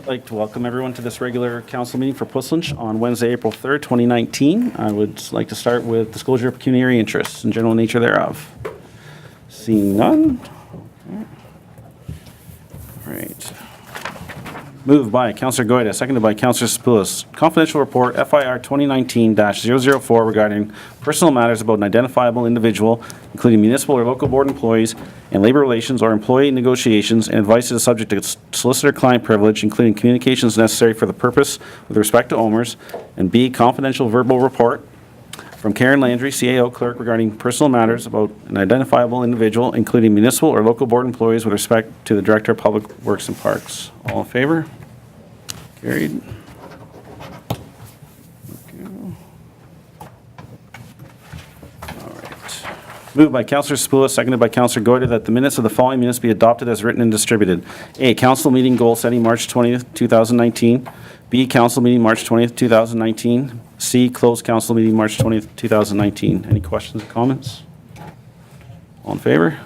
I'd like to welcome everyone to this regular council meeting for Puslinch on Wednesday, April 3rd, 2019. I would like to start with disclosure of pecuniary interests and general nature thereof. Seeing none. All right. Moved by Councillor Goyda, seconded by Councillor Spoulis. Confidential report FIR 2019-004 regarding personal matters about an identifiable individual, including municipal or local board employees and labor relations or employee negotiations, and advice is subject to solicitor-client privilege, including communications necessary for the purpose with respect to OMERS, and B, confidential verbal report from Karen Landry, CAO clerk, regarding personal matters about an identifiable individual, including municipal or local board employees, with respect to the Director of Public Works and Parks. All in favor? Carried. All right. Moved by Councillor Spoulis, seconded by Councillor Goyda, that the minutes of the following minutes be adopted as written and distributed. A, council meeting goal setting March 20th, 2019. B, council meeting March 20th, 2019. C, closed council meeting March 20th, 2019. Any questions or comments? All in favor?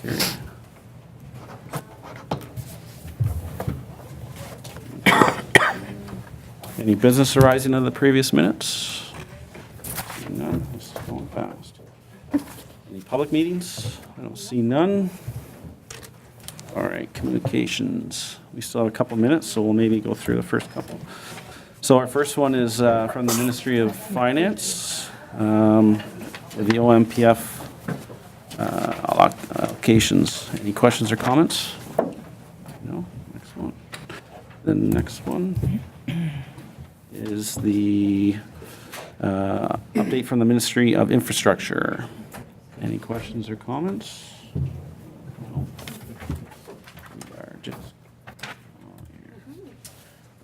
Carried. Any business arising out of the previous minutes? None. This is going fast. Any public meetings? I don't see none. All right, communications. We still have a couple minutes, so we'll maybe go through the first couple. So our first one is from the Ministry of Finance, the OMPF allocations. Any questions or comments? No? Next one. The next one is the update from the Ministry of Infrastructure. Any questions or comments? No. We are just...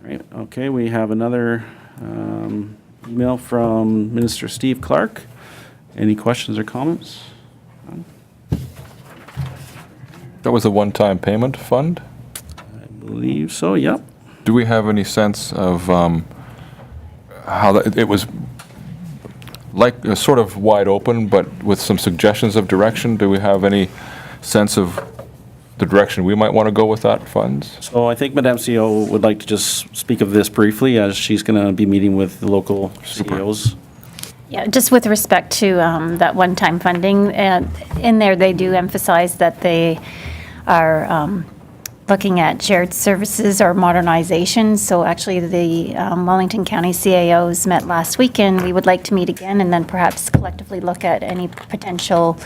All right, okay, we have another email from Minister Steve Clark. Any questions or comments? None? That was a one-time payment fund? I believe so, yep. Do we have any sense of how that, it was like sort of wide open, but with some suggestions of direction? Do we have any sense of the direction we might want to go with that funds? So I think Madame CEO would like to just speak of this briefly, as she's going to be meeting with the local CEOs. Yeah, just with respect to that one-time funding, in there they do emphasize that they are looking at shared services or modernization. So actually the Wellington County CAOs met last week, and we would like to meet again and then perhaps collectively look at any potential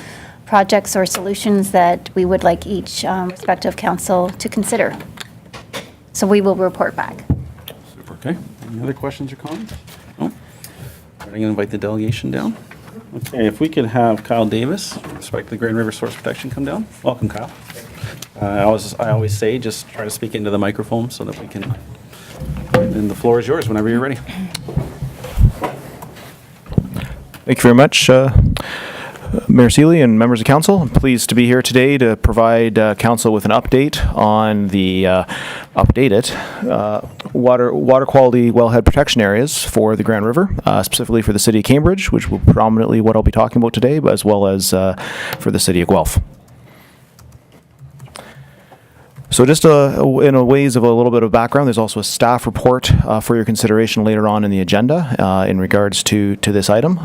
projects or solutions that we would like each respective council to consider. So we will report back. Super. Okay. Any other questions or comments? No? I'm going to invite the delegation down. Okay, if we could have Kyle Davis, with respect to the Grand River Source Protection, come down. Welcome, Kyle. I always say, just try to speak into the microphone so that we can, and the floor is yours whenever you're ready. Thank you very much, Mayor Seeley and members of council. I'm pleased to be here today to provide council with an update on the updated water quality wellhead protection areas for the Grand River, specifically for the City of Cambridge, which will predominantly what I'll be talking about today, but as well as for the City of Guelph. So just in a ways of a little bit of background, there's also a staff report for your consideration later on in the agenda in regards to this item.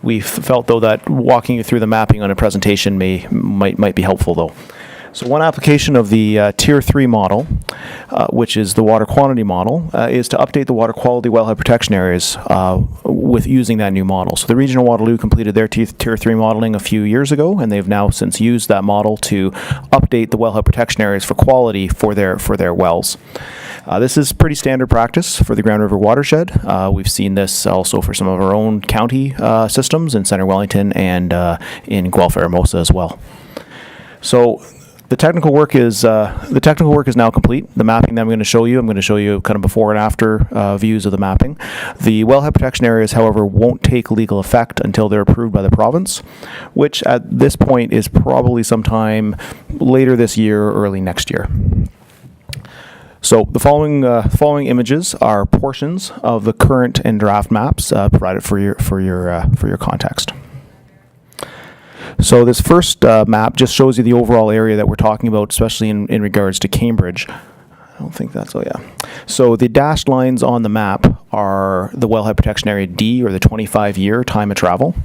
We felt, though, that walking you through the mapping on a presentation might be helpful, though. So one application of the Tier 3 model, which is the water quantity model, is to update the water quality wellhead protection areas with using that new model. So the Region of Waterloo completed their Tier 3 modeling a few years ago, and they've now since used that model to update the wellhead protection areas for quality for their wells. This is pretty standard practice for the Grand River watershed. We've seen this also for some of our own county systems in Centre Wellington and in Guelph Aramosa as well. So the technical work is now complete. The mapping that I'm going to show you kind of before and after views of the mapping. The wellhead protection areas, however, won't take legal effect until they're approved by the province, which at this point is probably sometime later this year or early next year. So the following images are portions of the current and draft maps provided for your context. So this first map just shows you the overall area that we're talking about, especially in regards to Cambridge. I don't think that's, oh yeah. So the dashed lines on the map are the Wellhead Protection Area D, or the 25-year time of travel,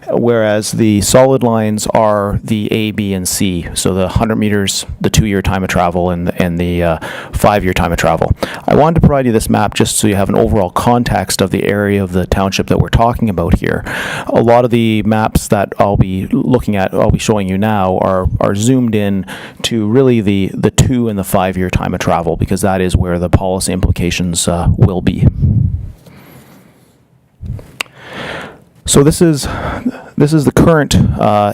whereas the solid lines are the A, B, and C. So the 100 meters, the 2-year time of travel, and the 5-year time of travel. I wanted to provide you this map just so you have an overall context of the area of the township that we're talking about here. A lot of the maps that I'll be looking at, I'll be showing you now, are zoomed in to really the 2 and the 5-year time of travel, because that is where the policy implications will be. So this is the current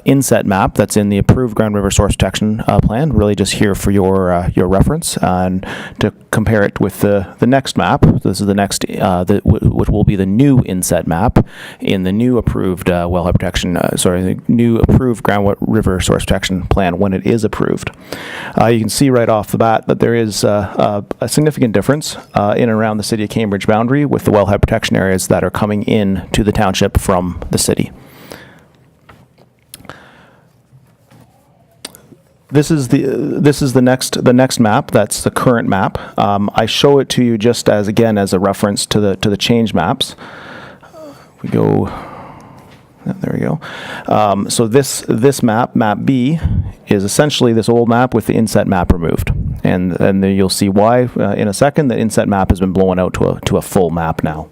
inset map that's in the approved Grand River Source Protection Plan. Really just here for your reference, and to compare it with the next map. This is the next, which will be the new inset map in the new approved wellhead protection. The new approved Grand River Source Protection Plan when it is approved. You can see right off the bat that there is a significant difference in and around the City of Cambridge boundary with the wellhead protection areas that are coming in to the township from the city. This is the next map. That's the current map. I show it to you just as, again, as a reference to the change maps. We go. There we go. So this map, map B, is essentially this old map with the inset map removed, and then you'll see why in a second. The inset map has been blown out to a full map now.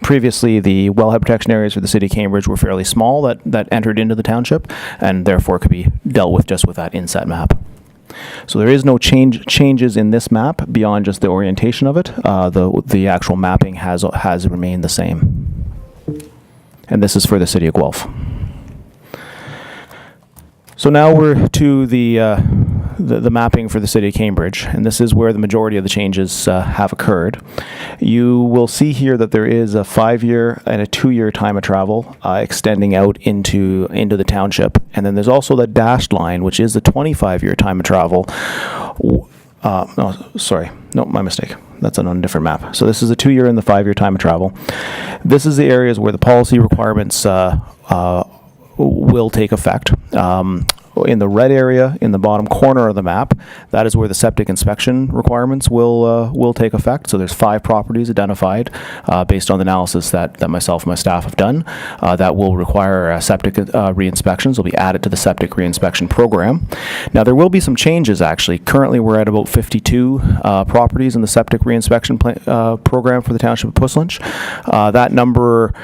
Previously, the wellhead protection areas for the City of Cambridge were fairly small that entered into the township, and therefore could be dealt with just with that inset map. So there is no changes in this map beyond just the orientation of it. The actual mapping has remained the same. And this is for the City of Guelph. So now we're to the mapping for the City of Cambridge, and this is where the majority of the changes have occurred. You will see here that there is a 5-year and a 2-year time of travel extending out into the township, and then there's also the dashed line, which is the 25-year time of travel. My mistake. That's on a different map. So this is the 2-year and the 5-year time of travel. This is the areas where the policy requirements will take effect. In the red area in the bottom corner of the map, that is where the septic inspection requirements will take effect. So there's 5 properties identified based on the analysis that myself and my staff have done that will require septic re-inspections. Will be added to the septic re-inspection program. Now there will be some changes actually. Currently we're at about 52 properties in the septic re-inspection program for the township of Puslinch. That number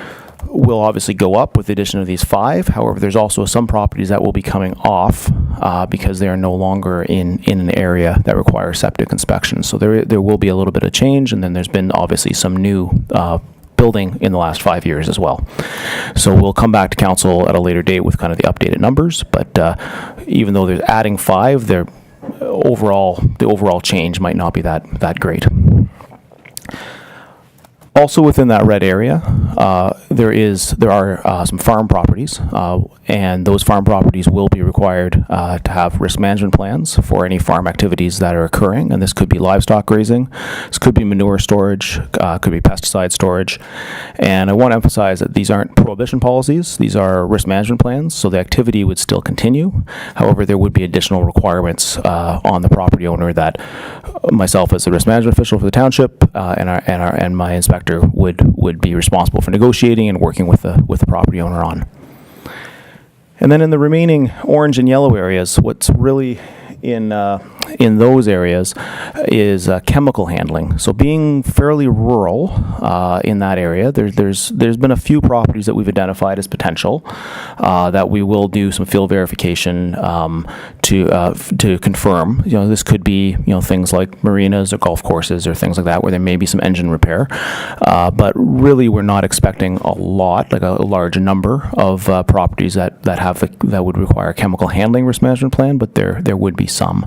will obviously go up with the addition of these 5. However, there's also some properties that will be coming off because they are no longer in an area that requires septic inspection. So there will be a little bit of change, and then there's been obviously some new building in the last 5 years as well. So we'll come back to council at a later date with kind of the updated numbers, but even though they're adding 5, the overall change might not be that great. Also within that red area, there are some farm properties, and those farm properties will be required to have risk management plans for any farm activities that are occurring, and this could be livestock grazing, this could be manure storage, could be pesticide storage, and I want to emphasize that these aren't prohibition policies, these are risk management plans, so the activity would still continue. However, there would be additional requirements on the property owner that myself as the risk management official for the township and my inspector would be responsible for negotiating and working with the property owner on. And then in the remaining orange and yellow areas, what's really in those areas is chemical handling. So being fairly rural in that area, there's been a few properties that we've identified as potential that we will do some field verification to confirm. This could be things like marinas or golf courses or things like that where there may be some engine repair, but really we're not expecting a lot, like a large number of properties that would require a chemical handling risk management plan, but there would be some.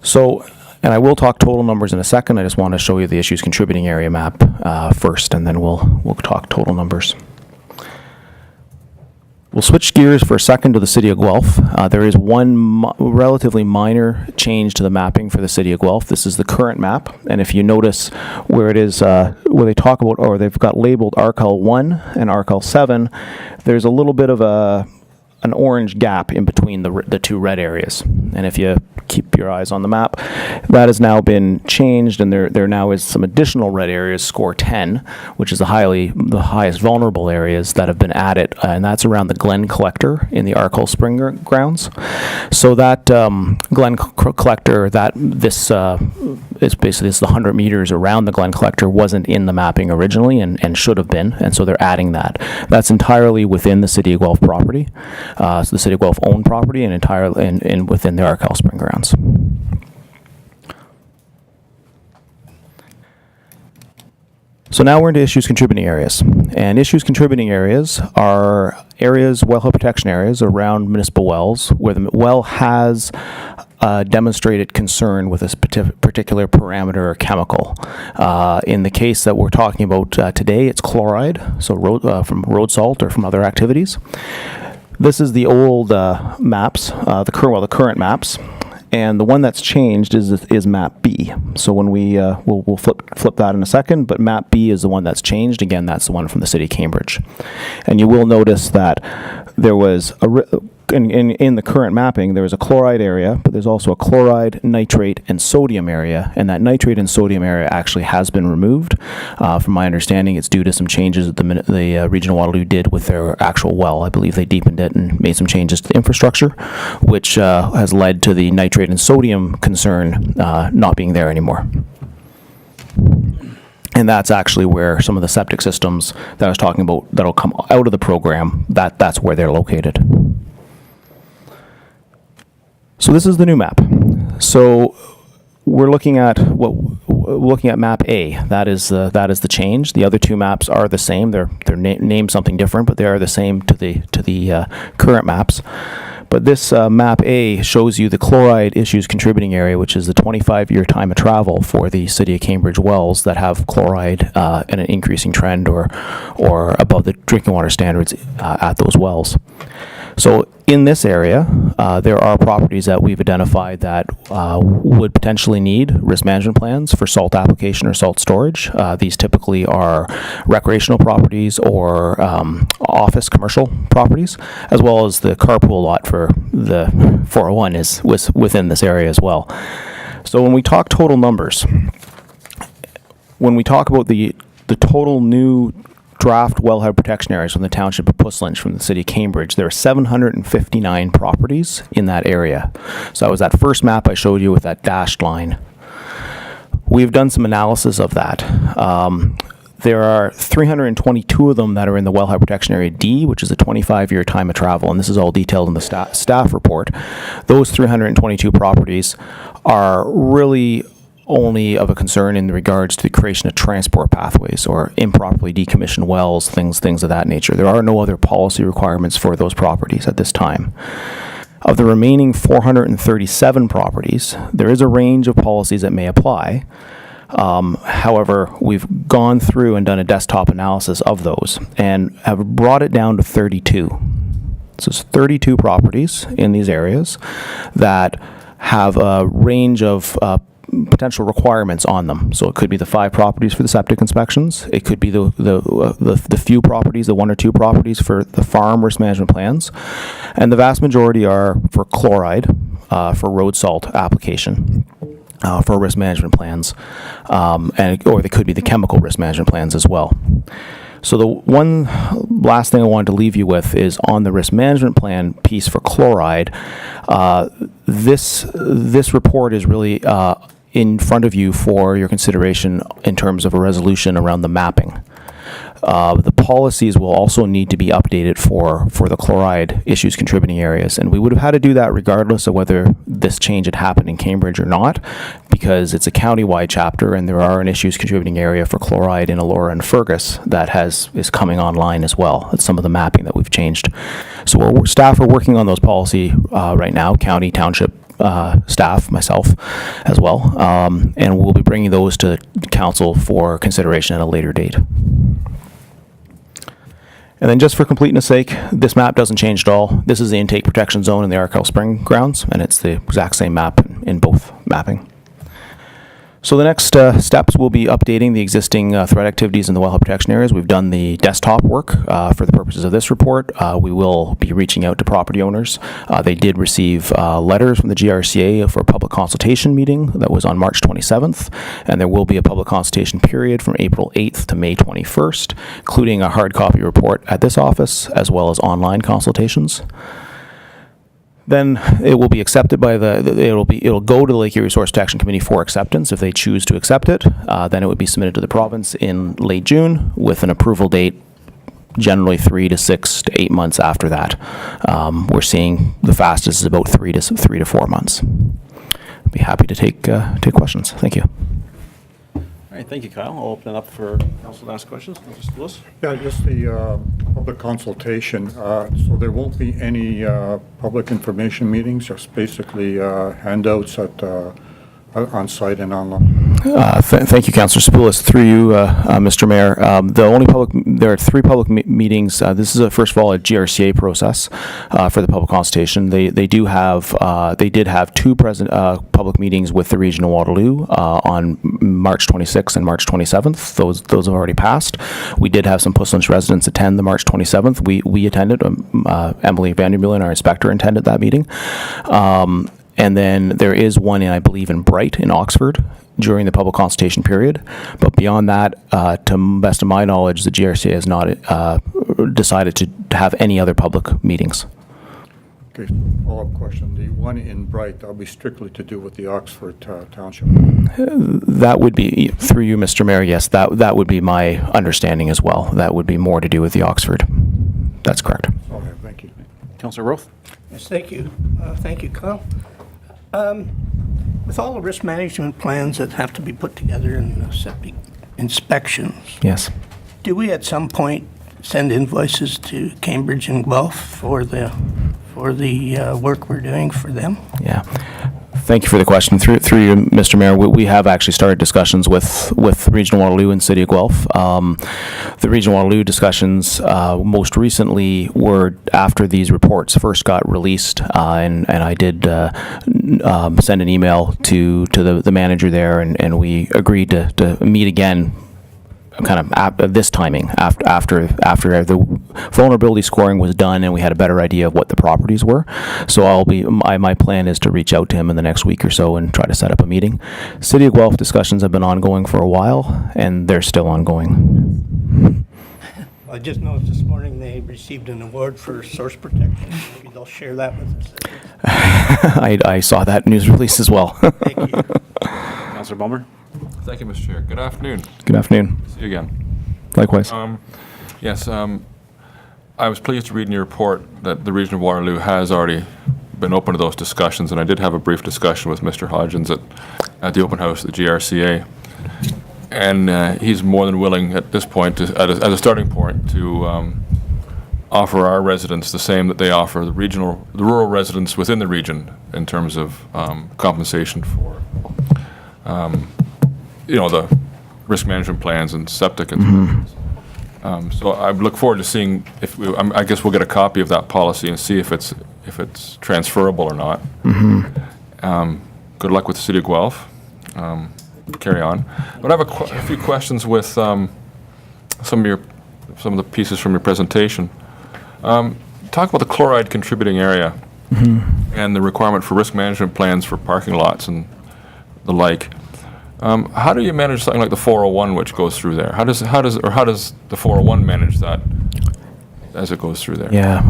So, and I will talk total numbers in a second. I just want to show you the issues contributing area map first, and then we'll talk total numbers. We'll switch gears for a second to the City of Guelph. There is one relatively minor change to the mapping for the City of Guelph. This is the current map, and if you notice where it is, where they talk about, or they've got labeled ARCL 1 and ARCL 7, there's a little bit of a an orange gap in between the two red areas. And if you keep your eyes on the map, that has now been changed, and there now is some additional red areas, score 10, which is the highest vulnerable areas that have been added, and that's around the Glen Collector in the Arkell Spring grounds. So that Glen Collector, this is the 100 meters around the Glen Collector, wasn't in the mapping originally and should have been, and so they're adding that. That's entirely within the City of Guelph property, so the City of Guelph owned property, and entirely and within the Arkell Spring grounds. So now we're into issues contributing areas. And issues contributing areas are areas, wellhead protection areas around municipal wells where the well has demonstrated concern with this particular parameter or chemical. In the case that we're talking about today, it's chloride, so from road salt or from other activities. This is the old maps, the current maps. And the one that's changed is map B. So when we'll flip that in a second, but map B is the one that's changed. Again, that's the one from the City of Cambridge. And you will notice that there was in the current mapping, there is a chloride area, but there's also a chloride, nitrate, and sodium area, and that nitrate and sodium area actually has been removed. From my understanding, it's due to some changes that the Region of Waterloo did with their actual well. I believe they deepened it and made some changes to the infrastructure, which has led to the nitrate and sodium concern not being there anymore. And that's actually where some of the septic systems that I was talking about that'll come out of the program, that's where they're located. So this is the new map. So we're looking at map A. That is the change. The other two maps are the same. They're named something different, but they are the same to the current maps. But this map A shows you the chloride issues contributing area, which is the 25-year time of travel for the City of Cambridge wells that have chloride in an increasing trend or above the drinking water standards at those wells. So in this area, there are properties that we've identified that would potentially need risk management plans for salt application or salt storage. These typically are recreational properties or office commercial properties, as well as the carpool lot for the 401 was within this area as well. So when we talk total numbers, when we talk about the total new draft wellhead protection areas from the township of Puslinch from the City of Cambridge, there are 759 properties in that area. So that was that first map I showed you with that dashed line. We've done some analysis of that. There are 322 of them that are in the wellhead protection area D, which is a 25-year time of travel, and this is all detailed in the staff report. Those 322 properties are really only of a concern in regards to the creation of transport pathways or improperly decommissioned wells, things of that nature. There are no other policy requirements for those properties at this time. Of the remaining 437 properties, there is a range of policies that may apply. However, we've gone through and done a desktop analysis of those and have brought it down to 32. So it's 32 properties in these areas that have a range of potential requirements on them. So it could be the 5 properties for the septic inspections. It could be the few properties, the 1 or 2 properties for the farm risk management plans. And the vast majority are for chloride, for road salt application. For risk management plans, or they could be the chemical risk management plans as well. So the one last thing I wanted to leave you with is on the risk management plan piece for chloride. This report is really in front of you for your consideration in terms of a resolution around the mapping. The policies will also need to be updated for the chloride issues contributing areas. And we would have had to do that regardless of whether this change had happened in Cambridge or not, because it's a county-wide chapter and there are an issues contributing area for chloride in Elora and Fergus that is coming online as well. It's some of the mapping that we've changed. So staff are working on those policy right now, county, township, staff, myself as well, and we'll be bringing those to council for consideration at a later date. And then just for completeness sake, this map doesn't change at all. This is the intake protection zone in the Arkell Spring grounds, and it's the exact same map in both mapping. So the next steps will be updating the existing threat activities in the wildlife protection areas. We've done the desktop work for the purposes of this report. We will be reaching out to property owners. They did receive letters from the GRCA for a public consultation meeting that was on March 27th, and there will be a public consultation period from April 8th to May 21st, including a hard copy report at this office as well as online consultations. Then it will be accepted by it'll go to the Lake Erie Resource Protection Committee for acceptance if they choose to accept it. Then it would be submitted to the province in late June with an approval date generally 3 to 6 to 8 months after that. We're seeing the fastest is about 3 to 4 months. I'd be happy to take questions. Thank you. All right, thank you, Kyle. I'll open it up for council to ask questions. Councilor Spillis? Yeah, just the public consultation. So there won't be any public information meetings, just basically handouts on site and online. Thank you, Councillor Spoulis. Through you, Mr. Mayor, there are 3 public meetings. This is first of all a GRCA process for the public consultation. They did have 2 public meetings with the Region of Waterloo on March 26th and March 27th. Those have already passed. We did have some Puss Lynch residents attend the March 27th. We attended. Emily Vandermeulen, our inspector, attended that meeting. And then there is one, I believe, in Bright in Oxford during the public consultation period. But beyond that, to the best of my knowledge, the GRCA has not decided to have any other public meetings. Okay, follow-up question. The one in Bright, that'll be strictly to do with the Oxford Township. That would be, through you, Mr. Mayor, yes, that would be my understanding as well. That would be more to do with the Oxford. That's correct. Okay, thank you. Councilor Roth? Yes, thank you. Thank you, Kyle. With all the risk management plans that have to be put together and septic inspections, Yes. do we at some point send invoices to Cambridge and Guelph for the work we're doing for them? Yeah. Thank you for the question. Through you, Mr. Mayor, we have actually started discussions with Regional Waterloo and City of Guelph. The Regional Waterloo discussions most recently were after these reports first got released, and I did send an email to the manager there, and we agreed to meet again kind of this timing after the vulnerability scoring was done and we had a better idea of what the properties were. So my plan is to reach out to him in the next week or so and try to set up a meeting. City of Guelph discussions have been ongoing for a while and they're still ongoing. I just noticed this morning they received an award for source protection. Maybe they'll share that with us. I saw that news release as well. Thank you. Councilor Bulmer? Thank you, Mr. Chair. Good afternoon. Good afternoon. See you again. Likewise. Yes, I was pleased to read in your report that the Region of Waterloo has already been open to those discussions, and I did have a brief discussion with Mr. Hodgins at the open house at the GRCA. And he's more than willing at this point, as a starting point, to offer our residents the same that they offer the rural residents within the region in terms of compensation for, the risk management plans and septic and so I look forward to seeing I guess we'll get a copy of that policy and see if it's transferable or not. Good luck with the City of Guelph. Carry on. But I have a few questions with some of the pieces from your presentation. Talk about the chloride contributing area and the requirement for risk management plans for parking lots and the like. How do you manage something like the 401 which goes through there? How does the 401 manage that as it goes through there? Yeah,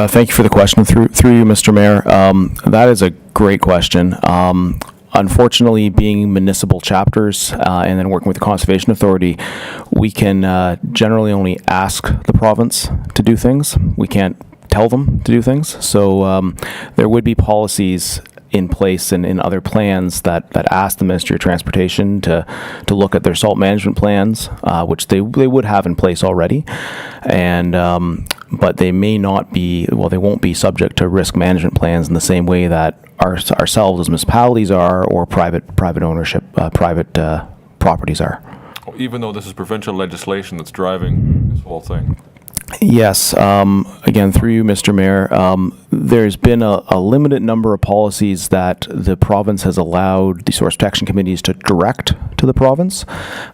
thank you for the question. Through you, Mr. Mayor, that is a great question. Unfortunately, being municipal chapters and then working with the Conservation Authority, we can generally only ask the province to do things. We can't tell them to do things. So there would be policies in place and in other plans that ask the Ministry of Transportation to look at their salt management plans, which they would have in place already, and but they may not be. Well, they won't be subject to risk management plans in the same way that ourselves as municipalities are, or private ownership, private properties are. Even though this is provincial legislation that's driving this whole thing. Yes. Again, through you, Mr. Mayor, there's been a limited number of policies that the province has allowed the source protection committees to direct to the province.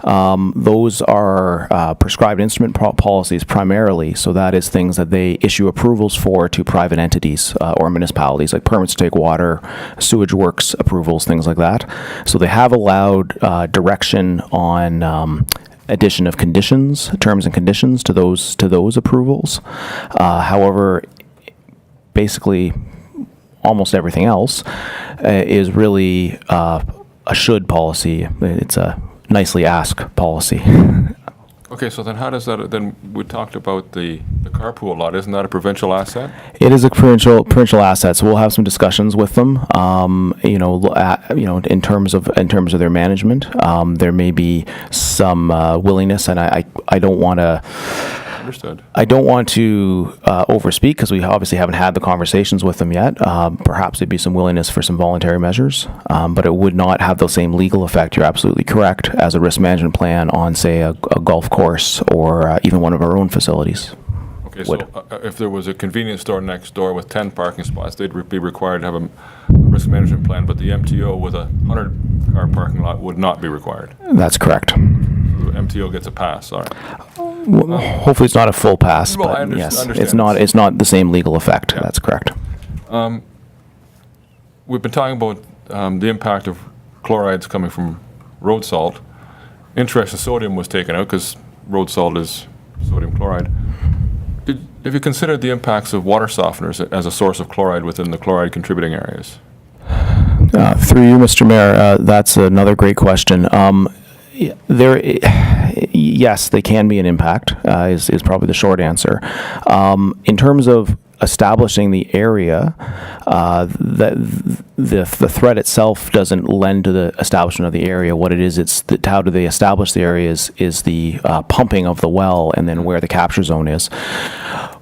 Those are prescribed instrument policies primarily, so that is things that they issue approvals for to private entities or municipalities, like permits to take water, sewage works approvals, things like that. So they have allowed direction on addition of conditions, terms and conditions to those approvals. However, basically almost everything else is really a should policy. It's a nicely ask policy. Okay, so then how does that, then we talked about the carpool lot, isn't that a provincial asset? It is a provincial asset, so we'll have some discussions with them. In terms of their management, there may be some willingness, and I don't want to. Understood. I don't want to overspeak because we obviously haven't had the conversations with them yet. Perhaps there'd be some willingness for some voluntary measures, but it would not have the same legal effect, you're absolutely correct, as a risk management plan on, say, a golf course or even one of our own facilities. Okay, so Would. if there was a convenience store next door with 10 parking spots, they'd be required to have a risk management plan, but the MTO with a 100-car parking lot would not be required. That's correct. The MTO gets a pass, all right. Well, hopefully it's not a full pass, Well, but I yes, understand. it's not the same legal effect. That's correct. We've been talking about the impact of chlorides coming from road salt. Interesting, sodium was taken out because road salt is sodium chloride. Have you considered the impacts of water softeners as a source of chloride within the chloride contributing areas? Through you, Mr. Mayor, that's another great question. Yes, they can be an impact, is probably the short answer. In terms of establishing the area, the threat itself doesn't lend to the establishment of the area. What it is, how do they establish the area is the pumping of the well and then where the capture zone is.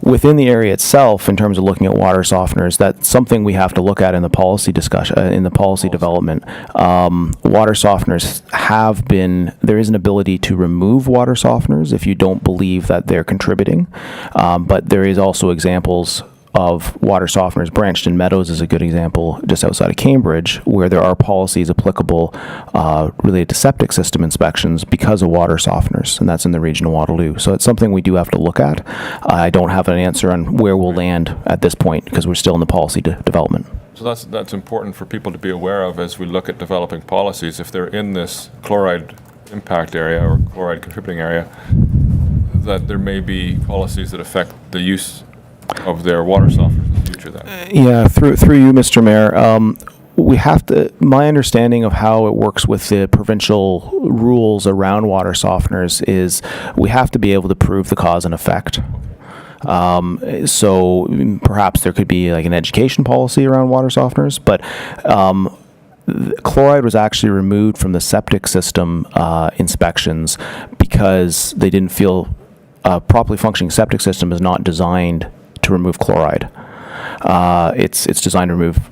Within the area itself, in terms of looking at water softeners, that's something we have to look at in the policy discussion, in the policy development. Water softeners there is an ability to remove water softeners if you don't believe that they're contributing, but there is also examples of water softeners. Branchdon Meadows is a good example just outside of Cambridge, where there are policies applicable related to septic system inspections because of water softeners, and that's in the region of Waterloo. So it's something we do have to look at. I don't have an answer on where we'll land at this point because we're still in the policy development. So that's important for people to be aware of as we look at developing policies. If they're in this chloride impact area or chloride contributing area, that there may be policies that affect the use of their water softeners in the future then. Yeah, through you, Mr. Mayor, we have to, my understanding of how it works with the provincial rules around water softeners is we have to be able to prove the cause and effect. So perhaps there could be like an education policy around water softeners, but chloride was actually removed from the septic system inspections because they didn't feel a properly functioning septic system is not designed to remove chloride. It's designed to remove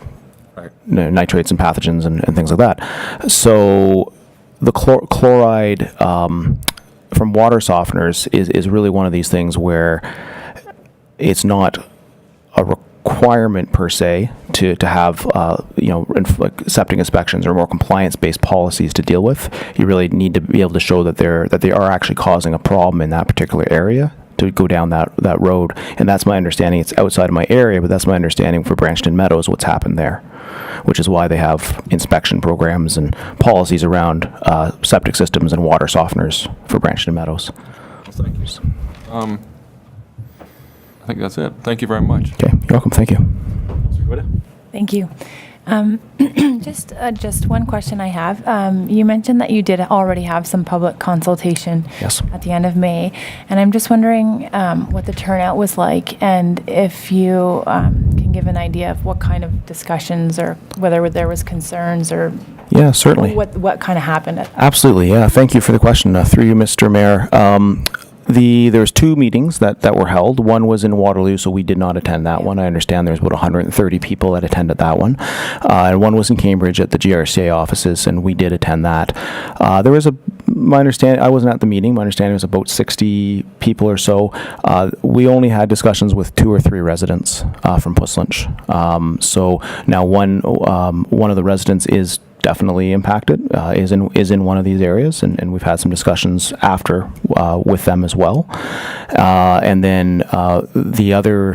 nitrates and pathogens and things like that. So the chloride from water softeners is really one of these things where it's not a requirement per se to have septic inspections or more compliance-based policies to deal with. You really need to be able to show that they are actually causing a problem in that particular area to go down that road. And that's my understanding. It's outside of my area, but that's my understanding for Branchdon Meadows, what's happened there, which is why they have inspection programs and policies around septic systems and water softeners for Branchdon Meadows. Thank you. I think that's it. Thank you very much. Okay, you're welcome. Thank you. Thank you. Just one question I have. You mentioned that you did already have some public consultation Yes. at the end of May, and I'm just wondering what the turnout was like, and if you can give an idea of what kind of discussions or whether there was concerns or Yeah, certainly. what kind of happened. Absolutely, yeah. Thank you for the question. Through you, Mr. Mayor. There's two meetings that were held. One was in Waterloo, so we did not attend that one. I understand there's about 130 people that attended that one. And one was in Cambridge at the GRCA offices, and we did attend that. There was my understanding, I wasn't at the meeting, my understanding was about 60 people or so. We only had discussions with 2 or 3 residents from Puslinch. So now one of the residents is definitely impacted, is in one of these areas, and we've had some discussions after with them as well. And then the other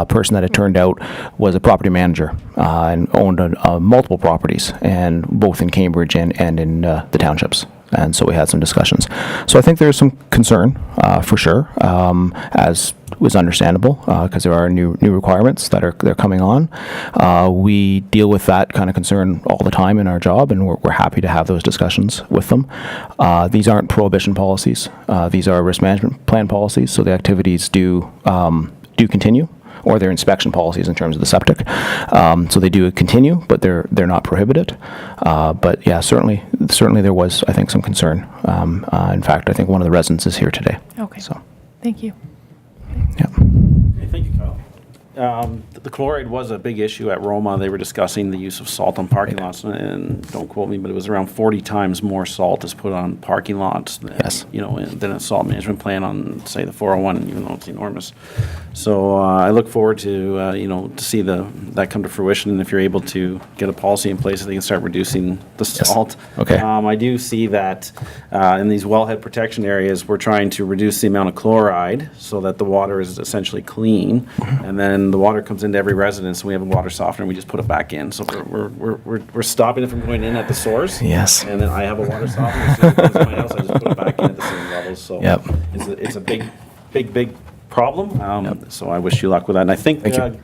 person that it turned out was a property manager and owned multiple properties, and both in Cambridge and in the townships. And so we had some discussions. So I think there's some concern for sure, as was understandable, because there are new requirements they're coming on. We deal with that kind of concern all the time in our job, and we're happy to have those discussions with them. These aren't prohibition policies. These are risk management plan policies, so the activities do continue, or their inspection policies in terms of the septic. So they do continue, but they're not prohibited. But yeah, certainly there was, I think, some concern. In fact, I think one of the residents is here today. Okay. So, Thank you. yeah. Okay, thank you, Kyle. The chloride was a big issue at Roma. They were discussing the use of salt on parking lots, and don't quote me, but it was around 40 times more salt is put on parking lots than, Yes. than a salt management plan on, say, the 401, even though it's enormous. So I look forward to, to see that come to fruition, and if you're able to get a policy in place, they can start reducing the salt. Okay. I do see that in these wellhead protection areas, we're trying to reduce the amount of chloride so that the water is essentially clean, and then the water comes into every residence, and we have a water softener, and we just put it back in. So we're stopping it from going in at the source. Yes. And then I have a water softener, as soon as it comes to my house, I just put it back in at the same level. So Yep. it's a big problem. So I wish you luck with that. And I think. Thank you.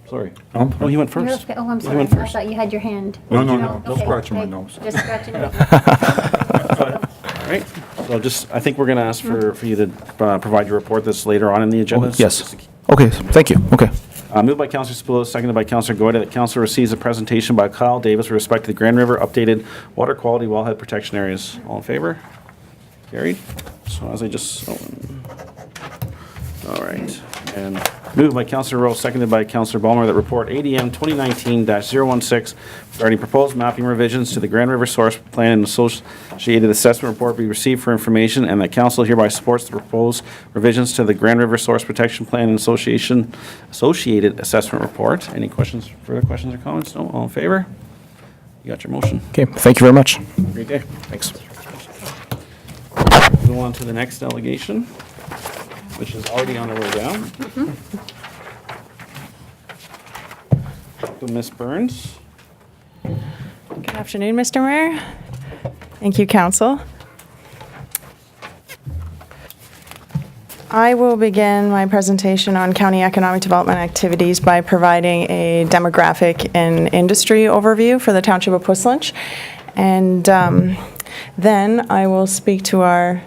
Sorry. Oh, he went You're first. okay. Oh, I'm He sorry. went I first. thought you had your hand. No, Okay, scratching my okay. nose. Just scratching it. All right. So I think we're going to ask for you to provide your report that's later on in the agenda. So Yes. just- Okay, thank you. Okay. Moved by Councillor Spillis, seconded by Councillor Goyda, that council receives a presentation by Kyle Davis with respect to the Grand River updated water quality wellhead protection areas. All in favor? Carried. So as I just, all right. And moved by Councillor Rowe, seconded by Councillor Ballmer, that report ADM 2019-016 regarding proposed mapping revisions to the Grand River Source Plan and associated assessment report be received for information, and that council hereby supports the proposed revisions to the Grand River Source Protection Plan and associated assessment report. Any questions, further questions or comments? No? All in favor? You got your motion. Okay, thank you very much. Great day. Thanks. Go on to the next delegation, which is already on our way down. So Ms. Burns. Good afternoon, Mr. Mayor. Thank you, Council. I will begin my presentation on county economic development activities by providing a demographic and industry overview for the Township of Puslinch. And then I will speak to our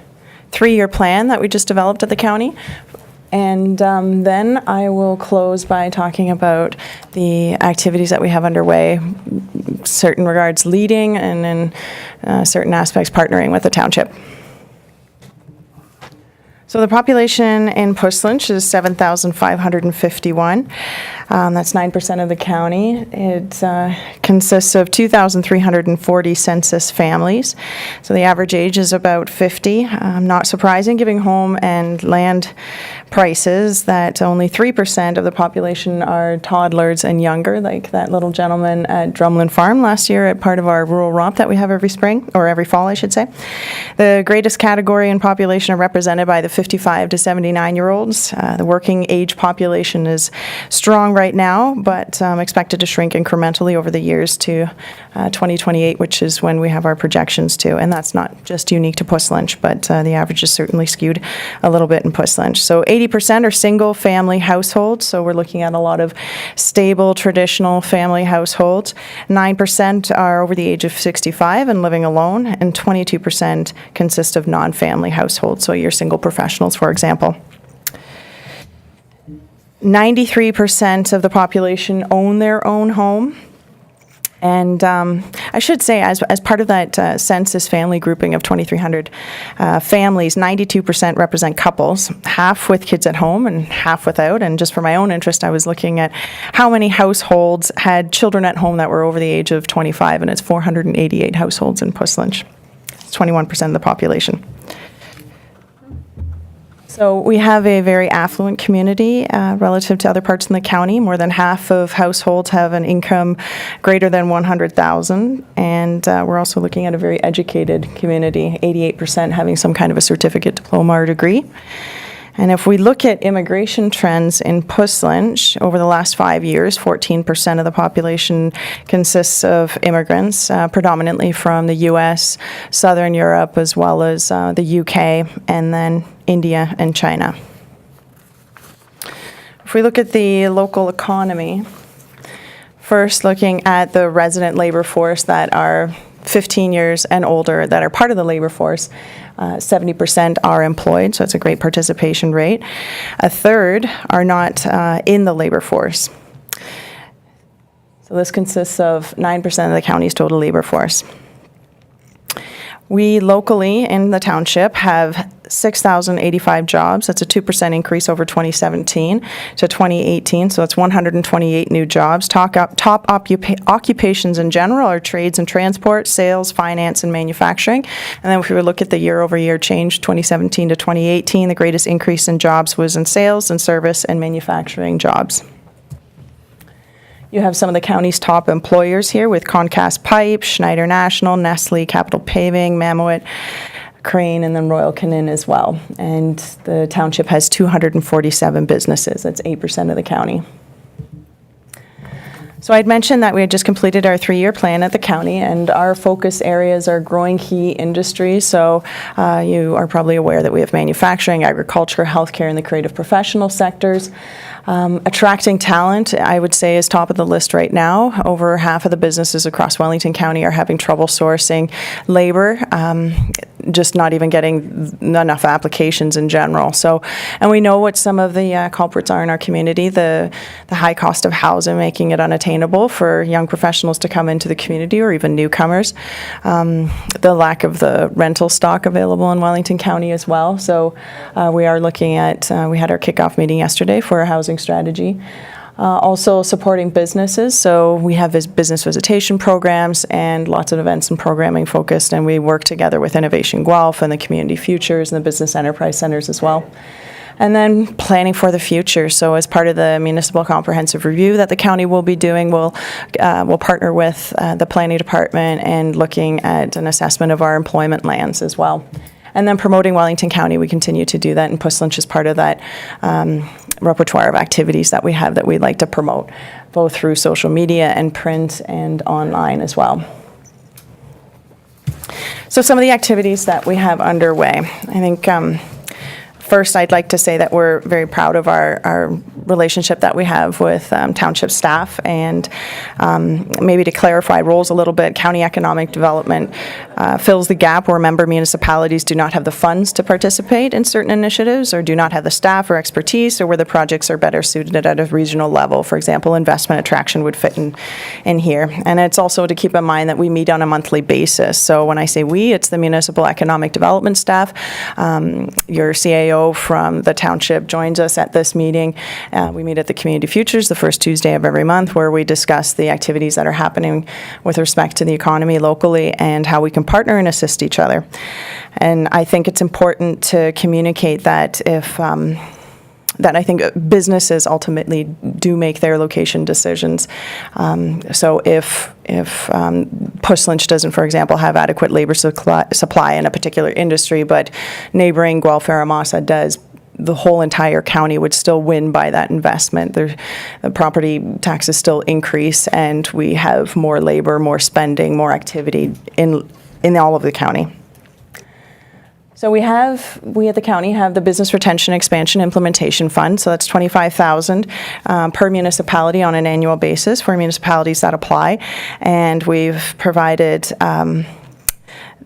3-year plan that we just developed at the county. And then I will close by talking about the activities that we have underway, certain regards leading, and in certain aspects partnering with the township. So the population in Puslinch is 7,551. That's 9% of the county. It consists of 2,340 census families. So the average age is about 50. Not surprising, given home and land prices, that only 3% of the population are toddlers and younger, like that little gentleman at Drumlin Farm last year at part of our rural romp that we have every spring, or every fall, I should say. The greatest category in population are represented by the 55 to 79-year-olds. The working age population is strong right now, but expected to shrink incrementally over the years to 2028, which is when we have our projections to. And that's not just unique to Puslinch, but the average is certainly skewed a little bit in Puslinch. So 80% are single-family households, so we're looking at a lot of stable, traditional family households. 9% are over the age of 65 and living alone, and 22% consist of non-family households, so your single professionals, for example. 93% of the population own their own home, And I should say, as part of that census family grouping of 2,300 families, 92% represent couples, half with kids at home and half without. And just for my own interest, I was looking at how many households had children at home that were over the age of 25, and it's 488 households in Puss Lynch. It's 21% of the population. So we have a very affluent community relative to other parts in the county. More than half of households have an income greater than $100,000, and we're also looking at a very educated community, 88% having some kind of a certificate, diploma, or degree. And if we look at immigration trends in Puss Lynch over the last 5 years, 14% of the population consists of immigrants, predominantly from the U.S., Southern Europe, as well as the U.K., and then India and China. If we look at the local economy, first looking at the resident labor force that are 15 years and older that are part of the labor force, 70% are employed, so it's a great participation rate. A third are not in the labor force. So this consists of 9% of the county's total labor force. We locally in the township have 6,085 jobs. That's a 2% increase over 2017 to 2018. So that's 128 new jobs. Top occupations in general are trades and transport, sales, finance, and manufacturing. And then if we look at the year-over-year change, 2017 to 2018, the greatest increase in jobs was in sales and service and manufacturing jobs. You have some of the county's top employers here with Concast Pipe, Schneider National, Nestle, Capital Paving, Mammoet, Crane, and then Royal Canin as well. And the township has 247 businesses. That's 8% of the county. So I'd mentioned that we had just completed our 3-year plan at the county, and our focus areas are growing key industries. So you are probably aware that we have manufacturing, agriculture, healthcare, and the creative professional sectors. Attracting talent, I would say, is top of the list right now. Over half of the businesses across Wellington County are having trouble sourcing labor, just not even getting enough applications in general. So, and we know what some of the culprits are in our community, the high cost of housing, making it unattainable for young professionals to come into the community or even newcomers. The lack of the rental stock available in Wellington County as well. So we are looking at, we had our kickoff meeting yesterday for a housing strategy. Also supporting businesses, so we have business visitation programs and lots of events and programming focused, and we work together with Innovation Guelph and the Community Futures and the Business Enterprise Centers as well. And then planning for the future. So as part of the municipal comprehensive review that the county will be doing, we'll partner with the planning department and looking at an assessment of our employment lands as well. And then promoting Wellington County, we continue to do that, and Puss Lynch is part of that repertoire of activities that we have that we'd like to promote, both through social media and print and online as well. So some of the activities that we have underway. I think first I'd like to say that we're very proud of our relationship that we have with township staff, and maybe to clarify roles a little bit, county economic development fills the gap where member municipalities do not have the funds to participate in certain initiatives or do not have the staff or expertise, or where the projects are better suited at a regional level. For example, investment attraction would fit in here. And it's also to keep in mind that we meet on a monthly basis. So when I say we, it's the municipal economic development staff. Your CAO from the township joins us at this meeting. We meet at the Community Futures the first Tuesday of every month, where we discuss the activities that are happening with respect to the economy locally and how we can partner and assist each other. And I think it's important to communicate that that I think businesses ultimately do make their location decisions. So if Puss Lynch doesn't, for example, have adequate labor supply in a particular industry, but neighboring Guelph-Aramasa does, the whole entire county would still win by that investment. The property taxes still increase, and we have more labor, more spending, more activity in all of the county. So we at the county have the Business Retention Expansion Implementation Fund. So that's $25,000 per municipality on an annual basis for municipalities that apply. And we've provided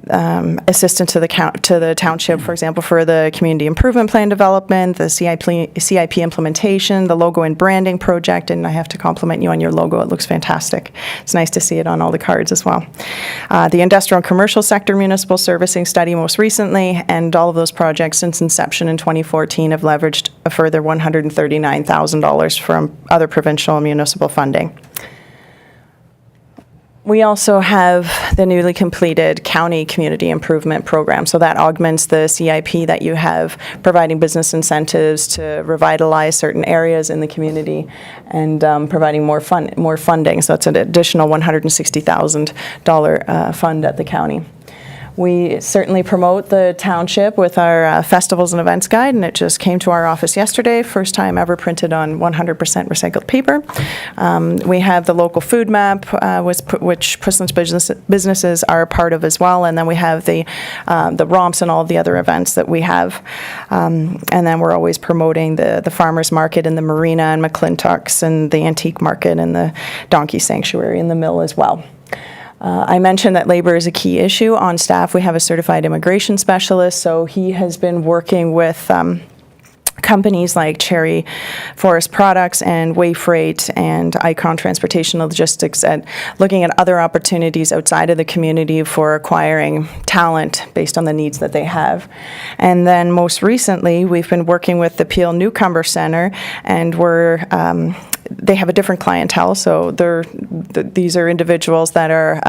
assistance to the township, for example, for the community improvement plan development, the CIP implementation, the logo and branding project, and I have to compliment you on your logo. It looks fantastic. It's nice to see it on all the cards as well. The industrial and commercial sector municipal servicing study most recently, and all of those projects since inception in 2014 have leveraged a further $139,000 from other provincial and municipal funding. We also have the newly completed county community improvement program. So that augments the CIP that you have, providing business incentives to revitalize certain areas in the community and providing more funding. So it's an additional $160,000 fund at the county. We certainly promote the township with our festivals and events guide, and it just came to our office yesterday, first time ever printed on 100% recycled paper. We have the local food map, which Prislinch businesses are a part of as well, and then we have the romps and all of the other events that we have. And then we're always promoting the farmers market and the marina and McClintock's and the antique market and the donkey sanctuary and the mill as well. I mentioned that labor is a key issue. On staff, we have a certified immigration specialist, so he has been working with companies like Cherry Forest Products and Wayfreight and Icon Transportation Logistics at looking at other opportunities outside of the community for acquiring talent based on the needs that they have. And then most recently, we've been working with the Peel Newcomer Center, and they have a different clientele, so these are individuals that are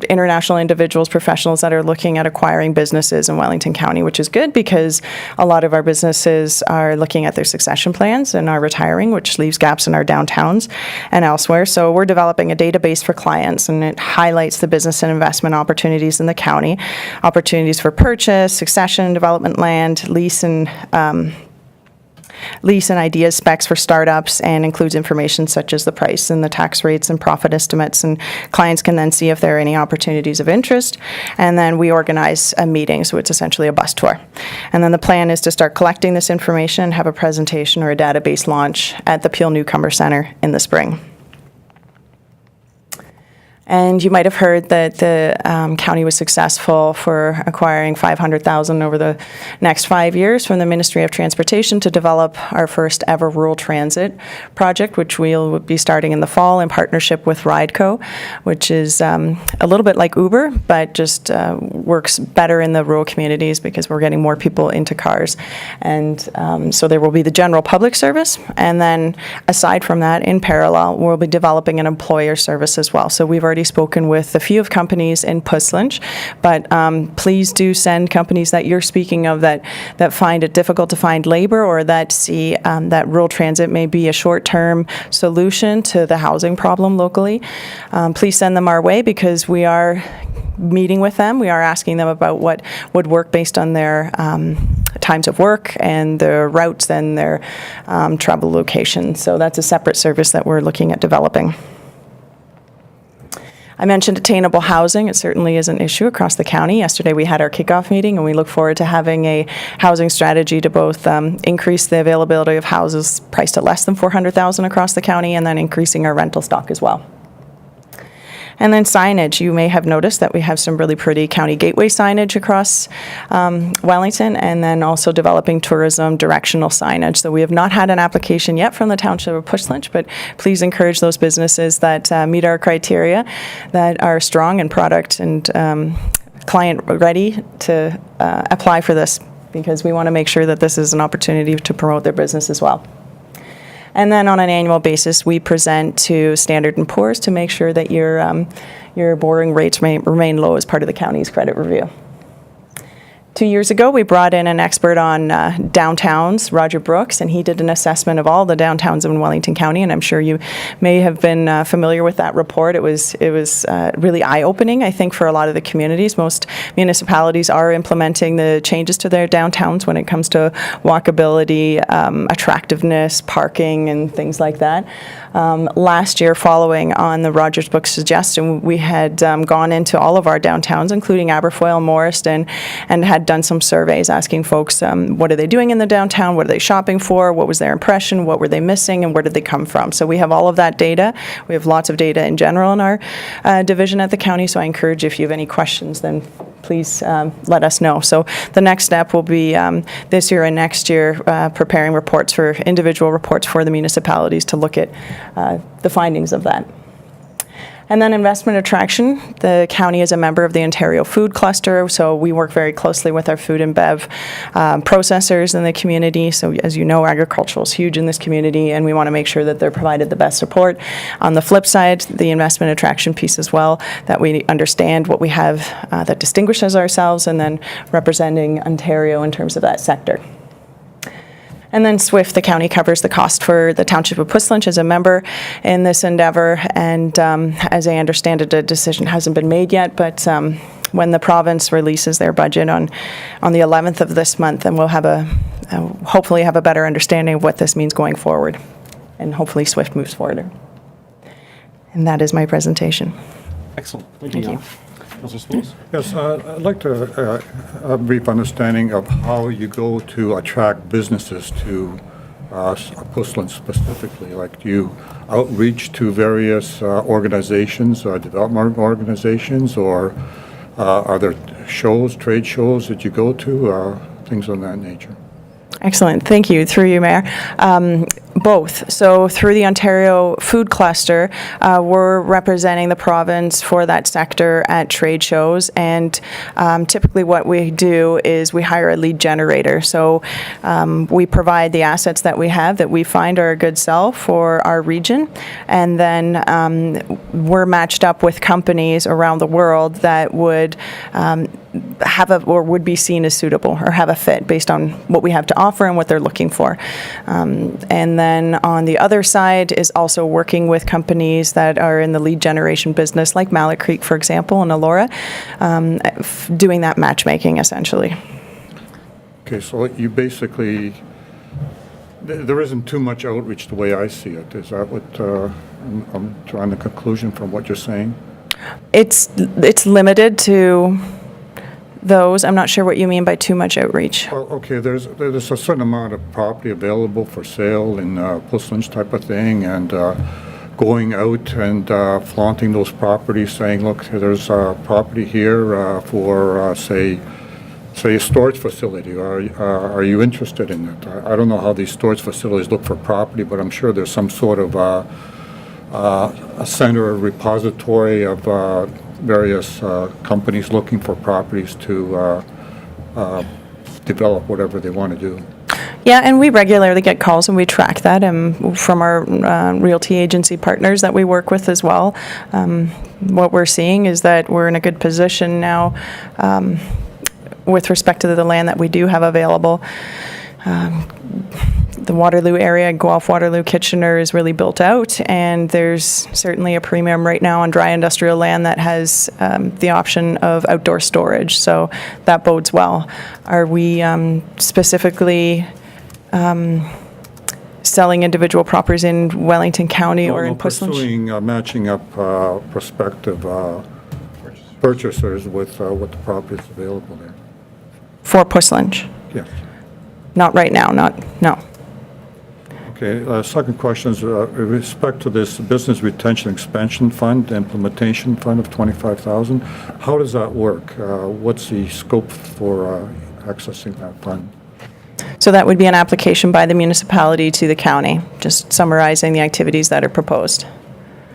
international individuals, professionals that are looking at acquiring businesses in Wellington County, which is good because a lot of our businesses are looking at their succession plans and are retiring, which leaves gaps in our downtowns and elsewhere. So we're developing a database for clients, and it highlights the business and investment opportunities in the county, opportunities for purchase, succession, development land, lease and ideas specs for startups, and includes information such as the price and the tax rates and profit estimates, and clients can then see if there are any opportunities of interest, and then we organize a meeting, so it's essentially a bus tour. And then the plan is to start collecting this information and have a presentation or a database launch at the Peel Newcomer Center in the spring. And you might have heard that the county was successful for acquiring $500,000 over the next 5 years from the Ministry of Transportation to develop our first ever rural transit project, which we'll be starting in the fall in partnership with RideCo, which is a little bit like Uber, but just works better in the rural communities because we're getting more people into cars. And so there will be the general public service, and then aside from that, in parallel, we'll be developing an employer service as well. So we've already spoken with a few of companies in Puslinch, but please do send companies that you're speaking of that find it difficult to find labor, or that see that rural transit may be a short-term solution to the housing problem locally. Please send them our way, because we are meeting with them. We are asking them about what would work based on their times of work and their routes and their travel locations. So that's a separate service that we're looking at developing. I mentioned attainable housing. It certainly is an issue across the county. Yesterday we had our kickoff meeting, and we look forward to having a housing strategy to both increase the availability of houses priced at less than $400,000 across the county, and then increasing our rental stock as well. And then signage. You may have noticed that we have some really pretty county gateway signage across Wellington, and then also developing tourism directional signage. So we have not had an application yet from the Township of Puslinch, but please encourage those businesses that meet our criteria, that are strong in product and client ready to apply for this, because we want to make sure that this is an opportunity to promote their business as well. And then on an annual basis, we present to Standard & Poor's to make sure that your borrowing rates remain low as part of the county's credit review. 2 years ago, we brought in an expert on downtowns, Roger Brooks, and he did an assessment of all the downtowns in Wellington County, and I'm sure you may have been familiar with that report. It was really eye-opening, I think, for a lot of the communities. Most municipalities are implementing the changes to their downtowns when it comes to walkability, attractiveness, parking, and things like that. Last year, following on the Rogers Brooks suggestion, we had gone into all of our downtowns, including Aberfoyle and Morriston, and had done some surveys asking folks, what are they doing in the downtown? What are they shopping for? What was their impression? What were they missing? And where did they come from? So we have all of that data. We have lots of data in general in our division at the county. So I encourage, if you have any questions, then please let us know. So the next step will be this year and next year preparing reports for individual reports for the municipalities to look at the findings of that. And then investment attraction. The county is a member of the Ontario Food Cluster, so we work very closely with our food and bev processors in the community. So as you know, agricultural is huge in this community, and we want to make sure that they're provided the best support. On the flip side, the investment attraction piece as well, that we understand what we have that distinguishes ourselves, and then representing Ontario in terms of that sector. And then SWIFT, the county covers the cost for the Township of Puss Lynch as a member in this endeavor. And as I understand it, a decision hasn't been made yet, but when the province releases their budget on the 11th of this month, then we'll have hopefully have a better understanding of what this means going forward. And hopefully SWIFT moves forward. And that is my presentation. Excellent. Thank you. Councillor Spools? Yes, I'd like to a brief understanding of how you go to attract businesses to Puss Lynch specifically. Like, do you outreach to various organizations, development organizations, or are there shows, trade shows that you go to, things of that nature? Excellent. Thank you. Through you, Mayor. Both. So through the Ontario Food Cluster, we're representing the province for that sector at trade shows. And typically what we do is we hire a lead generator. So we provide the assets that we have that we find are a good sell for our region. And then we're matched up with companies around the world that would would be seen as suitable or have a fit based on what we have to offer and what they're looking for. And then on the other side is also working with companies that are in the lead generation business, like Mallet Creek, for example, and Elora, doing that matchmaking essentially. Okay, so you basically, there isn't too much outreach the way I see it. Is that what I'm drawing the conclusion from what you're saying? It's limited to those. I'm not sure what you mean by too much outreach. Well, okay, there's a certain amount of property available for sale in Puss Lynch type of thing, and going out and flaunting those properties, saying, look, there's property here for, say a storage facility. Are you interested in it? I don't know how these storage facilities look for property, but I'm sure there's some sort of a center or repository of various companies looking for properties to develop whatever they want to do. Yeah, and we regularly get calls and we track that from our realty agency partners that we work with as well. What we're seeing is that we're in a good position now with respect to the land that we do have available. The Waterloo area, Guelph, Waterloo, Kitchener is really built out, and there's certainly a premium right now on dry industrial land that has the option of outdoor storage, so that bodes well. Are we specifically selling individual properties in Wellington County or in Puss Lynch? Pursuing, matching up prospective purchasers with what the property is available there. For Puss Lynch? Yes. Not right now, no. Okay, second question is with respect to this Business Retention Expansion Fund, Implementation Fund of $25,000. How does that work? What's the scope for accessing that fund? So that would be an application by the municipality to the county, just summarizing the activities that are proposed.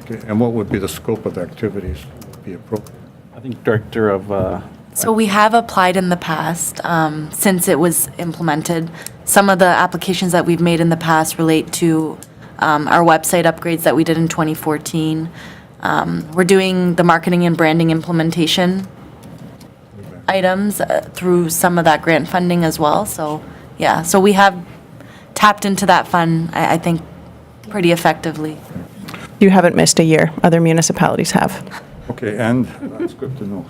Okay, and what would be the scope of the activities would be appropriate? I think Director of... So we have applied in the past, since it was implemented. Some of the applications that we've made in the past relate to our website upgrades that we did in 2014. We're doing the marketing and branding implementation items through some of that grant funding as well. So, yeah, so we have tapped into that fund, I think, pretty effectively. You haven't missed a year. Other municipalities have. Okay, and that's good to know.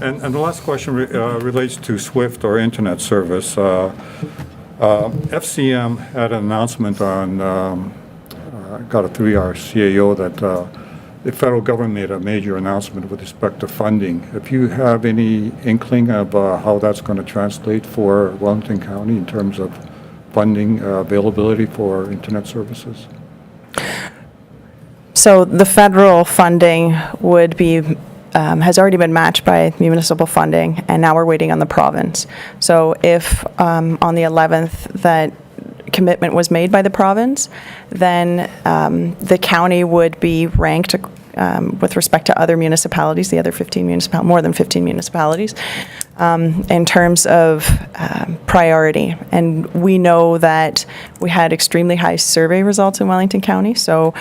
And the last question relates to SWIFT or internet service. FCM had an announcement on, got it through our CAO that the federal government made a major announcement with respect to funding. If you have any inkling of how that's going to translate for Wellington County in terms of funding availability for internet services? So the federal funding would be, has already been matched by municipal funding, and now we're waiting on the province. So if on the 11th that commitment was made by the province, then the county would be ranked with respect to other municipalities, the other 15 more than 15 municipalities, in terms of priority. And we know that we had extremely high survey results in Wellington County. So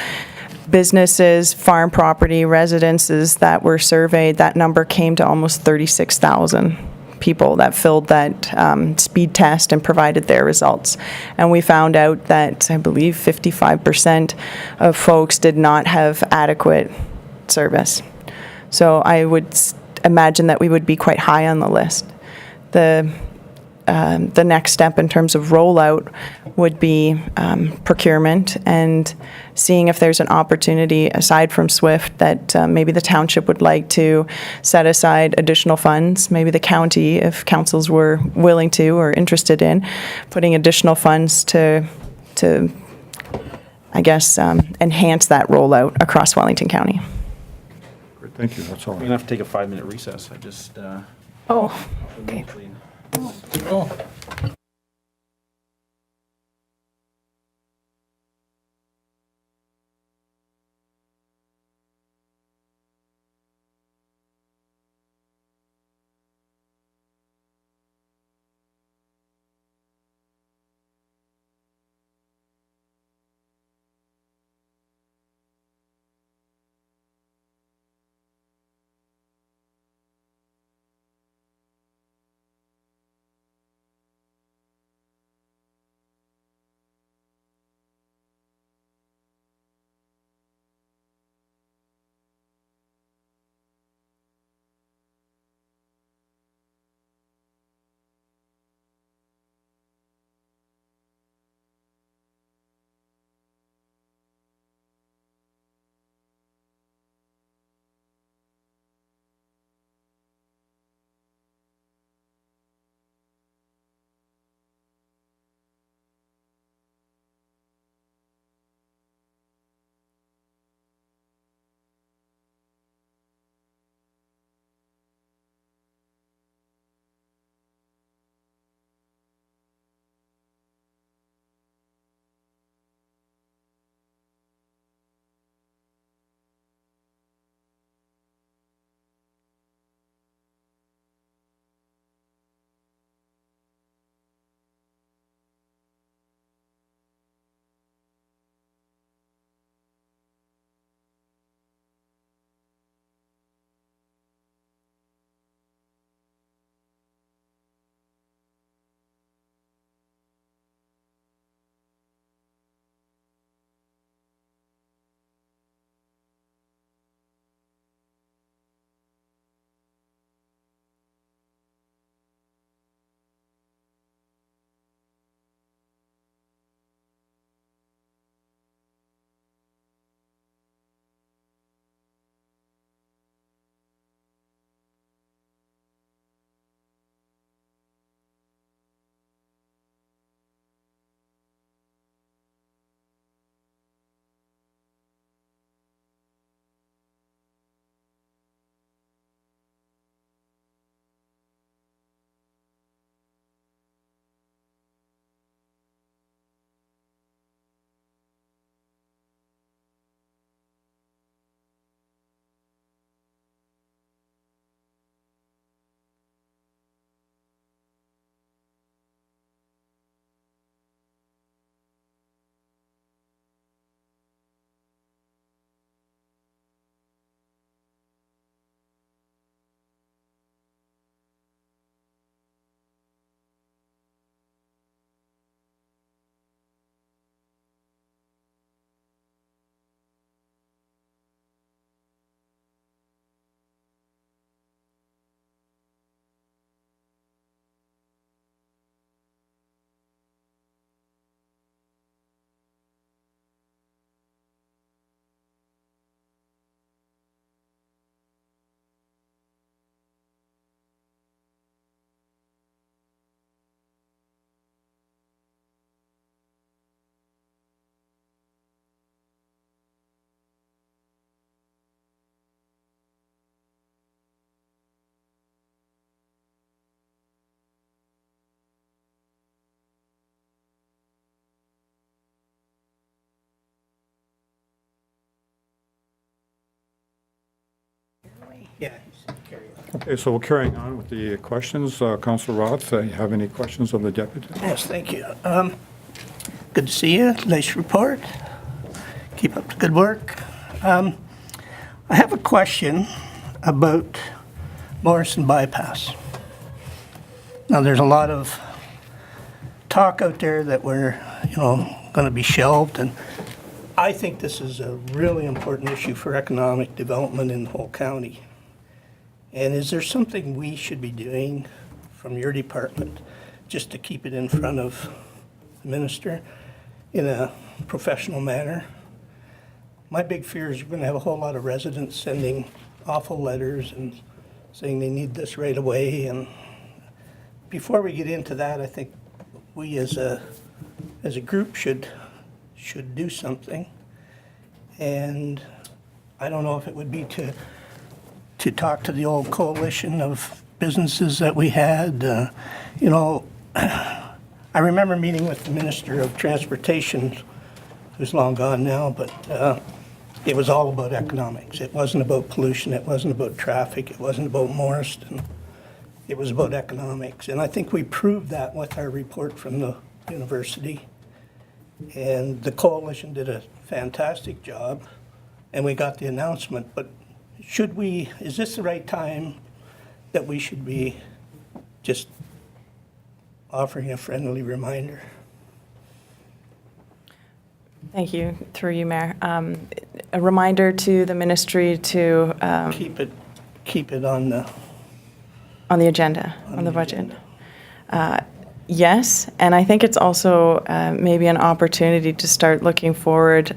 businesses, farm property, residences that were surveyed, that number came to almost 36,000 people that filled that speed test and provided their results. And we found out that I believe 55% of folks did not have adequate service. So I would imagine that we would be quite high on the list. The next step in terms of rollout would be procurement and seeing if there's an opportunity aside from SWIFT that maybe the township would like to set aside additional funds, maybe the county, if councils were willing to or interested in, putting additional funds to I guess, enhance that rollout across Wellington County. Great, thank you, that's all. We're going to have to take a 5-minute recess. I just... Oh, okay. sorry. Yeah, carry on. Okay, so we're carrying on with the questions. Councillor Roth, you have any questions of the deputy? Yes, thank you. Good to see you. Nice report. Keep up the good work. I have a question about Morrison Bypass. Now, there's a lot of talk out there that we're, going to be shelved, and I think this is a really important issue for economic development in the whole county. And is there something we should be doing from your department just to keep it in front of the minister in a professional manner? My big fear is you're going to have a whole lot of residents sending awful letters and saying they need this right away. And before we get into that, I think we as a group should do something. And I don't know if it would be to talk to the old coalition of businesses that we had. I remember meeting with the Minister of Transportation, who's long gone now, but it was all about economics. It wasn't about pollution. It wasn't about traffic. It wasn't about Morriston. It was about economics. And I think we proved that with our report from the university. And the coalition did a fantastic job, and we got the announcement. But is this the right time that we should be just offering a friendly reminder? Thank you, through you, Mayor. A reminder to the ministry to, Keep it on the on the agenda, on the the budget. Yes, and I think it's also maybe an opportunity to start looking forward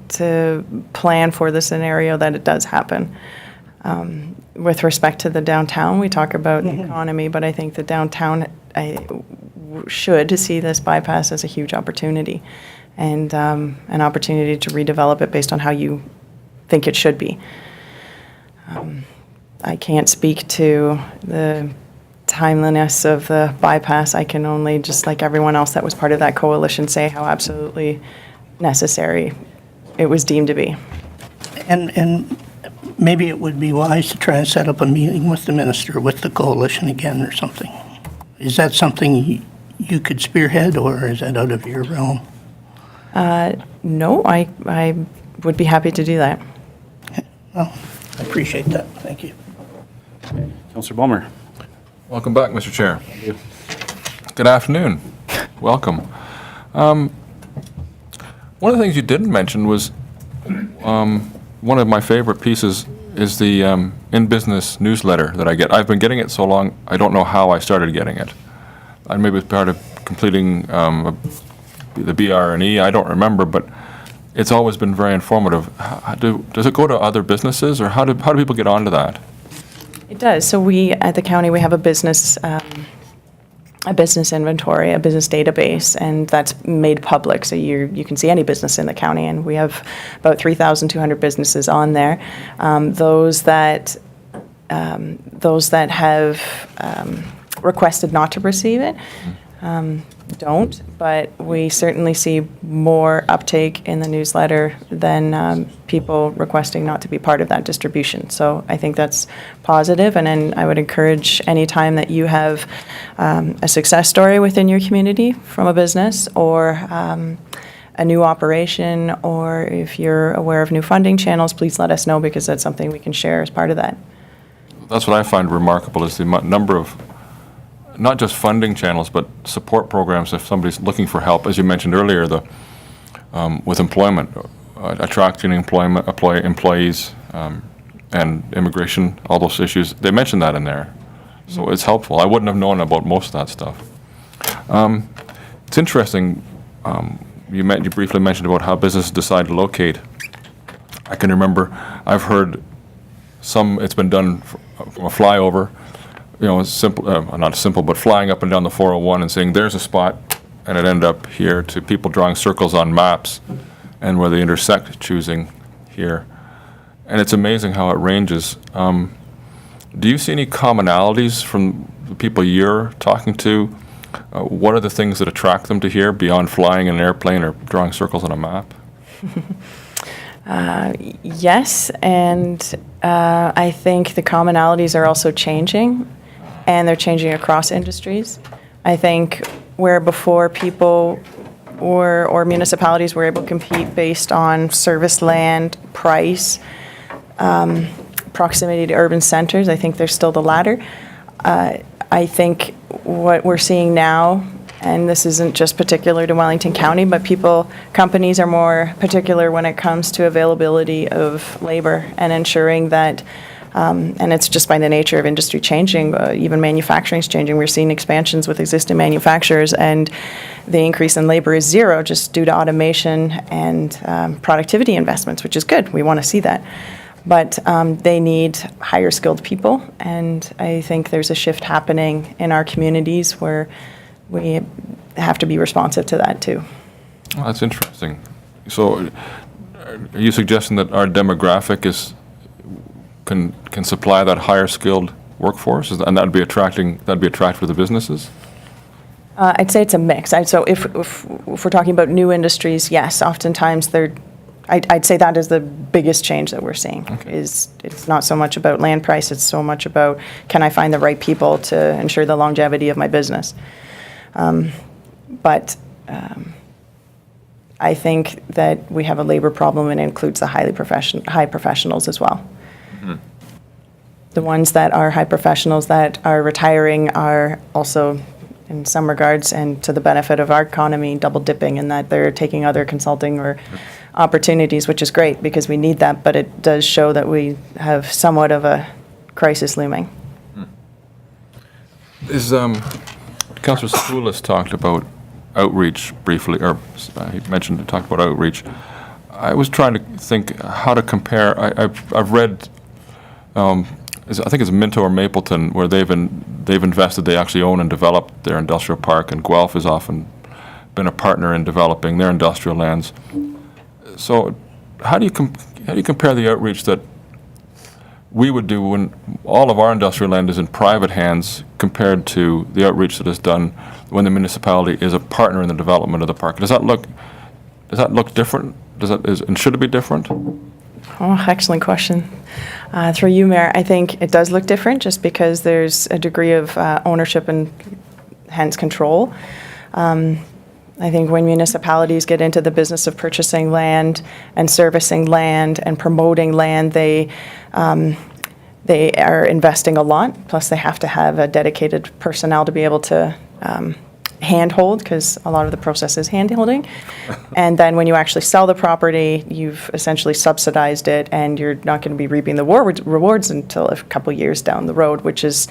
to plan for the scenario that it does happen. With respect to the downtown, we talk about the economy, but I think the downtown should see this bypass as a huge opportunity and an opportunity to redevelop it based on how you think it should be. I can't speak to the timeliness of the bypass. I can only, just like everyone else that was part of that coalition, say how absolutely necessary it was deemed to be. And maybe it would be wise to try and set up a meeting with the minister, with the coalition again or something. Is that something you could spearhead, or is that out of your realm? No, I would be happy to do that. Well, I appreciate that. Thank you. Councillor Bulmer. Welcome back, Mr. Chair. Good afternoon. Welcome. One of the things you didn't mention was one of my favorite pieces is the in-business newsletter that I get. I've been getting it so long, I don't know how I started getting it. I maybe it's part of completing the BR&E, I don't remember, but it's always been very informative. Does it go to other businesses, or how do people get onto that? It does. So we, at the county, we have a business inventory, a business database, and that's made public. So you can see any business in the county, and we have about 3,200 businesses on there. Those that have requested not to receive it don't, but we certainly see more uptake in the newsletter than people requesting not to be part of that distribution. So I think that's positive, and then I would encourage any time that you have a success story within your community from a business or a new operation, or if you're aware of new funding channels, please let us know, because that's something we can share as part of that. That's what I find remarkable, is the number of not just funding channels, but support programs if somebody's looking for help, as you mentioned earlier, with employment, attracting employees, and immigration, all those issues. They mentioned that in there. So it's helpful. I wouldn't have known about most of that stuff. It's interesting, you briefly mentioned about how businesses decide to locate. I can remember, I've heard it's been done from a flyover, simple, not simple, but flying up and down the 401 and saying, there's a spot, and it ended up here, to people drawing circles on maps and where they intersect, choosing here. And it's amazing how it ranges. Do you see any commonalities from the people you're talking to? What are the things that attract them to here beyond flying in an airplane or drawing circles on a map? Yes, and I think the commonalities are also changing, and they're changing across industries. I think where before people or municipalities were able to compete based on service land, price, proximity to urban centers, I think there's still the latter. I think what we're seeing now, and this isn't just particular to Wellington County, but companies are more particular when it comes to availability of labor and ensuring that, and it's just by the nature of industry changing, even manufacturing is changing. We're seeing expansions with existing manufacturers, and the increase in labor is zero just due to automation and productivity investments, which is good. We want to see that. But they need higher skilled people, and I think there's a shift happening in our communities where we have to be responsive to that too. Well, that's interesting. So are you suggesting that our demographic can supply that higher skilled workforce, and that'd be attractive to the businesses? I'd say it's a mix. So if we're talking about new industries, yes, oftentimes I'd say that is the biggest change that we're seeing. Okay. It's not so much about land price, it's so much about, can I find the right people to ensure the longevity of my business? But I think that we have a labor problem, and it includes the high professionals as well. Mm-hmm. The ones that are high professionals that are retiring are also, in some regards, and to the benefit of our economy, double dipping in that they're taking other consulting or opportunities, which is great because we need that, but it does show that we have somewhat of a crisis looming. Councillor Spoulis talked about outreach briefly, or he talked about outreach. I was trying to think how to compare. I've read, I think it's Minto or Mapleton, where they've invested. They actually own and develop their industrial park, and Guelph has often been a partner in developing their industrial lands. So, how do you compare the outreach that we would do when all of our industrial land is in private hands compared to the outreach that is done when the municipality is a partner in the development of the park? Does that look different? And should it be different? Oh, excellent question. Through you, Mayor, I think it does look different just because there's a degree of ownership and hence control. I think when municipalities get into the business of purchasing land and servicing land and promoting land, they are investing a lot. Plus, they have to have a dedicated personnel to be able to handhold, because a lot of the process is handholding. And then when you actually sell the property, you've essentially subsidized it, and you're not going to be reaping the rewards until a couple years down the road, which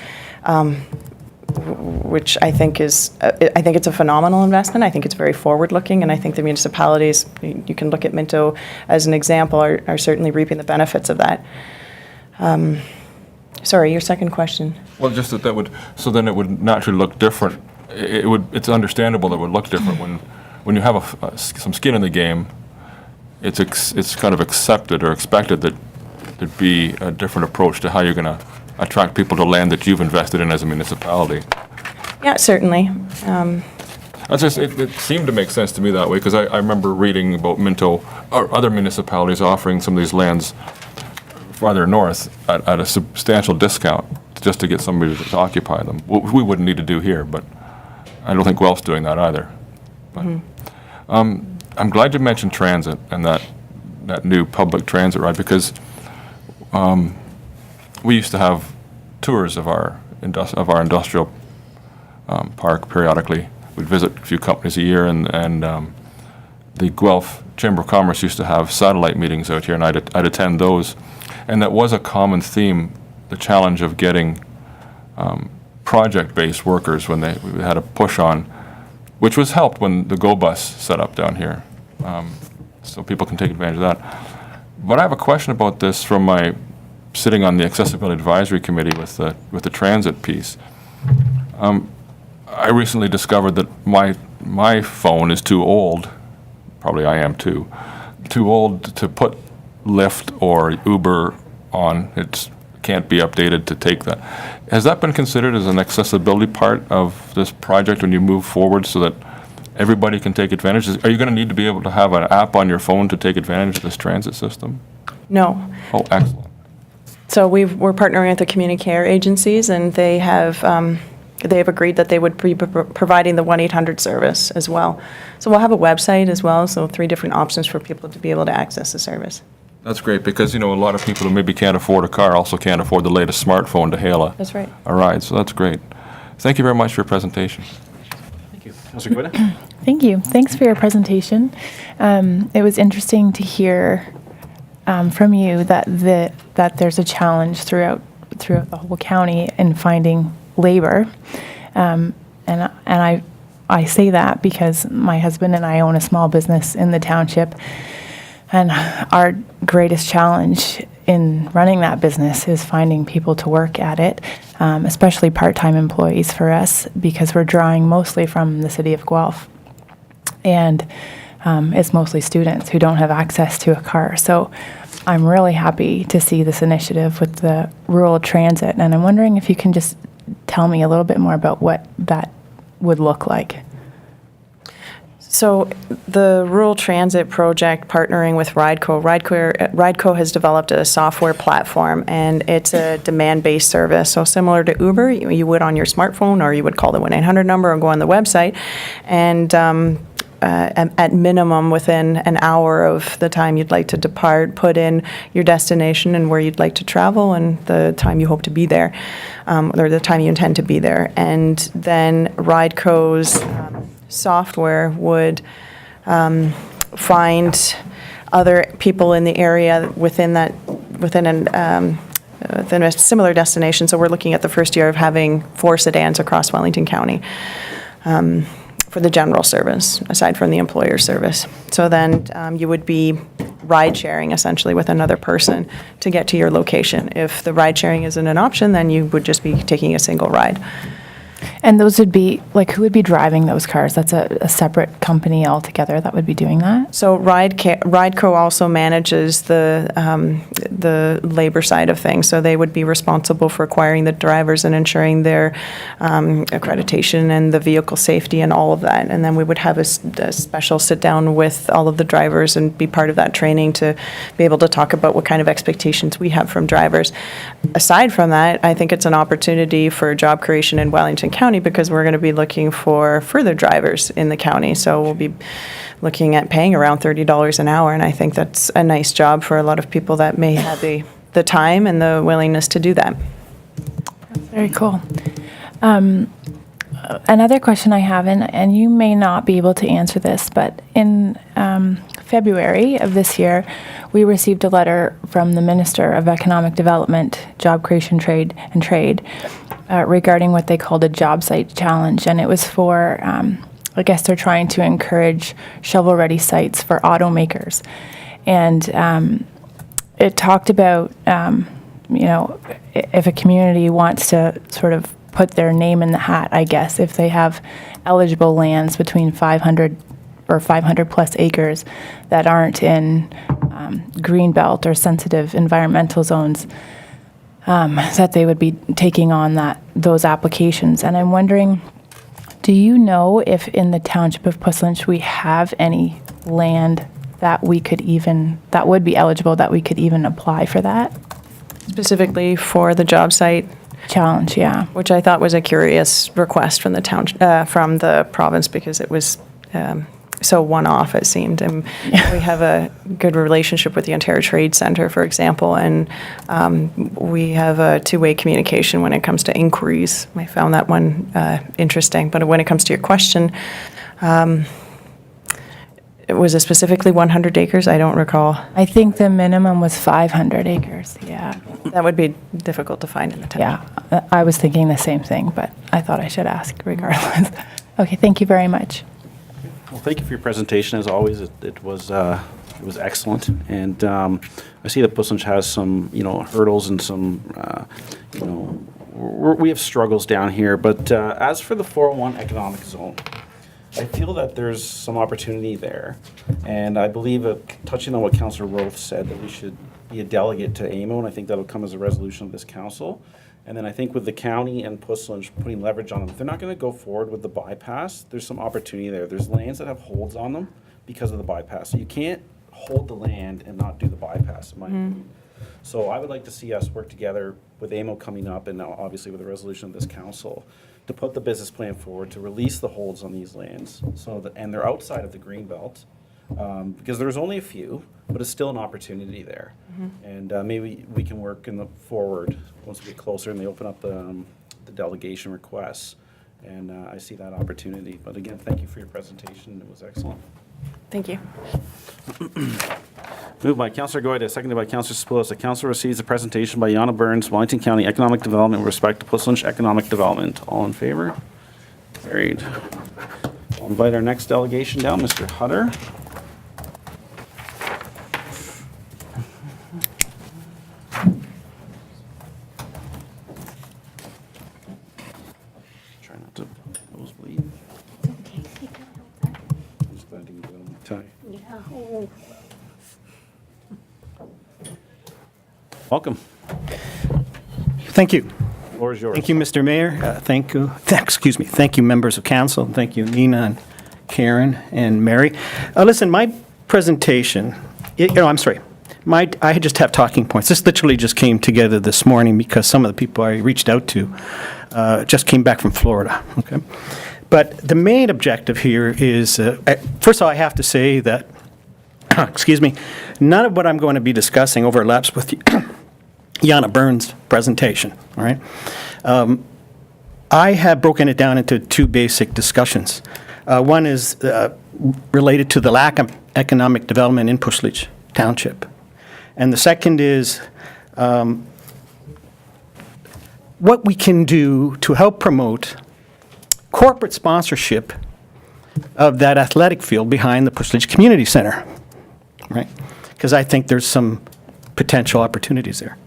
I think is, I think it's a phenomenal investment. I think it's very forward-looking, and I think the municipalities, you can look at Minto as an example, are certainly reaping the benefits of that. Sorry, your second question. Well, just so then it would naturally look different. It's understandable that it would look different when you have some skin in the game. It's kind of accepted or expected that there'd be a different approach to how you're going to attract people to land that you've invested in as a municipality. Yeah, certainly. It seemed to make sense to me that way, because I remember reading about Minto or other municipalities offering some of these lands farther north at a substantial discount just to get somebody to occupy them. We wouldn't need to do here, but I don't think Guelph's doing that either. But, I'm glad you mentioned transit and that new public transit ride, because we used to have tours of our industrial park periodically. We'd visit a few companies a year, and the Guelph Chamber of Commerce used to have satellite meetings out here, and I'd attend those. And that was a common theme, the challenge of getting project-based workers when we had a push on, which was helped when the Go Bus set up down here, so people can take advantage of that. But I have a question about this from my sitting on the Accessibility Advisory Committee with the transit piece. I recently discovered that my phone is too old, probably I am too old to put Lyft or Uber on. It can't be updated to take that. Has that been considered as an accessibility part of this project when you move forward, so that everybody can take advantage? Are you going to need to be able to have an app on your phone to take advantage of this transit system? No. Oh, excellent. So we're partnering with the community care agencies, and they've agreed that they would be providing the 1-800 service as well. So we'll have a website as well, so 3 different options for people to be able to access the service. That's great, because, a lot of people who maybe can't afford a car also can't afford the latest smartphone to hail That's right. a ride, so that's great. Thank you very much for your presentation. Thank you. Councillor Guida? Thank you. Thanks for your presentation. It was interesting to hear from you that there's a challenge throughout the whole county in finding labor, and I say that because my husband and I own a small business in the township, and our greatest challenge in running that business is finding people to work at it, especially part-time employees for us, because we're drawing mostly from the city of Guelph. And it's mostly students who don't have access to a car. So I'm really happy to see this initiative with the rural transit. And I'm wondering if you can just tell me a little bit more about what that would look like. So the rural transit project, partnering with Rideco has developed a software platform, and it's a demand-based service. So similar to Uber, you would on your smartphone, or you would call the 1-800 number or go on the website, and at minimum within an hour of the time you'd like to depart, put in your destination and where you'd like to travel and the time you hope to be there, or the time you intend to be there. And then Rideco's software would find other people in the area within a similar destination. So we're looking at the first year of having 4 sedans across Wellington County for the general service, aside from the employer service. So then you would be ride sharing essentially with another person to get to your location. If the ride sharing isn't an option, then you would just be taking a single ride. And those would be, like, who would be driving those cars? That's a separate company altogether that would be doing that? So Rideco also manages the labor side of things. So they would be responsible for acquiring the drivers and ensuring their accreditation and the vehicle safety and all of that. And then we would have a special sit-down with all of the drivers and be part of that training to be able to talk about what kind of expectations we have from drivers. Aside from that, I think it's an opportunity for job creation in Wellington County, because we're going to be looking for further drivers in the county. So we'll be looking at paying around $30 an hour, and I think that's a nice job for a lot of people that may have the time and the willingness to do that. Very cool. Another question I have, and you may not be able to answer this, but in February of this year, we received a letter from the Minister of Economic Development, Job Creation, Trade, regarding what they called a job site challenge. And it was for, I guess they're trying to encourage shovel-ready sites for automakers. And it talked about, if a community wants to sort of put their name in the hat, I guess, if they have eligible lands between 500 or 500 plus acres that aren't in greenbelt or sensitive environmental zones, that they would be taking on those applications. And I'm wondering, do you know if in the township of Puslinch we have any land that would be eligible, that we could even apply for that? Specifically for the job site challenge, yeah. Which I thought was a curious request from from the province, because it was so one-off, it seemed. And we have a good relationship with the Ontario Trade Centre, for example, and we have a two-way communication when it comes to inquiries. I found that one interesting. But when it comes to your question, was it specifically 100 acres? I don't recall. I think the minimum was 500 acres, yeah. That would be difficult to find in the town. Yeah, I was thinking the same thing, but I thought I should ask regardless. Okay, thank you very much. Well, thank you for your presentation. As always, it was excellent, and I see that Puslinch has some hurdles and some we have struggles down here. But as for the 401 economic zone, I feel that there's some opportunity there, and I believe touching on what Councillor Roth said, that we should be a delegate to AMO, and I think that'll come as a resolution of this council. And then I think with the county and Puslinch putting leverage on them, if they're not going to go forward with the bypass, there's some opportunity there. There's lands that have holds on them because of the bypass. So you can't hold the land and not do the bypass, in my opinion. So I would like to see us work together with AMO coming up, and now obviously with the resolution of this council, to put the business plan forward to release the holds on these lands. So that, and they're outside of the green belt, because there's only a few, but it's still an opportunity there. And maybe we can work in the forward once we get closer and they open up the delegation requests. And I see that opportunity. But again, thank you for your presentation. It was excellent. Thank you. Moved by Councillor Goyda, seconded by Councillor Spillis. The council receives a presentation by Yana Burns, Wellington County Economic Development with respect to Puslinch Economic Development. All in favor? Carried. I'll invite our next delegation down, Mr. Hutter. Try not to nosebleed. I'm just glad to get it on my tie. Welcome. Thank you. The floor is yours. Thank you, Mr. Mayor. Thank you, Thank you, members of council. Thank you, Nina and Karen and Mary. Listen, my presentation, I'm sorry. I just have talking points. This literally just came together this morning because some of the people I reached out to just came back from Florida, okay? But the main objective here is, first of all, I have to say that, excuse me, none of what I'm going to be discussing overlaps with Yana Burns' presentation, all right? I have broken it down into two basic discussions. One is related to the lack of economic development in Puslinch Township. And the second is what we can do to help promote corporate sponsorship of that athletic field behind the Puslinch Community Center, right? Because I think there's some potential opportunities there.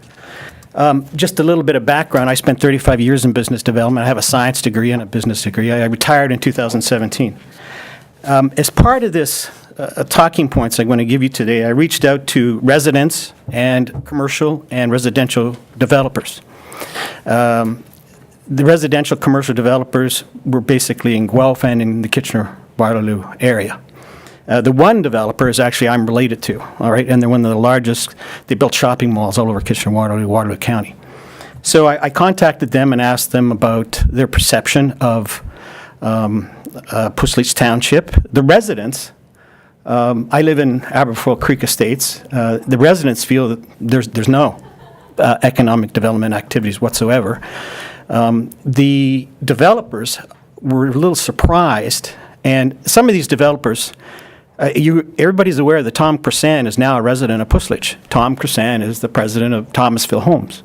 Just a little bit of background. I spent 35 years in business development. I have a science degree and a business degree. I retired in 2017. As part of this talking points I'm going to give you today, I reached out to residents and commercial and residential developers. The residential commercial developers were basically in Guelph and in the Kitchener-Waterloo area. The one developer is actually I'm related to, all right, and they're one of the largest. They built shopping malls all over Kitchener-Waterloo, Waterloo County. So I contacted them and asked them about their perception of Puslinch Township. The residents, I live in Aberfoyle Creek Estates. The residents feel that there's no economic development activities whatsoever. The developers were a little surprised, and some of these developers. Everybody's aware that Tom Cressan is now a resident of Puslinch. Tom Cressan is the president of Thomasville Homes.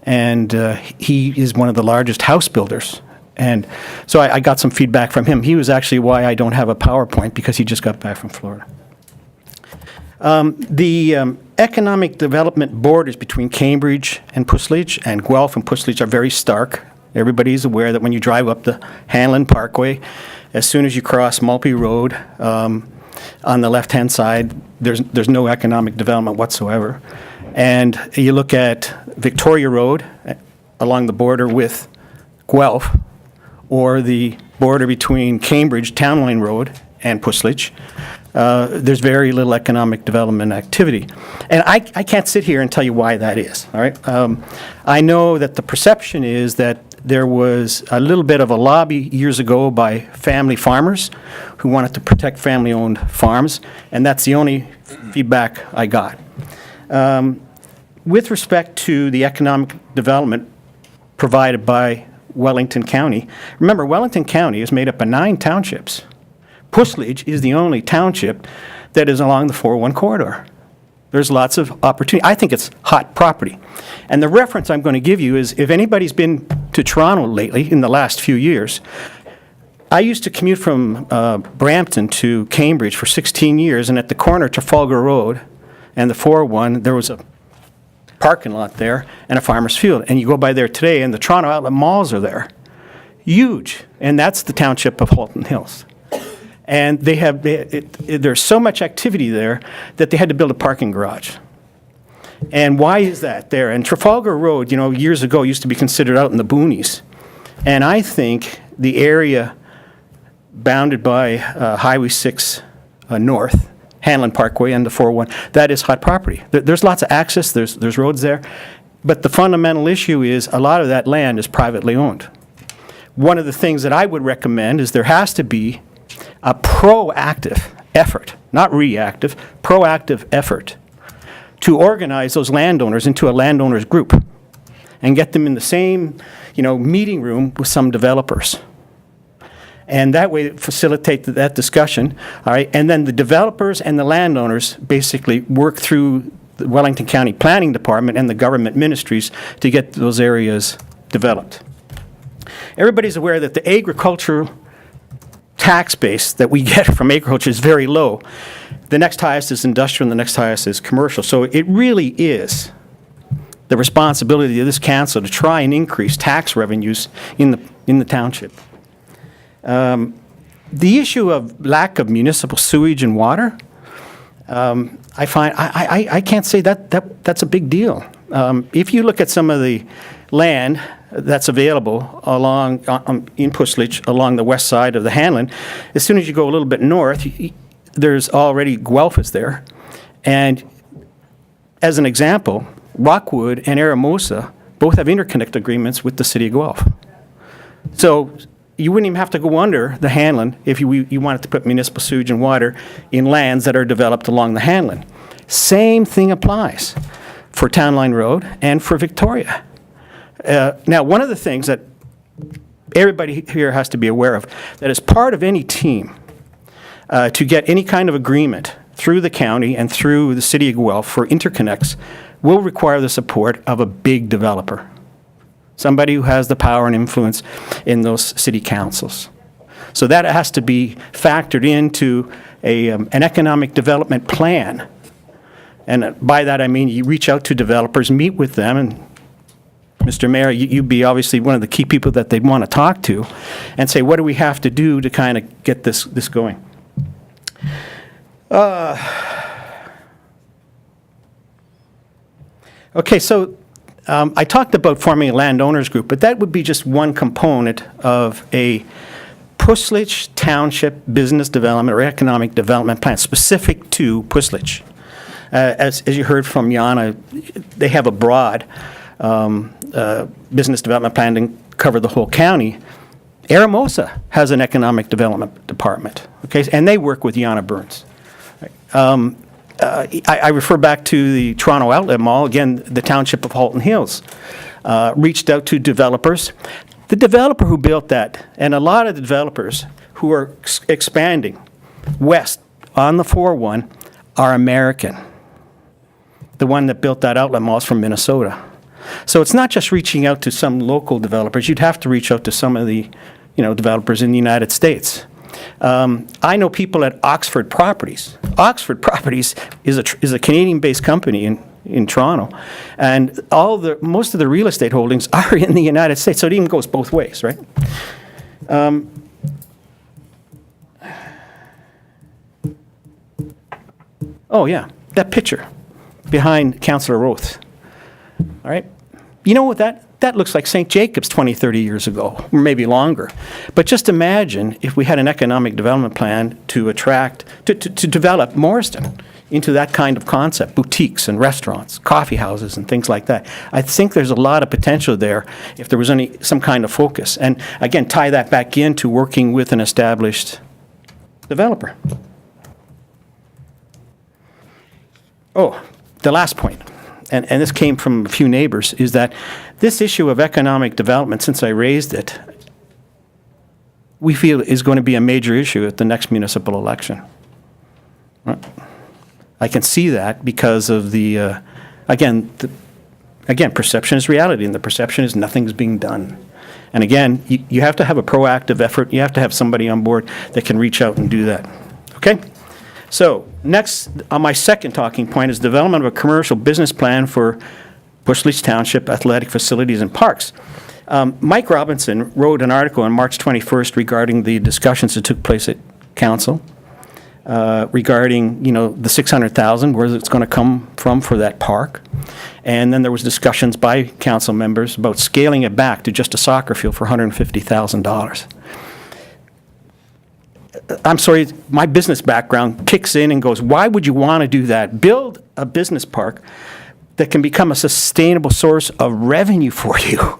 And he is one of the largest house builders. And so I got some feedback from him. He was actually why I don't have a PowerPoint, because he just got back from Florida. The economic development borders between Cambridge and Puslinch and Guelph and Puslinch are very stark. Everybody's aware that when you drive up the Hanlon Parkway, as soon as you cross Mulpey Road, on the left-hand side, there's no economic development whatsoever. And you look at Victoria Road along the border with Guelph, or the border between Cambridge, Town Line Road, and Puslinch, there's very little economic development activity. And I can't sit here and tell you why that is, all right? I know that the perception is that there was a little bit of a lobby years ago by family farmers who wanted to protect family-owned farms, and that's the only feedback I got. With respect to the economic development provided by Wellington County, remember, Wellington County is made up of 9 townships. Puslinch is the only township that is along the 401 corridor. There's lots of opportunity. I think it's hot property. And the reference I'm going to give you is, if anybody's been to Toronto lately in the last few years, I used to commute from Brampton to Cambridge for 16 years, and at the corner of Trafalgar Road and the 401, there was a parking lot there and a farmer's field. And you go by there today, and the Toronto Outlet Malls are there. Huge. And that's the township of Halton Hills. And there's so much activity there that they had to build a parking garage. And why is that there? And Trafalgar Road, years ago used to be considered out in the boonies. And I think the area bounded by Highway 6 North, Hanlon Parkway and the 401, that is hot property. There's lots of access, there's roads there. But the fundamental issue is a lot of that land is privately owned. One of the things that I would recommend is there has to be a proactive effort, not reactive, proactive effort to organize those landowners into a landowners group and get them in the same, meeting room with some developers. And that way facilitate that discussion, all right? And then the developers and the landowners basically work through the Wellington County Planning Department and the government ministries to get those areas developed. Everybody's aware that the agricultural tax base that we get from agriculture is very low. The next highest is industrial and the next highest is commercial. So it really is the responsibility of this council to try and increase tax revenues in the township. The issue of lack of municipal sewage and water, I find I can't say that's a big deal. If you look at some of the land that's available along in Puslich along the west side of the Hanlon, as soon as you go a little bit north, there's already Guelph is there, and as an example, Rockwood and Aramosa both have interconnect agreements with the city of Guelph. So you wouldn't even have to go under the Hanlon if you wanted to put municipal sewage and water in lands that are developed along the Hanlon. Same thing applies for Town Line Road and for Victoria. Now, one of the things that everybody here has to be aware of, that as part of any team to get any kind of agreement through the county and through the city of Guelph for interconnects will require the support of a big developer. Somebody who has the power and influence in those city councils. So that has to be factored into an economic development plan. And by that I mean you reach out to developers, meet with them, and Mr. Mayor, you'd be obviously one of the key people that they'd want to talk to, and say, what do we have to do to kind of get this going? Okay, so I talked about forming a landowners group, but that would be just one component of a Puslich Township business development or economic development plan specific to Puslich. As you heard from Jana, they have a broad business development plan to cover the whole county. Aramosa has an economic development department, okay, and they work with Jana Burns. I refer back to the Toronto Outlet Mall, again, the township of Halton Hills, reached out to developers. The developer who built that, and a lot of the developers who are expanding west on the 401 are American. The one that built that outlet mall is from Minnesota. So it's not just reaching out to some local developers. You'd have to reach out to some of the, developers in the United States. I know people at Oxford Properties. Oxford Properties is a Canadian-based company in Toronto, and most of the real estate holdings are in the United States. So it even goes both ways, right? Oh yeah, that picture behind Councillor Roth. All right, you know what that looks like St. Jacobs 20, 30 years ago, or maybe longer. But just imagine if we had an economic development plan to develop Morriston into that kind of concept, boutiques and restaurants, coffee houses and things like that. I think there's a lot of potential there if there was some kind of focus. And again, tie that back into working with an established developer. Oh, the last point, and this came from a few neighbors, is that this issue of economic development, since I raised it, we feel is going to be a major issue at the next municipal election. I can see that because of the, again, perception is reality, and the perception is nothing's being done. And again, you have to have a proactive effort. You have to have somebody on board that can reach out and do that. Okay? So next, on my second talking point is development of a commercial business plan for Puslich Township athletic facilities and parks. Mike Robinson wrote an article on March 21st regarding the discussions that took place at council. regarding, the 600,000, where it's going to come from for that park. And then there was discussions by council members about scaling it back to just a soccer field for $150,000. I'm sorry, my business background kicks in and goes, why would you want to do that? Build a business park that can become a sustainable source of revenue for you.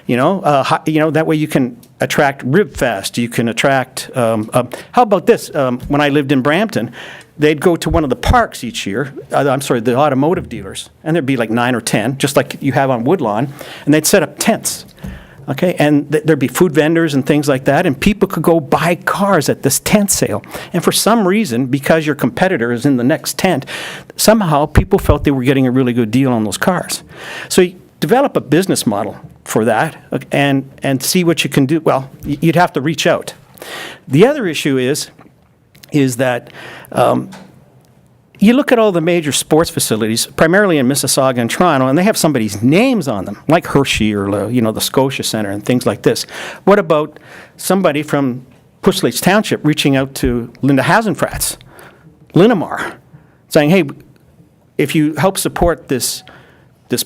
That way you can attract RibFest, you can attract, how about this? When I lived in Brampton, they'd go to one of the parks each year, the automotive dealers, and there'd be like 9 or 10, just like you have on Woodlawn, and they'd set up tents. Okay, and there'd be food vendors and things like that, and people could go buy cars at this tent sale. And for some reason, because your competitor is in the next tent, somehow people felt they were getting a really good deal on those cars. So you develop a business model for that and see what you can do. Well, you'd have to reach out. The other issue is that you look at all the major sports facilities, primarily in Mississauga and Toronto, and they have somebody's names on them, like Hershey or the Scotia Centre and things like this. What about somebody from Pushleach Township reaching out to Linda Hasenfratz, Linamar, saying, hey, if you help support this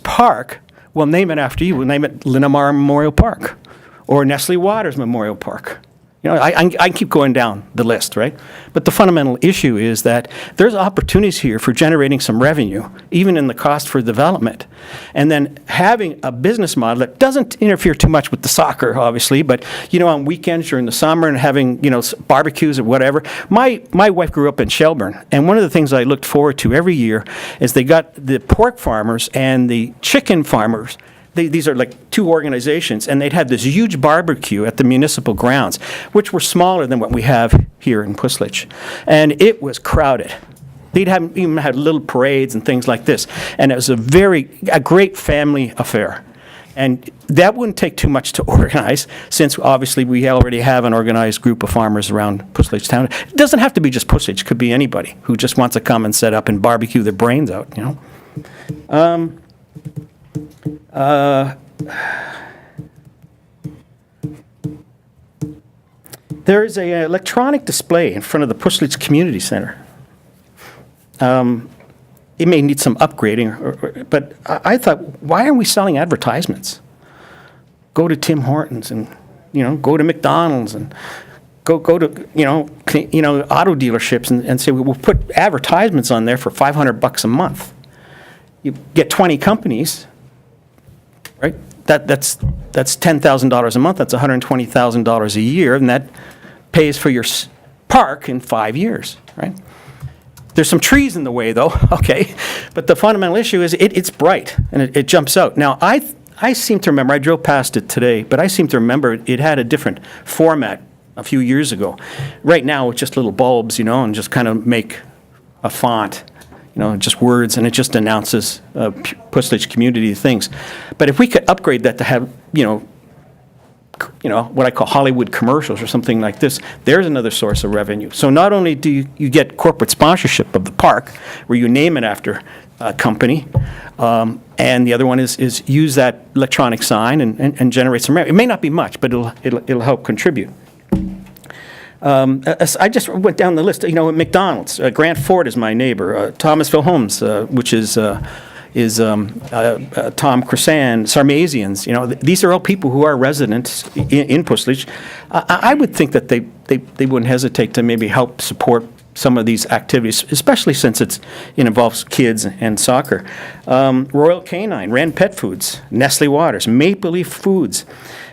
park, we'll name it after you. We'll name it Linamar Memorial Park or Nestle Waters Memorial Park. I keep going down the list, right? But the fundamental issue is that there's opportunities here for generating some revenue, even in the cost for development. And then having a business model that doesn't interfere too much with the soccer, obviously, but, on weekends during the summer and having, barbecues or whatever. My wife grew up in Shelburne, and one of the things I looked forward to every year is they got the pork farmers and the chicken farmers. These are like two organizations, and they'd have this huge barbecue at the municipal grounds, which were smaller than what we have here in Pushleach. And it was crowded. They'd even had little parades and things like this. And it was a great family affair. And that wouldn't take too much to organize, since obviously we already have an organized group of farmers around Pushleach Town. It doesn't have to be just Pushleach. It could be anybody who just wants to come and set up and barbecue their brains out, There is an electronic display in front of the Pushleach Community Centre. It may need some upgrading, but I thought, why aren't we selling advertisements? Go to Tim Hortons and, go to McDonald's and go to, auto dealerships and say, we'll put advertisements on there for $500 a month. You get 20 companies, right? That's $10,000 a month. That's $120,000 a year, and that pays for your park in 5 years, right? There's some trees in the way, though, okay? But the fundamental issue is it's bright, and it jumps out. Now, I seem to remember, I drove past it today, but I seem to remember it had a different format a few years ago. Right now, it's just little bulbs, and just kind of make a font, just words, and it just announces Pushleach community things. But if we could upgrade that to have, what I call Hollywood commercials or something like this, there's another source of revenue. So not only do you get corporate sponsorship of the park, where you name it after a company, and the other one is use that electronic sign and generate some revenue. It may not be much, but it'll help contribute. I just went down the list. McDonald's. Grant Ford is my neighbor. Thomasville Homes, which is Tom Cressan, Sarmazians. These are all people who are residents in Pushleach. I would think that they wouldn't hesitate to maybe help support some of these activities, especially since it involves kids and soccer. Royal Canine, Rand Pet Foods, Nestle Waters, Maple Leaf Foods.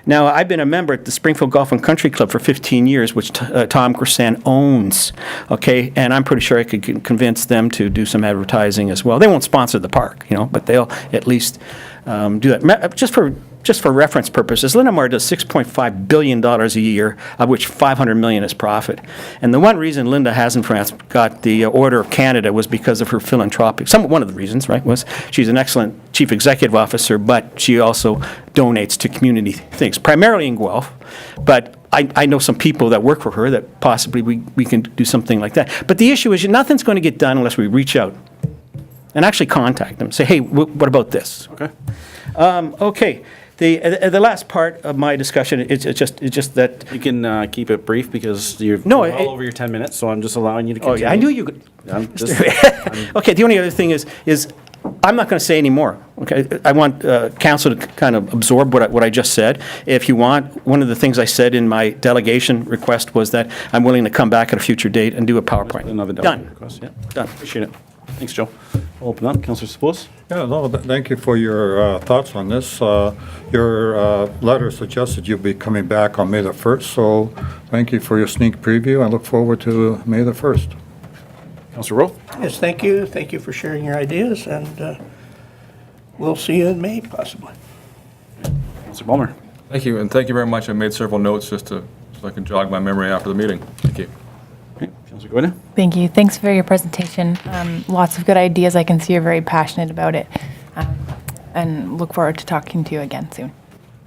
Now, I've been a member at the Springfield Golf and Country Club for 15 years, which Tom Cressan owns, okay? And I'm pretty sure I could convince them to do some advertising as well. They won't sponsor the park, but they'll at least do that. Just for reference purposes, Linamar does $6.5 billion a year, of which $500 million is profit. And the one reason Linda Hasenfratz got the Order of Canada was because of her philanthropic. One of the reasons, right, was she's an excellent chief executive officer, but she also donates to community things, primarily in Guelph. But I know some people that work for her that possibly we can do something like that. But the issue is nothing's going to get done unless we reach out and actually contact them. Say, hey, what about this? Okay. Okay. The last part of my discussion, it's just that, You can keep it brief because you're No, well it- over your 10 minutes, so I'm just allowing you to oh, continue. yeah, I knew you could. I'm just, Okay, the only other thing is I'm not going to say any more, okay? I want council to kind of absorb what I just said. If you want, one of the things I said in my delegation request was that I'm willing to come back at a future date and do a PowerPoint. another delegate Done. request, yeah. Done. Appreciate it. Thanks, Joe. We'll open up. Councillor Spillis? Yeah, no, thank you for your thoughts on this. Your letter suggested you'll be coming back on May the 1st, so thank you for your sneak preview. I look forward to May the 1st. Councillor Rowe? Yes, thank you. Thank you for sharing your ideas, and we'll see you in May, possibly. Councillor Balmer? Thank you, and thank you very much. I made several notes just so I can jog my memory after the meeting. Thank you. Okay. Councillor Goyda? Thank you. Thanks for your presentation. Lots of good ideas. I can see you're very passionate about it. And look forward to talking to you again soon.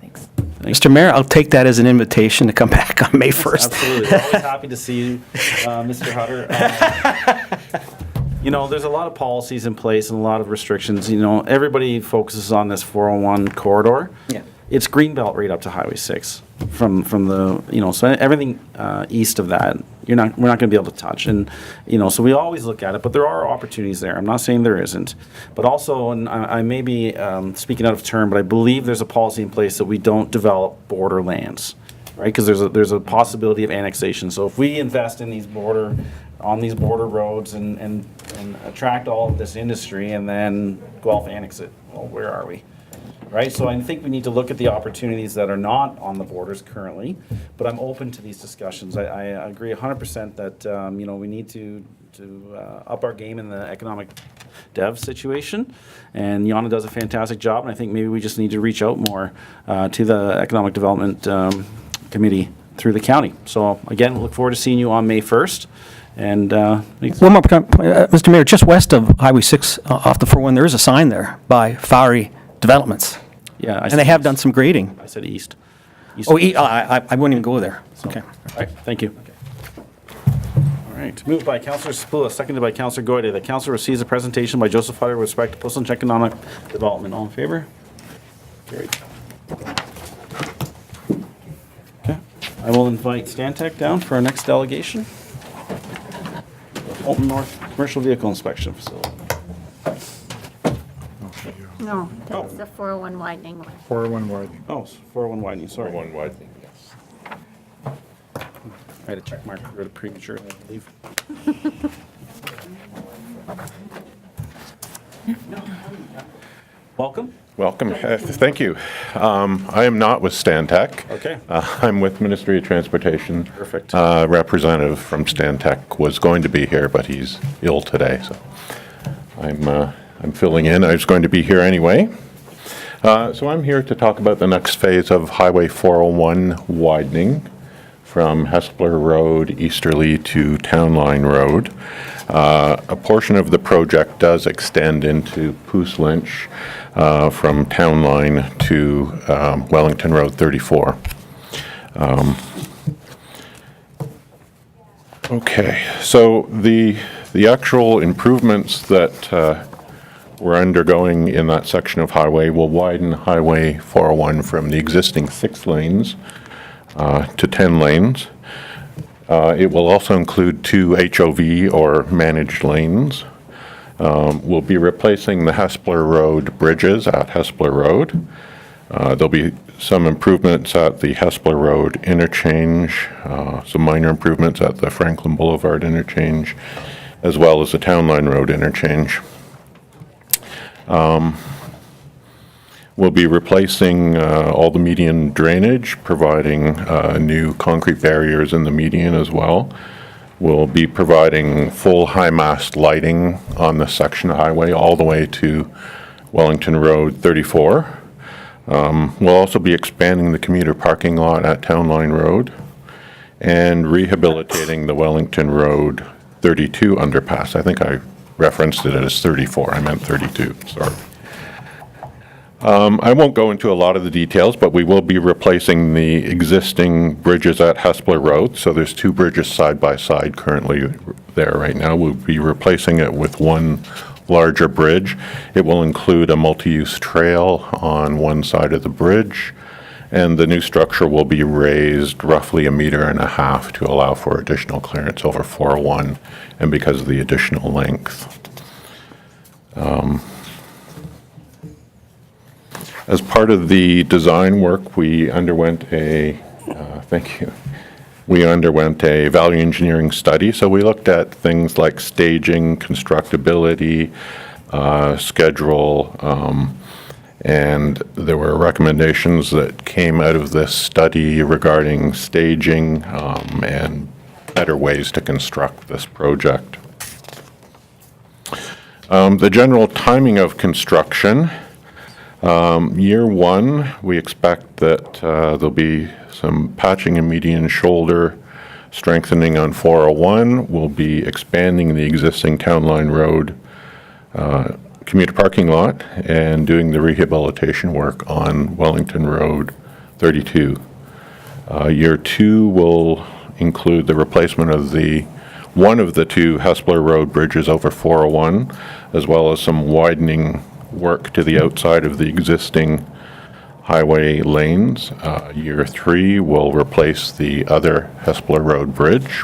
Thanks. Mr. Mayor, I'll take that as an invitation to come back on May 1st. Absolutely. Always happy to see you, Mr. Hutter. You know, there's a lot of policies in place and a lot of restrictions. You know, everybody focuses on this 401 corridor. Yeah. It's Greenbelt right up to Highway 6 from the, you know, so everything east of that, we're not going to be able to touch. And, you know, so we always look at it, but there are opportunities there. I'm not saying there isn't. But also, and I may be speaking out of turn, but I believe there's a policy in place that we don't develop border lands, right? Because there's a possibility of annexation. So if we invest in these border roads and attract all of this industry and then Guelph annex it, well, where are we? Right, so I think we need to look at the opportunities that are not on the borders currently, but I'm open to these discussions. I agree 100% that, you know, we need to up our game in the economic dev situation, and Yana does a fantastic job, and I think maybe we just need to reach out more to the Economic Development Committee through the county. So again, we look forward to seeing you on May 1st, and One more point, Mr. Mayor, just west of Highway 6 off the 401, there is a sign there by Fowry Developments. yeah. And they have done some grading. I said east. Oh, I wouldn't even go there. Okay. All right, thank you. All right, moved by Councillor Spillis, seconded by Councillor Goyde. The council receives a presentation by Joseph Hutter with respect to Puslinch Economic Development. All in favor? Carried. Okay, I will invite Stantec down for our next delegation. Alton North Commercial Vehicle Inspection Facility. No, that's the 401 widening one. 401 widening. Oh, 401 widening, sorry. One widening, yes. I had a check mark for the premature, I believe. Welcome. Welcome. Thank you. I am not with Stantec. Okay. I'm with Ministry of Transportation. Perfect. Representative from Stantec was going to be here, but he's ill today, so I'm filling in. I was going to be here anyway. So I'm here to talk about the next phase of Highway 401 widening from Hespeler Road easterly to Town Line Road. A portion of the project does extend into Puslinch from Town Line to Wellington Road 34. Okay, so the actual improvements that we're undergoing in that section of highway will widen Highway 401 from the existing 6 lanes to 10 lanes. It will also include 2 HOV or managed lanes. We'll be replacing the Hespeler Road bridges at Hespeler Road. There'll be some improvements at the Hespeler Road interchange, some minor improvements at the Franklin Boulevard interchange, as well as the Town Line Road interchange. We'll be replacing all the median drainage, providing new concrete barriers in the median as well. We'll be providing full high-mast lighting on the section of highway all the way to Wellington Road 34. We'll also be expanding the commuter parking lot at Town Line Road and rehabilitating the Wellington Road 32 underpass. I think I referenced it as 34. I meant 32, sorry. I won't go into a lot of the details, but we will be replacing the existing bridges at Hespeler Road. So there's 2 bridges side by side currently there right now. We'll be replacing it with one larger bridge. It will include a multi-use trail on one side of the bridge, and the new structure will be raised roughly 1.5 meters to allow for additional clearance over 401 and because of the additional length. As part of the design work, we underwent a value engineering study. So we looked at things like staging, constructability, schedule, and there were recommendations that came out of this study regarding staging and better ways to construct this project. The general timing of construction. Year one, we expect that there'll be some patching and median shoulder strengthening on 401. We'll be expanding the existing Town Line Road commuter parking lot and doing the rehabilitation work on Wellington Road 32. Year two will include the replacement of one of the two Hespeler Road bridges over 401, as well as some widening work to the outside of the existing highway lanes. Year three will replace the other Hespeler Road bridge.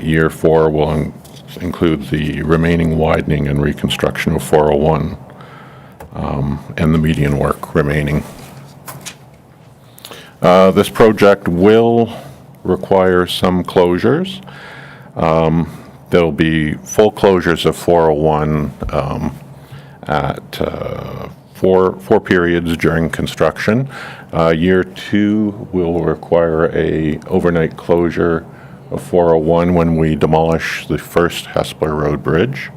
Year four will include the remaining widening and reconstruction of 401 and the median work remaining. This project will require some closures. There'll be full closures of 401 at four periods during construction. Year two will require a overnight closure of 401 when we demolish the first Hespeler Road bridge.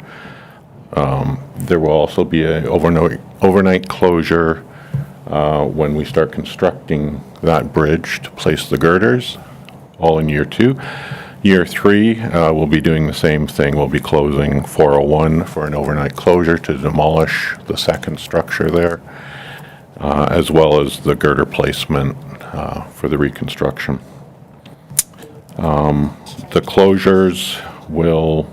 There will also be an overnight closure when we start constructing that bridge to place the girders, all in year two. Year three, we'll be doing the same thing. We'll be closing 401 for an overnight closure to demolish the second structure there, as well as the girder placement for the reconstruction. The closures will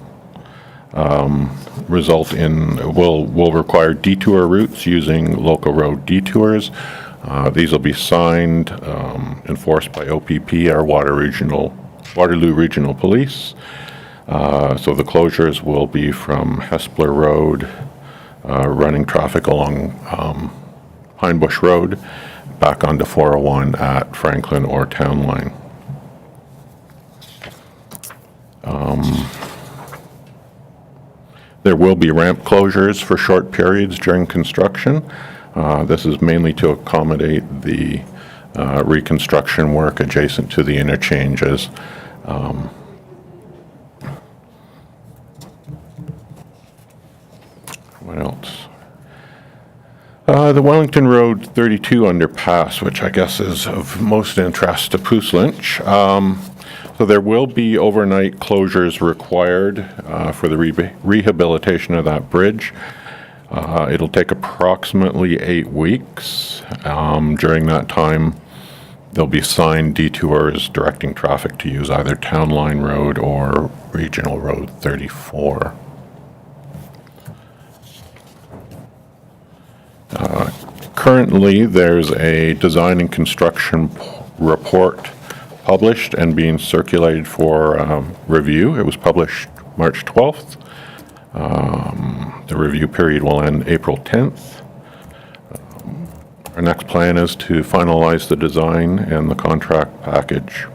will require detour routes using local road detours. These will be signed, enforced by OPP, our Waterloo Regional Police. So the closures will be from Hespeler Road, running traffic along Pine Bush Road, back onto 401 at Franklin or Town Line. There will be ramp closures for short periods during construction. This is mainly to accommodate the reconstruction work adjacent to the interchanges. What else? The Wellington Road 32 underpass, which I guess is of most interest to Puslinch. So there will be overnight closures required for the rehabilitation of that bridge. It'll take approximately 8 weeks. During that time, there'll be signed detours directing traffic to use either Town Line Road or Regional Road 34. Currently, there's a design and construction report published and being circulated for review. It was published March 12th. The review period will end April 10th. Our next plan is to finalize the design and the contract package.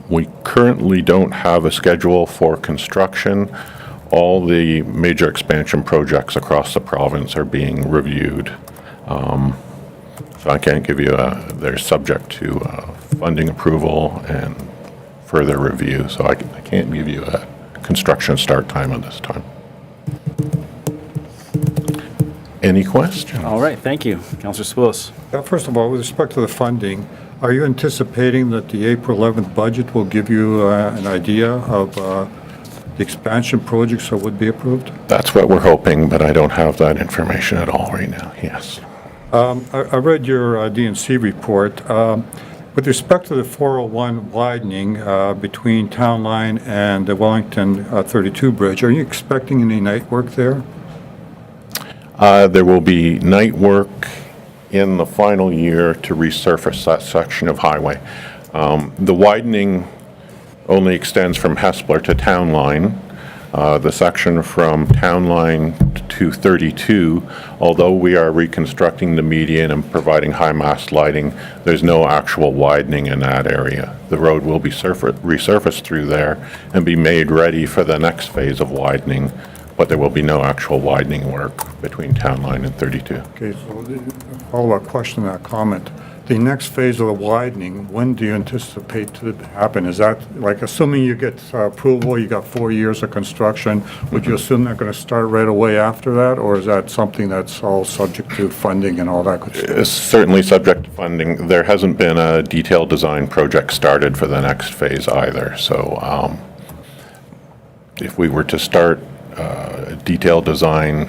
We currently don't have a schedule for construction. All the major expansion projects across the province are being reviewed. So I can't give you they're subject to funding approval and further review, so I can't give you a construction start time at this time. Any questions? All right, thank you. Councillor Spillis. First of all, with respect to the funding, are you anticipating that the April 11th budget will give you an idea of the expansion projects that would be approved? That's what we're hoping, but I don't have that information at all right now, yes. I read your DNC report. With respect to the 401 widening between Town Line and the Wellington 32 Bridge, are you expecting any night work there? There will be night work in the final year to resurface that section of highway. The widening only extends from Hespeler to Town Line. The section from Town Line to 32, although we are reconstructing the median and providing high-mast lighting, there's no actual widening in that area. The road will be resurfaced through there and be made ready for the next phase of widening, but there will be no actual widening work between Town Line and 32. Okay, so the follow-up question, that comment. The next phase of the widening, when do you anticipate to happen? Is that, like, assuming you get approval, you got 4 years of construction, would you assume they're going to start right away after that, or is that something that's all subject to funding and all that good stuff? It's certainly subject to funding. There hasn't been a detailed design project started for the next phase either, so if we were to start a detailed design,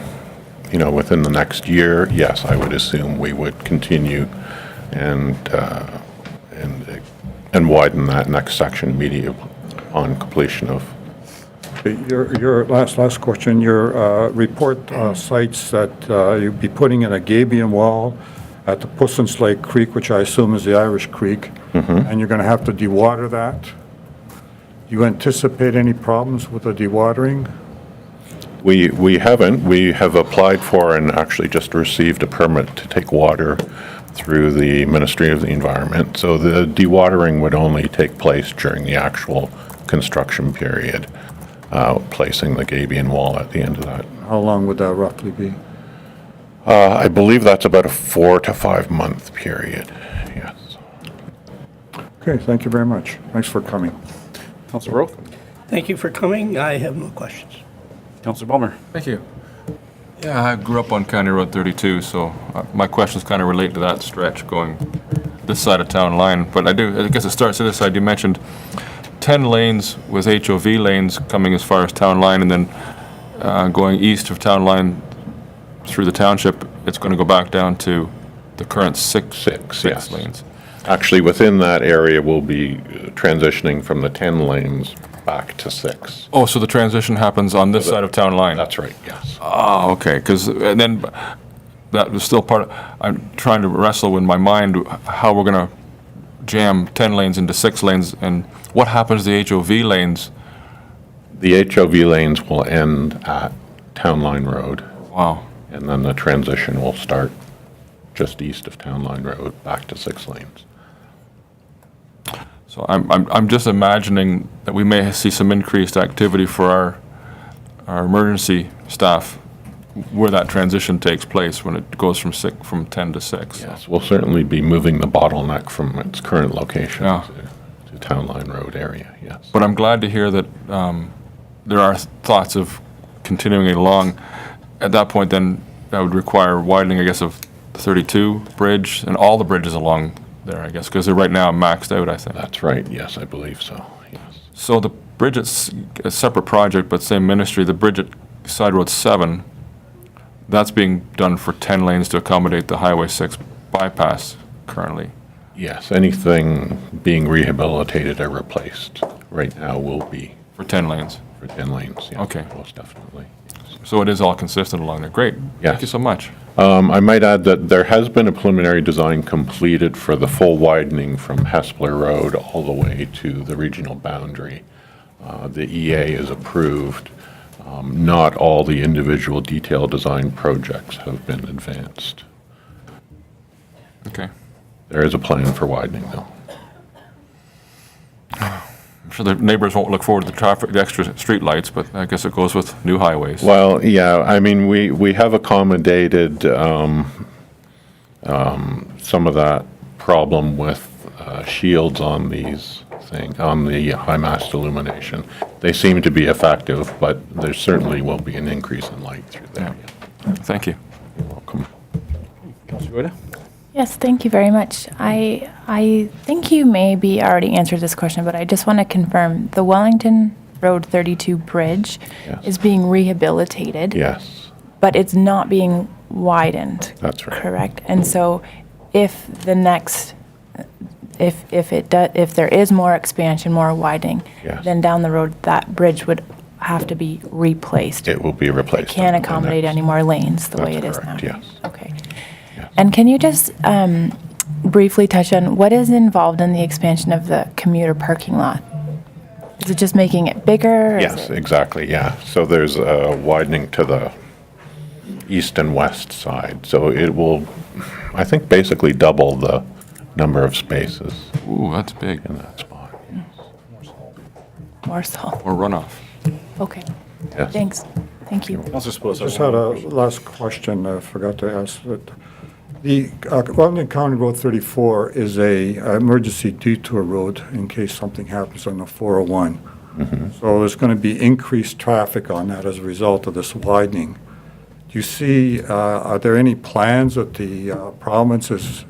within the next year, yes, I would assume we would continue and widen that next section immediately on completion of. Your last question, your report cites that you'd be putting in a gabion wall at the Pussons Lake Creek, which I assume is the Irish Creek, and you're going to have to dewater that. Do you anticipate any problems with the dewatering? We haven't. We have applied for and actually just received a permit to take water through the Ministry of the Environment. So the dewatering would only take place during the actual construction period, placing the gabion wall at the end of that. How long would that roughly be? I believe that's about a 4 to 5 month period, yes. Okay, thank you very much. Thanks for coming. Councilor Roth? Thank you for coming. I have no questions. Councilor Palmer? Thank you. Yeah, I grew up on County Road 32, so my questions kind of relate to that stretch going this side of Town Line. But I guess it starts to this side. You mentioned 10 lanes with HOV lanes coming as far as Town Line, and then going east of Town Line through the township, it's going to go back down to the current six Yes. lanes. Actually, within that area, we'll be transitioning from the 10 lanes back to 6. Oh, so the transition happens on this side of Town Line? That's right, yes. Oh, okay, because then that was still part of, I'm trying to wrestle in my mind how we're going to jam 10 lanes into 6 lanes, and what happens to the HOV lanes? The HOV lanes will end at Town Line Road, Wow. and then the transition will start just east of Town Line Road, back to 6 lanes. So I'm just imagining that we may see some increased activity for our emergency staff where that transition takes place when it goes from 10 to 6. Yes, we'll certainly be moving the bottleneck from its current location Yeah. to Town Line Road area, yes. But I'm glad to hear that there are thoughts of continuing it along. At that point, then, that would require widening, I guess, of the 32 bridge and all the bridges along there, I guess, because they're right now maxed out, I think. That's right, yes, I believe so, yes. So the bridge, it's a separate project, but same ministry, the bridge at Side Road 7, that's being done for 10 lanes to accommodate the Highway 6 bypass currently. Yes, anything being rehabilitated or replaced right now will be For 10 lanes. for 10 lanes, yes. Okay. Most definitely. So it is all consistent along there. Great. Yes. Thank you so much. I might add that there has been a preliminary design completed for the full widening from Hespeler Road all the way to the regional boundary. The EA is approved. Not all the individual detailed design projects have been advanced. Okay. There is a plan for widening, though. I'm sure the neighbors won't look forward to the extra street lights, but I guess it goes with new highways. Well, yeah, I mean, we have accommodated some of that problem with shields on these on the high mast illumination. They seem to be effective, but there certainly will be an increase in light through there. Thank you. You're welcome. Councilor Goyda? Yes, thank you very much. I think you maybe already answered this question, but I just want to confirm the Wellington Road 32 bridge Yes. is being rehabilitated, Yes, but it's not being widened. that's right. Correct? And so if the next if there is more expansion, more widening, Yes. then down the road, that bridge would have to be replaced. It will be replaced. It can't in the accommodate next- any more lanes the way it That's is now. correct, yes. Okay. Yes. And can you just briefly touch on what is involved in the expansion of the commuter parking lot? Is it just making it bigger? or is Yes, it- exactly, yeah. So there's a widening to the east and west side. So it will, I think, basically double the number of spaces Ooh, that's big. in that spot. More so. Or runoff. Okay. Yes. Thanks. Thank you. Counselor Spillis. Just had a last question, I forgot to ask. The London County Road 34 is a emergency detour road in case something happens on the 401. So there's going to be increased traffic on that as a result of this widening. Do you see, are there any plans that the province is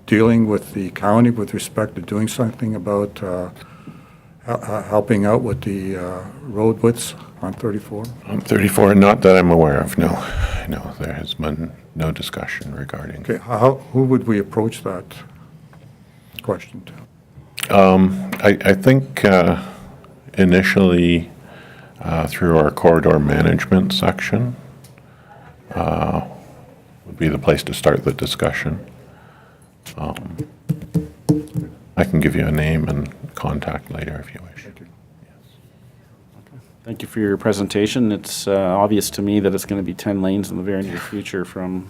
dealing with the county with respect to doing something about helping out with the road widths on 34? On 34, not that I'm aware of, no. No, there has been no discussion regarding. Okay, who would we approach that question to? I think initially through our corridor management section would be the place to start the discussion. I can give you a name and contact later if you wish. Thank you for your presentation. It's obvious to me that it's going to be 10 lanes in the very near future from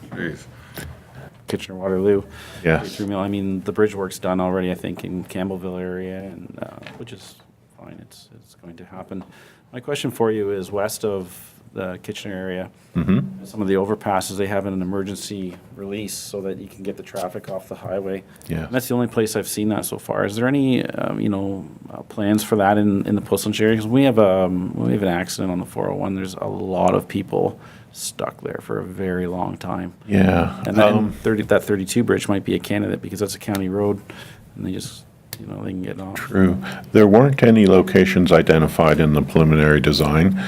Kitchener-Waterloo. Yes. Through Mill. I mean, the bridge work's done already, I think, in Campbellville area, and which is fine. It's going to happen. My question for you is west of the Kitchener area, some of the overpasses, they have an emergency release so that you can get the traffic off the highway. Yes. And that's the only place I've seen that so far. Is there any, plans for that in the Puslinch area? Because we have an accident on the 401. There's a lot of people stuck there for a very long time. Yeah. And then that 32 bridge might be a candidate because that's a county road, and they just, they can get off. True. There weren't any locations identified in the preliminary design.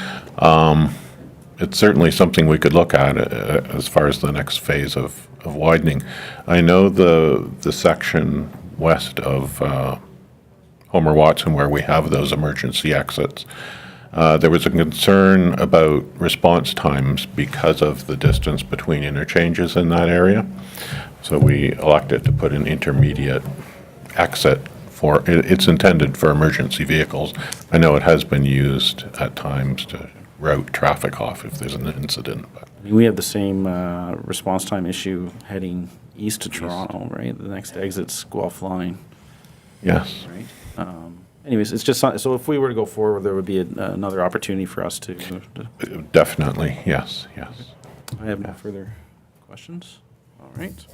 It's certainly something we could look at as far as the next phase of widening. I know the section west of Homer Watson where we have those emergency exits. There was a concern about response times because of the distance between interchanges in that area. So we elected to put an intermediate exit for, it's intended for emergency vehicles. I know it has been used at times to route traffic off if there's an incident. But We have the same response time issue heading east to Toronto, right? The next exit's Guelph line, yes. right? Anyways, it's just, so if we were to go forward, there would be another opportunity for us to. Definitely, yes, yes. I have no further questions. All right.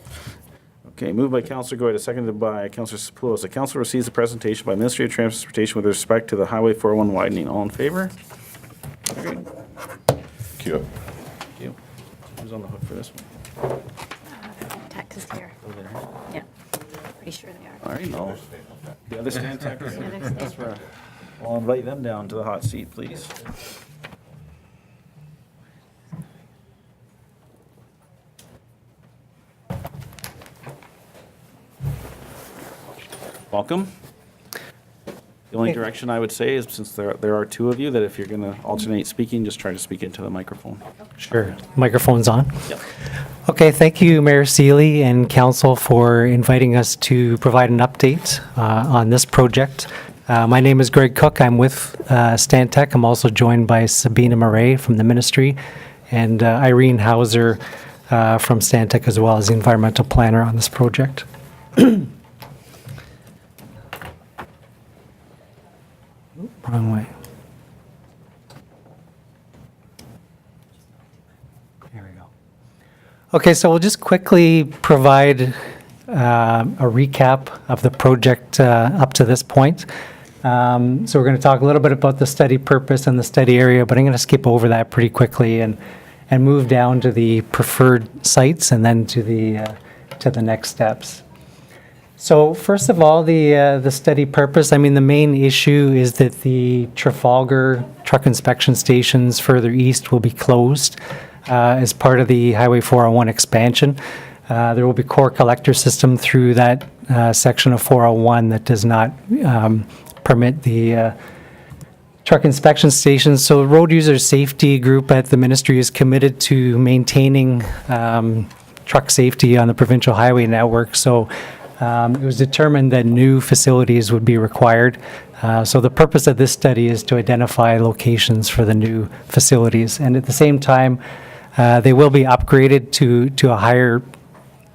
Okay, moved by Councillor Goyda, seconded by Councillor Sapoulos. The council receives a presentation by Ministry of Transportation with respect to the Highway 401 widening. All in favor? Carried. Thank you. Thank you. Who's on the hook for this one? Tax is here. Yeah, pretty sure they are. All right, no. The other stand tech, that's right. I'll invite them down to the hot seat, please. Welcome. The only direction I would say is, since there are two of you, that if you're going to alternate speaking, just try to speak into the microphone. Sure. Microphone's on. Yep. Okay, thank you, Mayor Seeley and Council, for inviting us to provide an update on this project. My name is Greg Cook. I'm with Stantec. I'm also joined by Sabina Murray from the ministry and Irene Hauser from Stantec as well as the environmental planner on this project. Wrong way. There we go. Okay, so we'll just quickly provide a recap of the project up to this point. So we're going to talk a little bit about the study purpose and the study area, but I'm going to skip over that pretty quickly and move down to the preferred sites and then to the next steps. So first of all, the study purpose, I mean, the main issue is that the Trafalgar truck inspection stations further east will be closed as part of the Highway 401 expansion. There will be core collector system through that section of 401 that does not permit the truck inspection stations. So Road User Safety Group at the ministry is committed to maintaining truck safety on the provincial highway network. So it was determined that new facilities would be required. So the purpose of this study is to identify locations for the new facilities. And at the same time, they will be upgraded to a higher,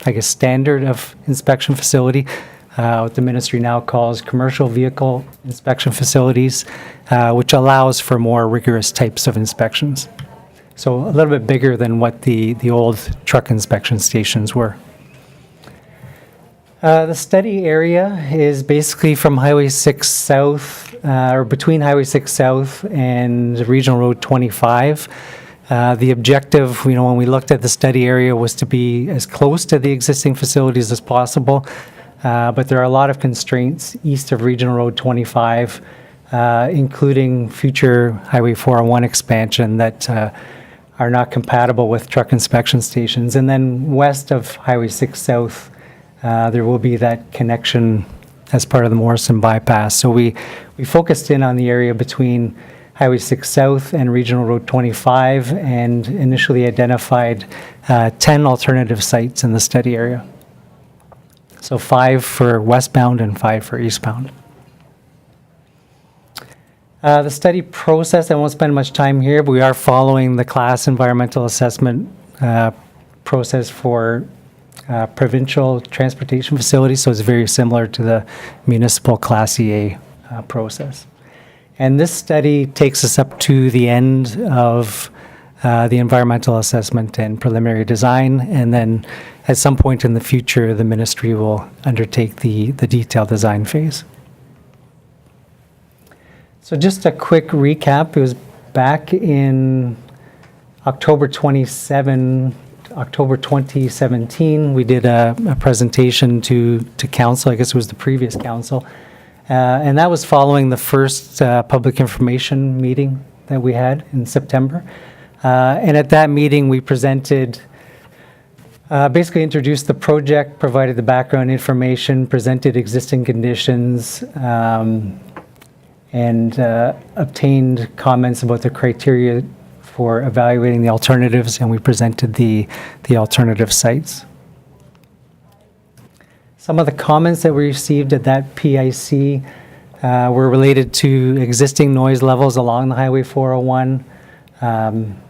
I guess, standard of inspection facility, what the ministry now calls commercial vehicle inspection facilities, which allows for more rigorous types of inspections. So a little bit bigger than what the old truck inspection stations were. The study area is basically from Highway 6 South, or between Highway 6 South and Regional Road 25. The objective, when we looked at the study area, was to be as close to the existing facilities as possible. But there are a lot of constraints east of Regional Road 25, including future Highway 401 expansion that are not compatible with truck inspection stations. And then west of Highway 6 South, there will be that connection as part of the Morrison bypass. So we focused in on the area between Highway 6 South and Regional Road 25 and initially identified 10 alternative sites in the study area. So 5 for westbound and 5 for eastbound. The study process, I won't spend much time here, but we are following the class environmental assessment process for provincial transportation facilities, so it's very similar to the municipal Class EA process. And this study takes us up to the end of the environmental assessment and preliminary design, and then at some point in the future, the ministry will undertake the detailed design phase. So just a quick recap. It was back in October 2017, we did a presentation to council. I guess it was the previous council. And that was following the first public information meeting that we had in September. And at that meeting, we presented, basically introduced the project, provided the background information, presented existing conditions, and obtained comments about the criteria for evaluating the alternatives, and we presented the alternative sites. Some of the comments that we received at that PIC were related to existing noise levels along the Highway 401,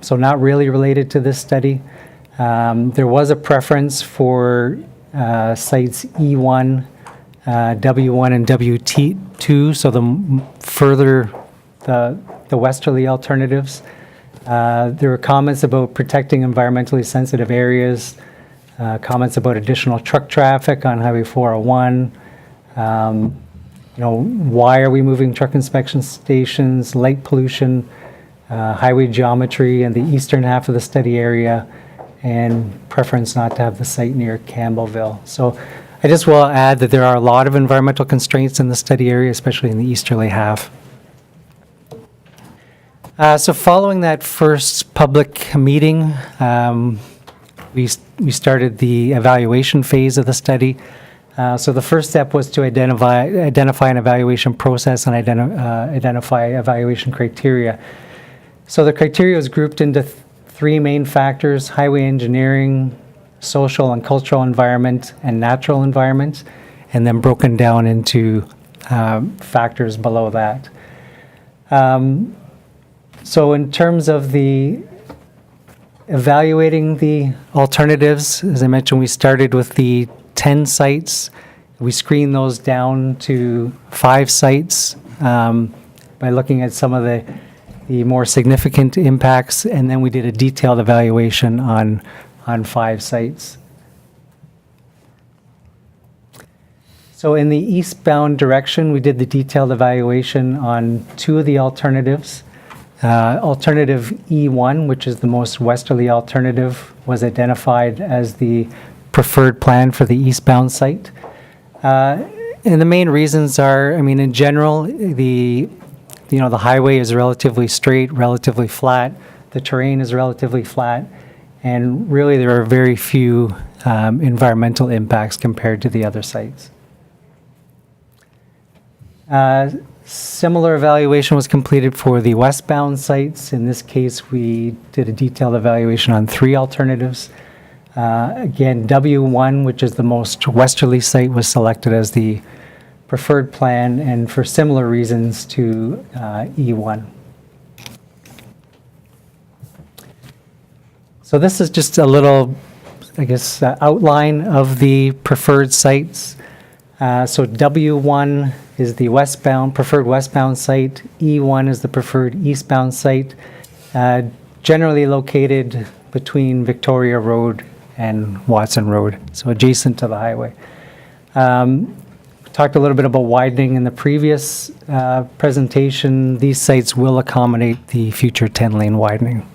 so not really related to this study. There was a preference for sites E1, W1, and W2, so the further the westerly alternatives. There were comments about protecting environmentally sensitive areas, comments about additional truck traffic on Highway 401, why are we moving truck inspection stations, light pollution, highway geometry in the eastern half of the study area, and preference not to have the site near Campbellville. So I just will add that there are a lot of environmental constraints in the study area, especially in the easterly half. So following that first public meeting, we started the evaluation phase of the study. So the first step was to identify an evaluation process and identify evaluation criteria. So the criteria was grouped into 3 main factors: highway engineering, social and cultural environment, and natural environment, and then broken down into factors below that. So in terms of the evaluating the alternatives, as I mentioned, we started with the 10 sites. We screened those down to 5 sites by looking at some of the more significant impacts, and then we did a detailed evaluation on 5 sites. So in the eastbound direction, we did the detailed evaluation on 2 of the alternatives. Alternative E1, which is the most westerly alternative, was identified as the preferred plan for the eastbound site. And the main reasons are, in general, the highway is relatively straight, relatively flat. The terrain is relatively flat, and really there are very few environmental impacts compared to the other sites. Similar evaluation was completed for the westbound sites. In this case, we did a detailed evaluation on 3 alternatives. Again, W1, which is the most westerly site, was selected as the preferred plan, and for similar reasons to E1. So this is just a little, I guess, outline of the preferred sites. So W1 is the preferred westbound site. E1 is the preferred eastbound site, generally located between Victoria Road and Watson Road, so adjacent to the highway. Talked a little bit about widening in the previous presentation. These sites will accommodate the future 10-lane widening.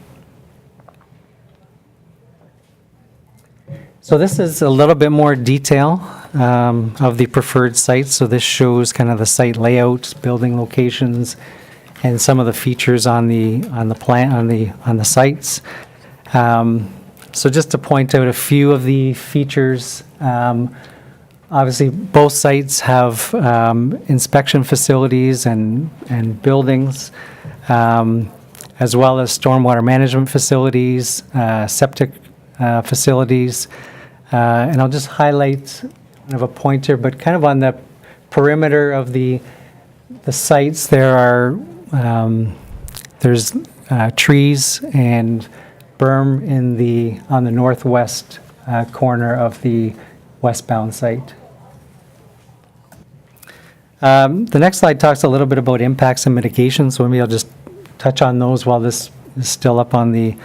So this is a little bit more detail of the preferred sites. So this shows kind of the site layout, building locations, and some of the features on the sites. So just to point out a few of the features, obviously both sites have inspection facilities and buildings, as well as stormwater management facilities, septic facilities. And I'll just highlight kind of a pointer, but kind of on the perimeter of the sites, there's trees and berm on the northwest corner of the westbound site. The next slide talks a little bit about impacts and mitigation, so maybe I'll just touch on those while this is still up on the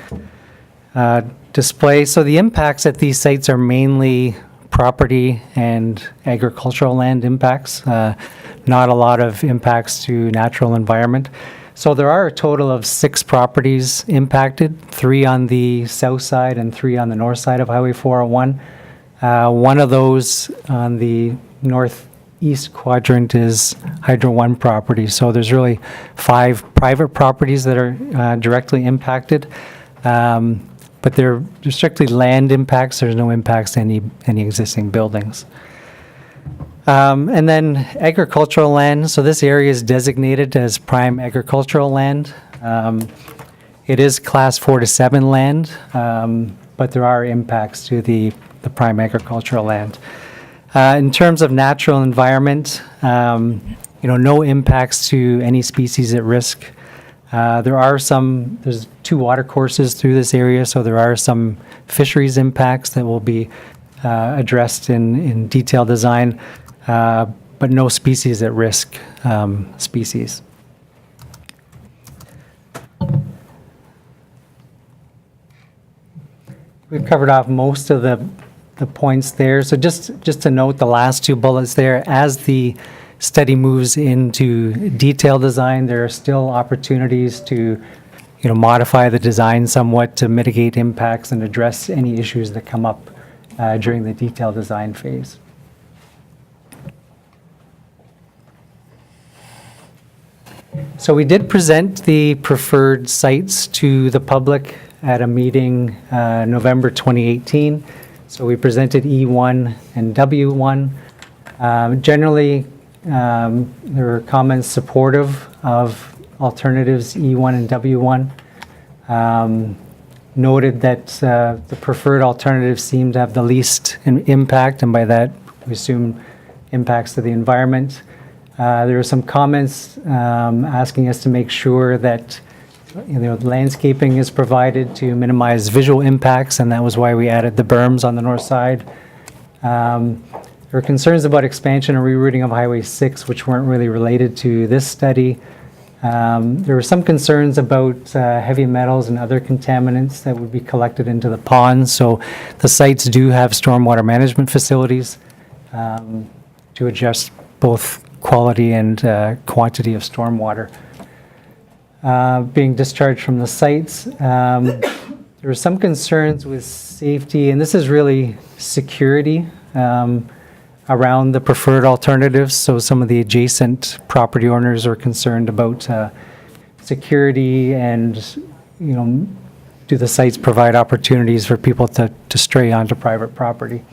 display. So the impacts at these sites are mainly property and agricultural land impacts, not a lot of impacts to natural environment. So there are a total of 6 properties impacted, 3 on the south side and 3 on the north side of Highway 401. One of those on the northeast quadrant is Hydro One property. So there's really 5 private properties that are directly impacted. But they're strictly land impacts. There's no impacts to any existing buildings. And then agricultural land. So this area is designated as prime agricultural land. It is class 4 to 7 land, but there are impacts to the prime agricultural land. In terms of natural environment, no impacts to any species at risk. There's 2 watercourses through this area, so there are some fisheries impacts that will be addressed in detailed design, but no species at risk species. We've covered off most of the points there. So just to note the last 2 bullets there, as the study moves into detailed design, there are still opportunities to modify the design somewhat to mitigate impacts and address any issues that come up during the detailed design phase. So we did present the preferred sites to the public at a meeting November 2018. So we presented E1 and W1. Generally, there were comments supportive of alternatives E1 and W1. Noted that the preferred alternatives seem to have the least impact, and by that we assume impacts to the environment. There were some comments asking us to make sure that landscaping is provided to minimize visual impacts, and that was why we added the berms on the north side. There were concerns about expansion and rerouting of Highway 6, which weren't really related to this study. There were some concerns about heavy metals and other contaminants that would be collected into the ponds. So the sites do have stormwater management facilities to adjust both quality and quantity of stormwater being discharged from the sites. There were some concerns with safety, and this is really security around the preferred alternatives. So some of the adjacent property owners are concerned about security and, do the sites provide opportunities for people to stray onto private property?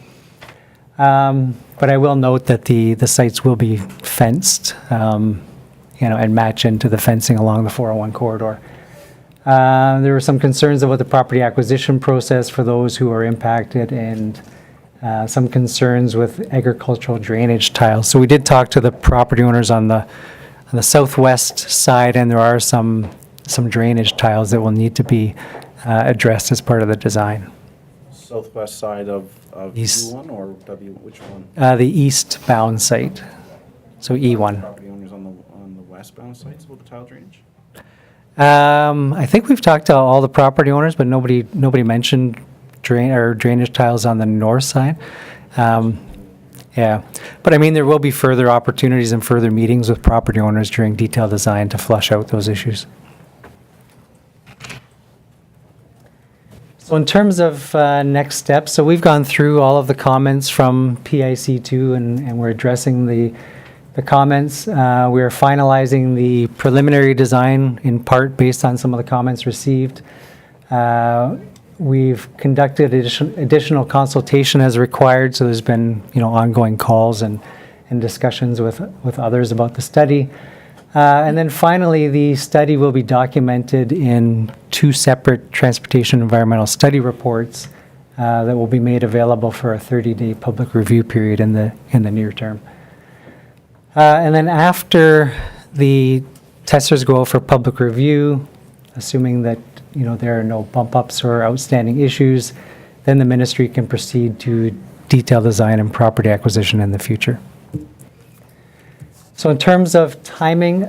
But I will note that the sites will be fenced, and match into the fencing along the 401 corridor. There were some concerns about the property acquisition process for those who are impacted, and some concerns with agricultural drainage tiles. So we did talk to the property owners on the southwest side, and there are some drainage tiles that will need to be addressed as part of the design. Southwest side of East. E1 or W, which one? The eastbound site, so E1. Property owners on the westbound sites with the tile drainage? I think we've talked to all the property owners, but nobody mentioned drainage tiles on the north side. Yeah, but I mean, there will be further opportunities and further meetings with property owners during detailed design to flush out those issues. So in terms of next steps, so we've gone through all of the comments from PIC2 and we're addressing the comments. We are finalizing the preliminary design in part based on some of the comments received. We've conducted additional consultation as required, so there's been ongoing calls and discussions with others about the study. And then finally, the study will be documented in 2 separate transportation environmental study reports that will be made available for a 30-day public review period in the near term. And then after the testers go out for public review, assuming that there are no bump ups or outstanding issues, then the ministry can proceed to detailed design and property acquisition in the future. So in terms of timing,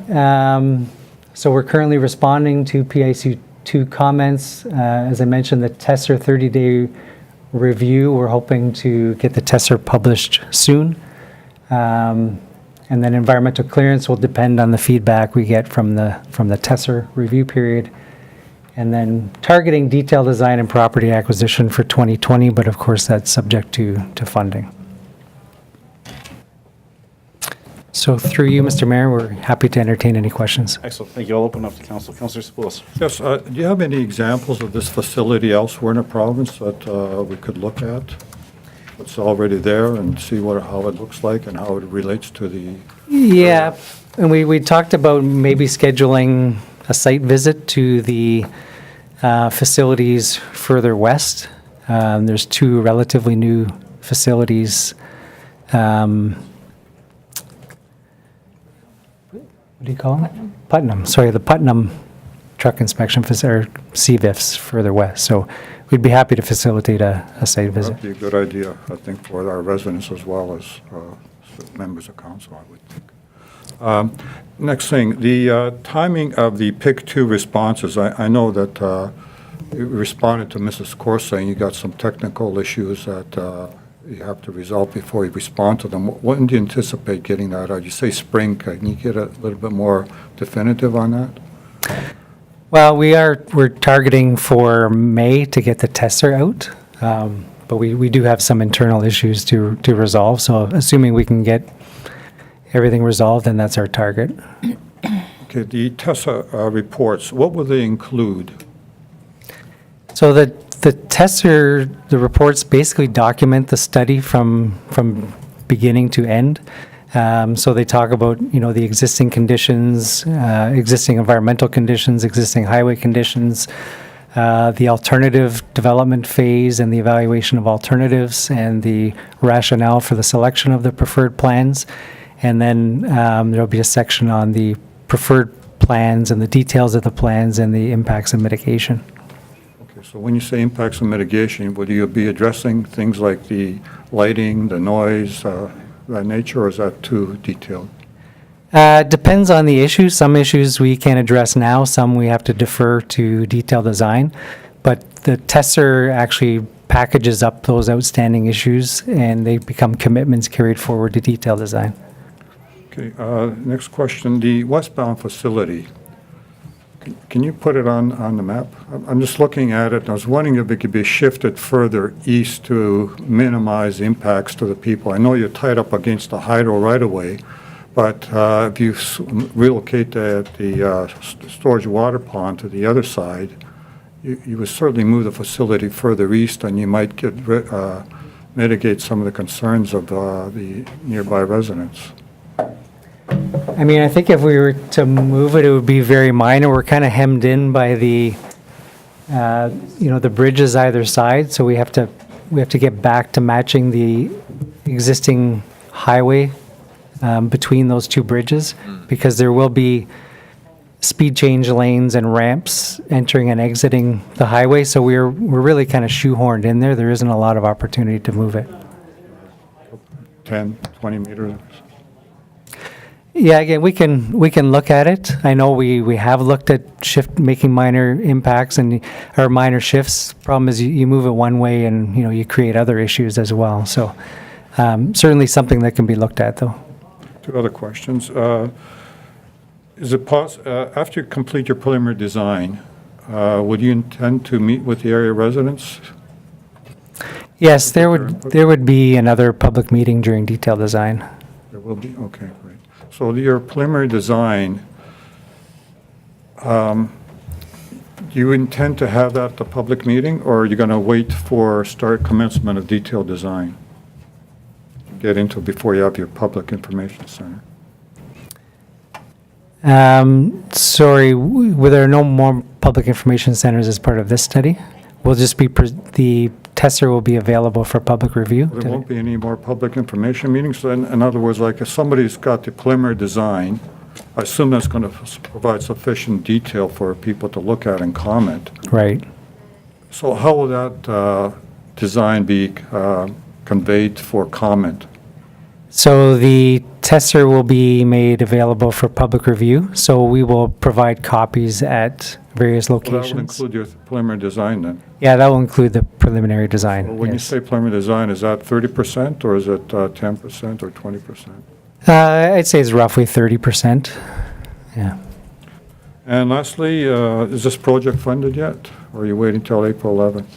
so we're currently responding to PIC2 comments. As I mentioned, the tester 30-day review, we're hoping to get the tester published soon. And then environmental clearance will depend on the feedback we get from the tester review period. And then targeting detailed design and property acquisition for 2020, but of course that's subject to funding. So through you, Mr. Mayor, we're happy to entertain any questions. Excellent. Thank you. I'll open up to council. Councillor Spoulos. Yes, do you have any examples of this facility elsewhere in the province that we could look at? What's already there and see how it looks like and how it relates to the... Yeah, and we talked about maybe scheduling a site visit to the facilities further west. There's 2 relatively new facilities. What do you call them? Putnam. Sorry, the Putnam Truck Inspection Facility, or CVIFs, further west. So we'd be happy to facilitate a site visit. That'd be a good idea, I think, for our residents as well as members of council, I would think. Next thing, the timing of the PIC2 responses. I know that you responded to Mrs. Corr saying you got some technical issues that you have to resolve before you respond to them. When do you anticipate getting that out? You say spring. Can you get a little bit more definitive on that? Well, we're targeting for May to get the tester out, but we do have some internal issues to resolve. So assuming we can get everything resolved, then that's our target. Okay, the TESA reports, what will they include? So the tester, the reports basically document the study from beginning to end. So they talk about, the existing conditions, existing environmental conditions, existing highway conditions, the alternative development phase and the evaluation of alternatives and the rationale for the selection of the preferred plans. And then there'll be a section on the preferred plans and the details of the plans and the impacts and mitigation. Okay, so when you say impacts and mitigation, would you be addressing things like the lighting, the noise, that nature, or is that too detailed? Depends on the issue. Some issues we can address now, some we have to defer to detailed design. But the tester actually packages up those outstanding issues and they become commitments carried forward to detailed design. Okay, next question, the westbound facility. Can you put it on the map? I'm just looking at it, and I was wondering if it could be shifted further east to minimize impacts to the people. I know you're tied up against the hydro right-of-way, but if you relocate the storage water pond to the other side, you would certainly move the facility further east, and you might mitigate some of the concerns of the nearby residents. I mean, I think if we were to move it, it would be very minor. We're kind of hemmed in by the, the bridges either side, so we have to get back to matching the existing highway between those two bridges, because there will be speed change lanes and ramps entering and exiting the highway, so we're really kind of shoehorned in there. There isn't a lot of opportunity to move it. 10, 20 meters? Yeah, again, we can look at it. I know we have looked at making minor impacts or minor shifts. Problem is you move it one way and, you create other issues as well. So certainly something that can be looked at, though. Two other questions. Is it after you complete your preliminary design, would you intend to meet with the area residents? Yes, there would be another public meeting during detailed design. There will be? Okay, great. So your preliminary design, do you intend to have that at the public meeting, or are you going to wait for start commencement of detailed design? Get into before you have your public information center? Sorry, were there no more public information centers as part of this study? We'll just be, the tester will be available for public review? There won't be any more public information meetings? So in other words, like if somebody's got the preliminary design, I assume that's going to provide sufficient detail for people to look at and comment. Right. So how will that design be conveyed for comment? So the tester will be made available for public review, so we will provide copies at various Well, that will locations. include your preliminary design then? Yeah, that will include the preliminary design. Well, when you yes. say preliminary design, is that 30% or is it 10% or 20%? I'd say it's roughly 30%. Yeah. And lastly, is this project funded yet, or are you waiting till April 11th?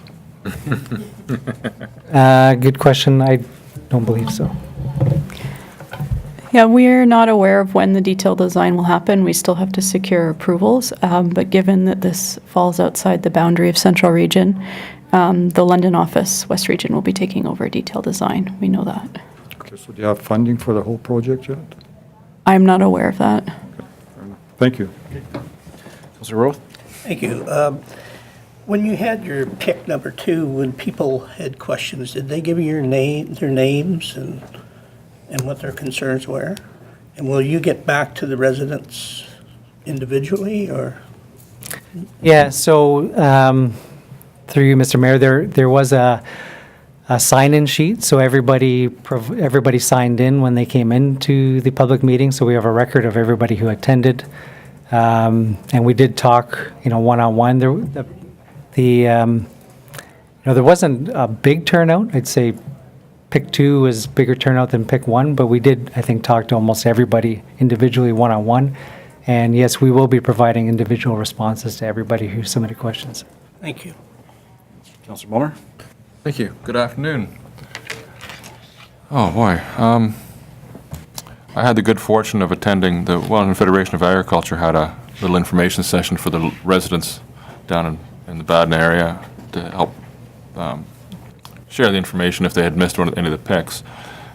Good question. I don't believe so. Yeah, we're not aware of when the detailed design will happen. We still have to secure approvals. But given that this falls outside the boundary of Central Region, the London office, West Region, will be taking over detailed design. We know that. Okay, so do you have funding for the whole project yet? I'm not aware of that. Thank you. Councilor Roth? Thank you. When you had your pick number 2, when people had questions, did they give you their names and what their concerns were? And will you get back to the residents individually, or? Yeah, so through you, Mr. Mayor, there was a sign-in sheet, so everybody signed in when they came into the public meeting, so we have a record of everybody who attended. And we did talk, one-on-one. There wasn't a big turnout. I'd say pick 2 was bigger turnout than pick 1, but we did, I think, talk to almost everybody individually one-on-one. And yes, we will be providing individual responses to everybody who submitted questions. Thank you. Councilor Moore? Thank you. Good afternoon. Oh, boy. I had the good fortune of attending the Wellington Federation of Agriculture had a little information session for the residents down in the Baden area to help share the information if they had missed any of the picks.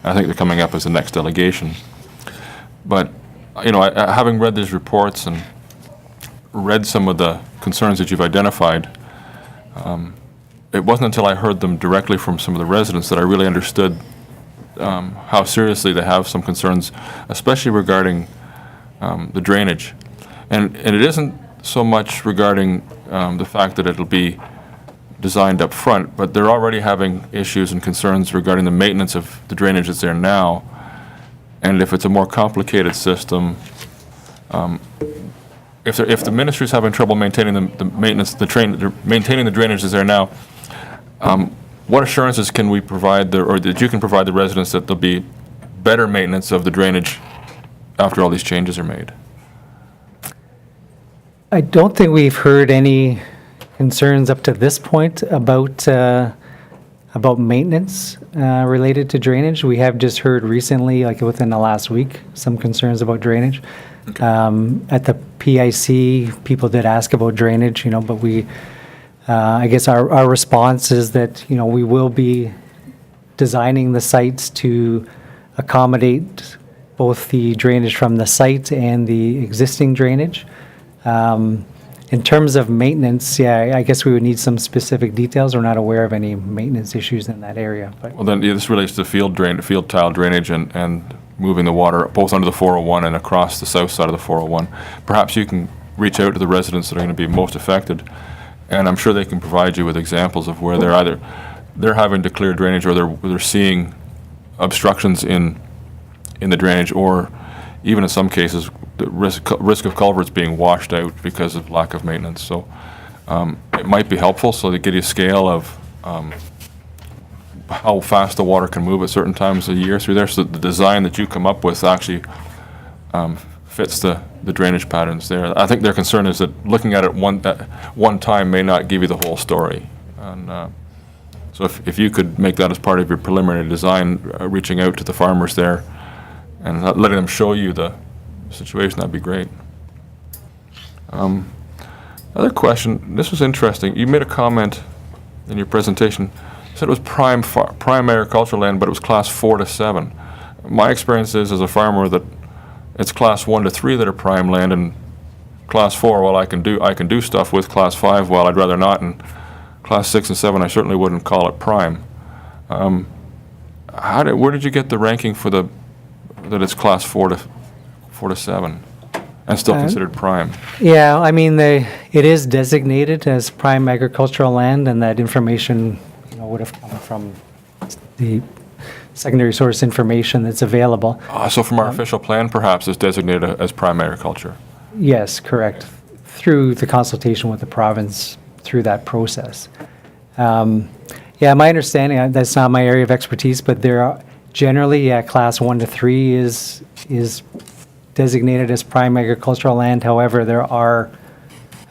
I think they're coming up as the next delegation. But, having read these reports and read some of the concerns that you've identified, it wasn't until I heard them directly from some of the residents that I really understood how seriously they have some concerns, especially regarding the drainage. And it isn't so much regarding the fact that it'll be designed up front, but they're already having issues and concerns regarding the maintenance of the drainage that's there now. And if it's a more complicated system, if the ministry's having trouble maintaining the maintenance, maintaining the drainage that's there now, what assurances can we provide, or that you can provide the residents that there'll be better maintenance of the drainage after all these changes are made? I don't think we've heard any concerns up to this point about maintenance related to drainage. We have just heard recently, like within the last week, some concerns about drainage. Okay. At the PIC, people did ask about drainage, but we, I guess our response is that, we will be designing the sites to accommodate both the drainage from the site and the existing drainage. In terms of maintenance, yeah, I guess we would need some specific details. We're not aware of any maintenance issues in that area, but. Well, then, yeah, this relates to field tile drainage and moving the water both under the 401 and across the south side of the 401. Perhaps you can reach out to the residents that are going to be most affected, and I'm sure they can provide you with examples of where they're having to clear drainage, or they're seeing obstructions in the drainage, or even in some cases, the risk of culverts being washed out because of lack of maintenance. So it might be helpful, so they get you a scale of how fast the water can move at certain times of the year through there, so that the design that you come up with actually fits the drainage patterns there. I think their concern is that looking at it one time may not give you the whole story. And so if you could make that as part of your preliminary design, reaching out to the farmers there and letting them show you the situation, that'd be great. Other question, this was interesting. You made a comment in your presentation, said it was prime agricultural land, but it was class 4 to 7. My experience is, as a farmer, that it's class 1 to 3 that are prime land, and class 4, well, I can do stuff with. Class 5, well, I'd rather not, and class 6 and 7, I certainly wouldn't call it prime. Where did you get the ranking for that it's class 4 to 7 and still considered prime? Yeah, I mean, it is designated as prime agricultural land, and that information, would have come from the secondary source information that's available. So from our official plan, perhaps, it's designated as prime agriculture. Yes, correct. Through the consultation with the province, through that process. Yeah, my understanding, that's not my area of expertise, but there are generally, class 1 to 3 is designated as prime agricultural land. However, there are,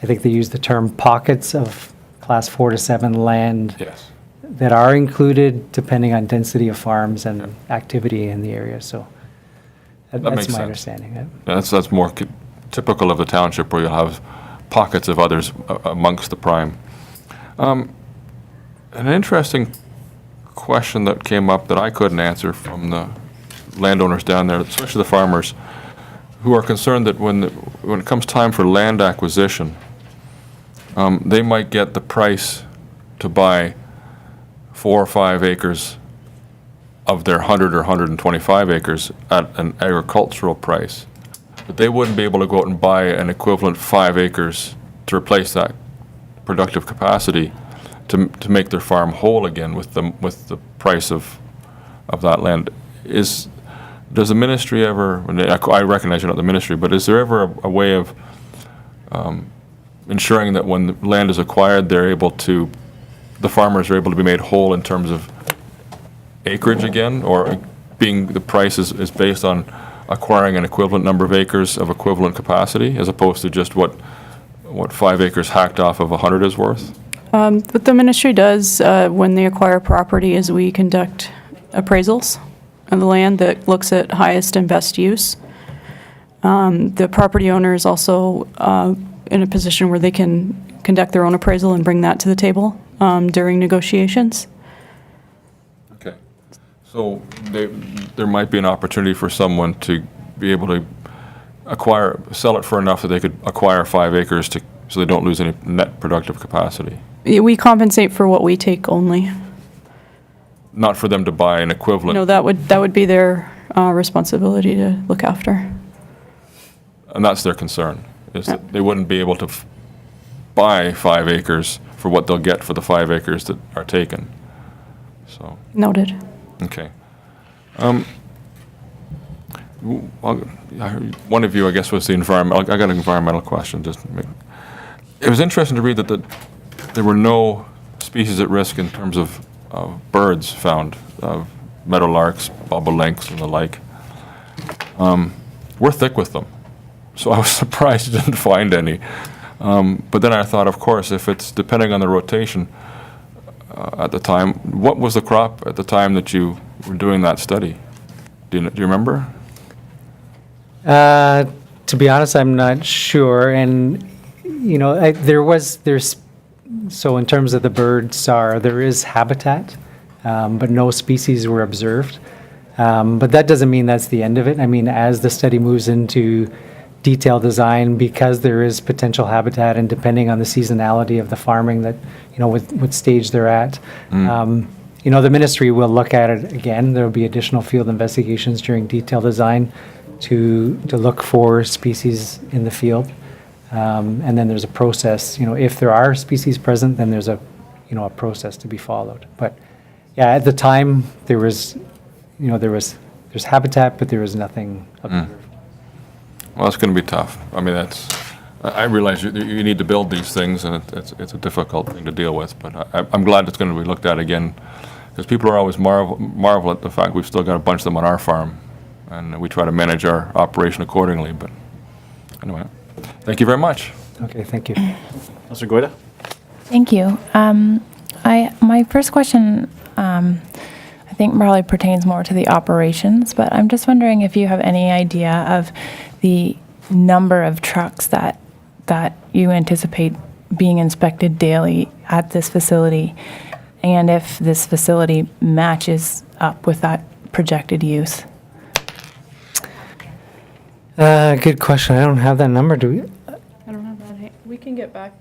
I think they use the term pockets of class 4 to 7 land. Yes. That are included depending on density of farms and activity in the area, so That that's makes my sense. understanding. That's more typical of the township, where you'll have pockets of others amongst the prime. An interesting question that came up that I couldn't answer from the landowners down there, especially the farmers, who are concerned that when it comes time for land acquisition, they might get the price to buy 4 or 5 acres of their 100 or 125 acres at an agricultural price. But they wouldn't be able to go out and buy an equivalent 5 acres to replace that productive capacity to make their farm whole again with the price of that land. Does the ministry ever, I recognize you're not the ministry, but is there ever a way of ensuring that when the land is acquired, the farmers are able to be made whole in terms of acreage again, or being the price is based on acquiring an equivalent number of acres of equivalent capacity, as opposed to just what 5 acres hacked off of 100 is worth? What the ministry does when they acquire property is we conduct appraisals of the land that looks at highest and best use. The property owner is also in a position where they can conduct their own appraisal and bring that to the table during negotiations. Okay. So there might be an opportunity for someone to be able to sell it for enough that they could acquire 5 acres so they don't lose any net productive capacity. We compensate for what we take only. Not for them to buy an equivalent. No, that would be their responsibility to look after. And that's their concern, is that they wouldn't be able to buy 5 acres for what they'll get for the 5 acres that are taken. So. Noted. Okay. One of you, I guess, was the environmental. I got an environmental question. It was interesting to read that there were no species at risk in terms of birds found, meadowlarks, bobolinks, and the like. We're thick with them, so I was surprised you didn't find any. But then I thought, of course, if it's depending on the rotation at the time, what was the crop at the time that you were doing that study? Do you remember? To be honest, I'm not sure, and so in terms of the bird SAR, there is habitat, but no species were observed. But that doesn't mean that's the end of it. I mean, as the study moves into detailed design, because there is potential habitat and depending on the seasonality of the farming that, what stage they're at, the ministry will look at it again. There will be additional field investigations during detailed design to look for species in the field. And then there's a process, if there are species present, then there's a process to be followed. But yeah, at the time, there's habitat, but there was nothing observed. Well, it's going to be tough. I mean, I realize you need to build these things, and it's a difficult thing to deal with, but I'm glad it's going to be looked at again, because people are always marvel at the fact we've still got a bunch of them on our farm, and we try to manage our operation accordingly, but anyway, thank you very much. Okay, thank you. Councillor Goyda? Thank you. My first question, I think probably pertains more to the operations, but I'm just wondering if you have any idea of the number of trucks that you anticipate being inspected daily at this facility, and if this facility matches up with that projected use. Good question. I don't have that number, do we? I don't have that. We can get back.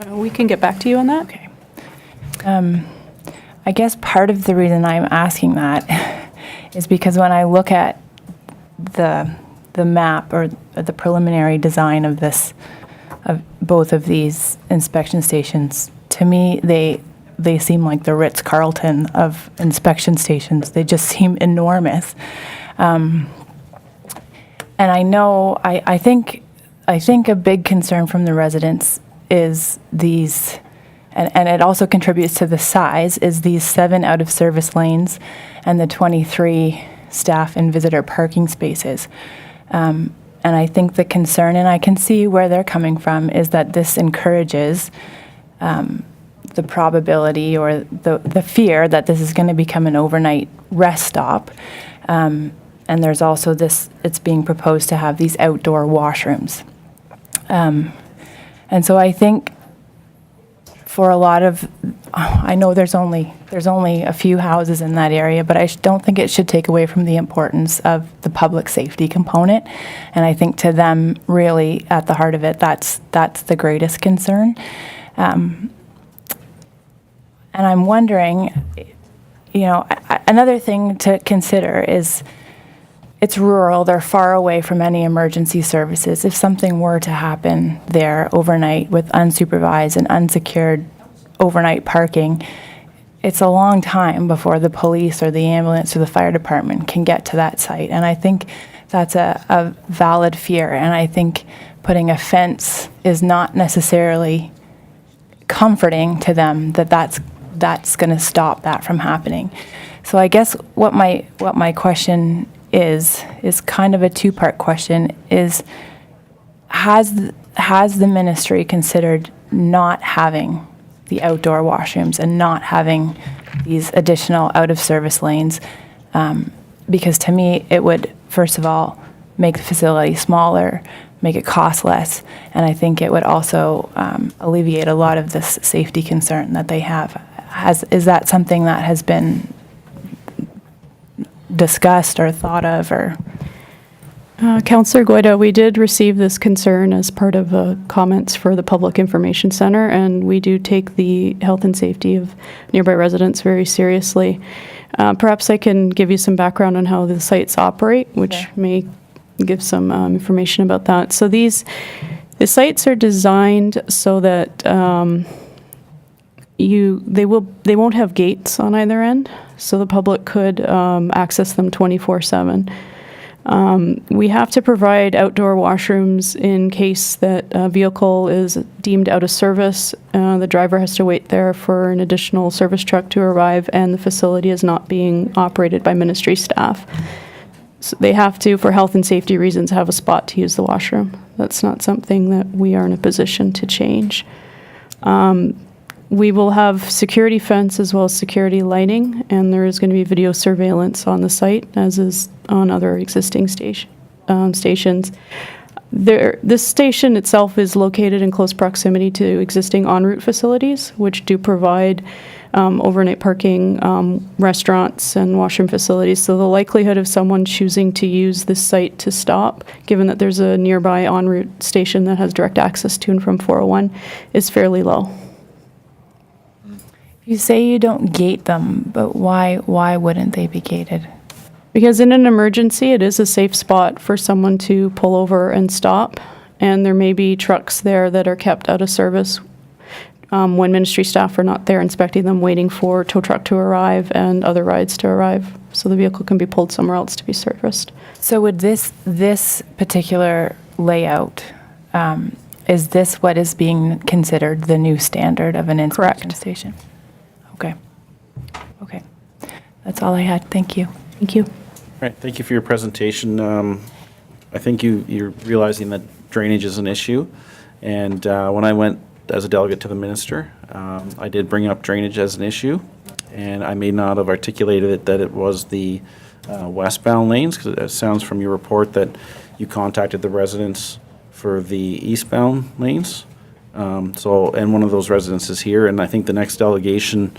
We can get back to you on that. Okay. I guess part of the reason I'm asking that is because when I look at the map or the preliminary design of both of these inspection stations, to me, they seem like the Ritz-Carlton of inspection stations. They just seem enormous. And I know, I think a big concern from the residents is these, and it also contributes to the size, is these 7 out-of-service lanes and the 23 staff and visitor parking spaces. And I think the concern, and I can see where they're coming from, is that this encourages the probability or the fear that this is going to become an overnight rest stop. And there's also it's being proposed to have these outdoor washrooms. And so I think for a lot of, I know there's only a few houses in that area, but I don't think it should take away from the importance of the public safety component. And I think to them, really, at the heart of it, that's the greatest concern. And I'm wondering, another thing to consider is it's rural, they're far away from any emergency services. If something were to happen there overnight with unsupervised and unsecured overnight parking, it's a long time before the police or the ambulance or the fire department can get to that site. And I think that's a valid fear. And I think putting a fence is not necessarily comforting to them that's going to stop that from happening. So I guess what my question is kind of a two-part question, is has the ministry considered not having the outdoor washrooms and not having these additional out-of-service lanes? Because to me, it would, first of all, make the facility smaller, make it cost less, and I think it would also alleviate a lot of this safety concern that they have. Is that something that has been discussed or thought of, or? Councillor Goyda, we did receive this concern as part of comments for the Public Information Centre, and we do take the health and safety of nearby residents very seriously. Perhaps I can give you some background on how the sites operate, which may give some information about that. So the sites are designed so that they won't have gates on either end, so the public could access them 24/7. We have to provide outdoor washrooms in case that a vehicle is deemed out of service. The driver has to wait there for an additional service truck to arrive, and the facility is not being operated by ministry staff. So they have to, for health and safety reasons, have a spot to use the washroom. That's not something that we are in a position to change. We will have security fence as well as security lighting, and there is going to be video surveillance on the site, as is on other existing stations. This station itself is located in close proximity to existing en route facilities, which do provide overnight parking, restaurants, and washroom facilities. So the likelihood of someone choosing to use this site to stop, given that there's a nearby en route station that has direct access to and from 401, is fairly low. You say you don't gate them, but why wouldn't they be gated? Because in an emergency, it is a safe spot for someone to pull over and stop, and there may be trucks there that are kept out of service when ministry staff are not there inspecting them, waiting for tow truck to arrive and other rides to arrive. So the vehicle can be pulled somewhere else to be serviced. So would this particular layout, is this what is being considered the new standard of an inspection Correct. station? Okay. Okay. That's all I had. Thank you. Thank you. All right, thank you for your presentation. I think you're realizing that drainage is an issue. And when I went as a delegate to the minister, I did bring up drainage as an issue. And I may not have articulated it that it was the westbound lanes, because it sounds from your report that you contacted the residents for the eastbound lanes. And one of those residents is here, and I think the next delegation,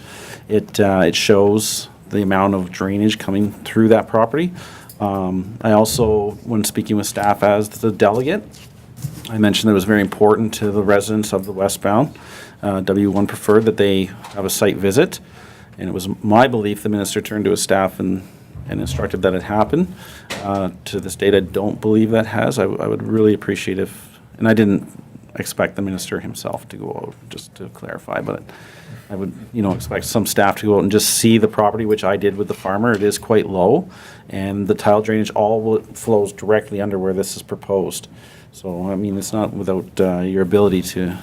it shows the amount of drainage coming through that property. I also, when speaking with staff as the delegate, I mentioned that it was very important to the residents of the westbound W1 preferred that they have a site visit, and it was my belief the minister turned to his staff and instructed that it happen. To this date, I don't believe that has. I would really appreciate if, and I didn't expect the minister himself to go out, just to clarify, but I would, expect some staff to go out and just see the property, which I did with the farmer. It is quite low, and the tile drainage all flows directly under where this is proposed. So, I mean, it's not without your ability to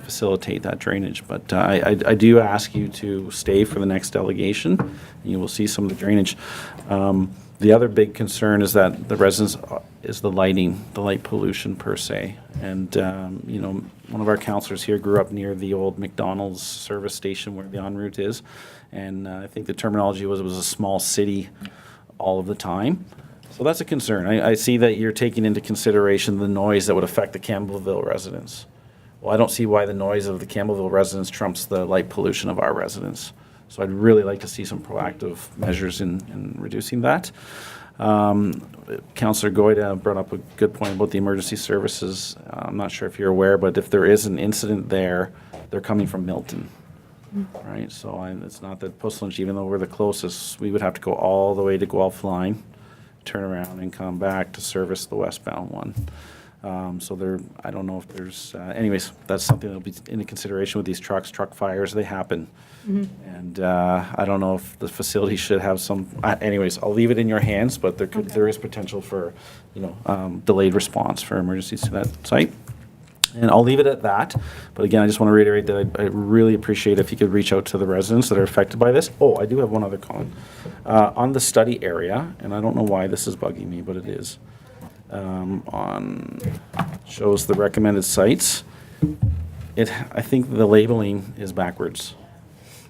facilitate that drainage. But I do ask you to stay for the next delegation, and you will see some of the drainage. The other big concern is that the residents is the lighting, the light pollution per se. And, one of our councillors here grew up near the old McDonald's service station where the en route is. And I think the terminology was it was a small city all of the time. So that's a concern. I see that you're taking into consideration the noise that would affect the Campbellville residents. Well, I don't see why the noise of the Campbellville residents trumps the light pollution of our residents. So I'd really like to see some proactive measures in reducing that. Councillor Goyda brought up a good point about the emergency services. I'm not sure if you're aware, but if there is an incident there, they're coming from Milton. Right? So it's not that Puslinch, even though we're the closest, we would have to go all the way to Guelph Line, turn around and come back to service the westbound one. So I don't know if there's, anyways, that's something that'll be into consideration with these truck fires, they happen. And I don't know if the facility should have some, anyways, I'll leave it in your hands, but there is potential for, delayed response for emergencies to that site. And I'll leave it at that. But again, I just want to reiterate that I really appreciate if you could reach out to the residents that are affected by this. Oh, I do have one other comment. On the study area, and I don't know why this is bugging me, but it is, shows the recommended sites. I think the labeling is backwards.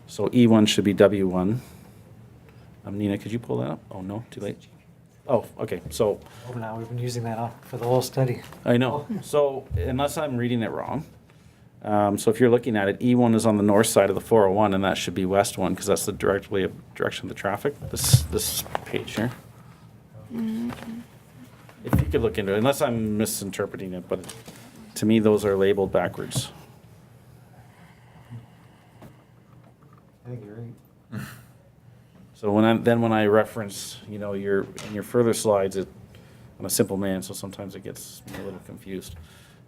So E1 should be W1. Nina, could you pull that up? Oh, no, too late. Oh, okay, so. Oh, now we've been using that for the whole study. I know. So unless I'm reading it wrong, so if you're looking at it, E1 is on the north side of the 401, and that should be West 1 because that's the direction of the traffic. This page here. If you could look into it, unless I'm misinterpreting it, but to me those are labeled backwards. I think you're right. So when I reference, in your further slides, I'm a simple man, so sometimes it gets me a little confused.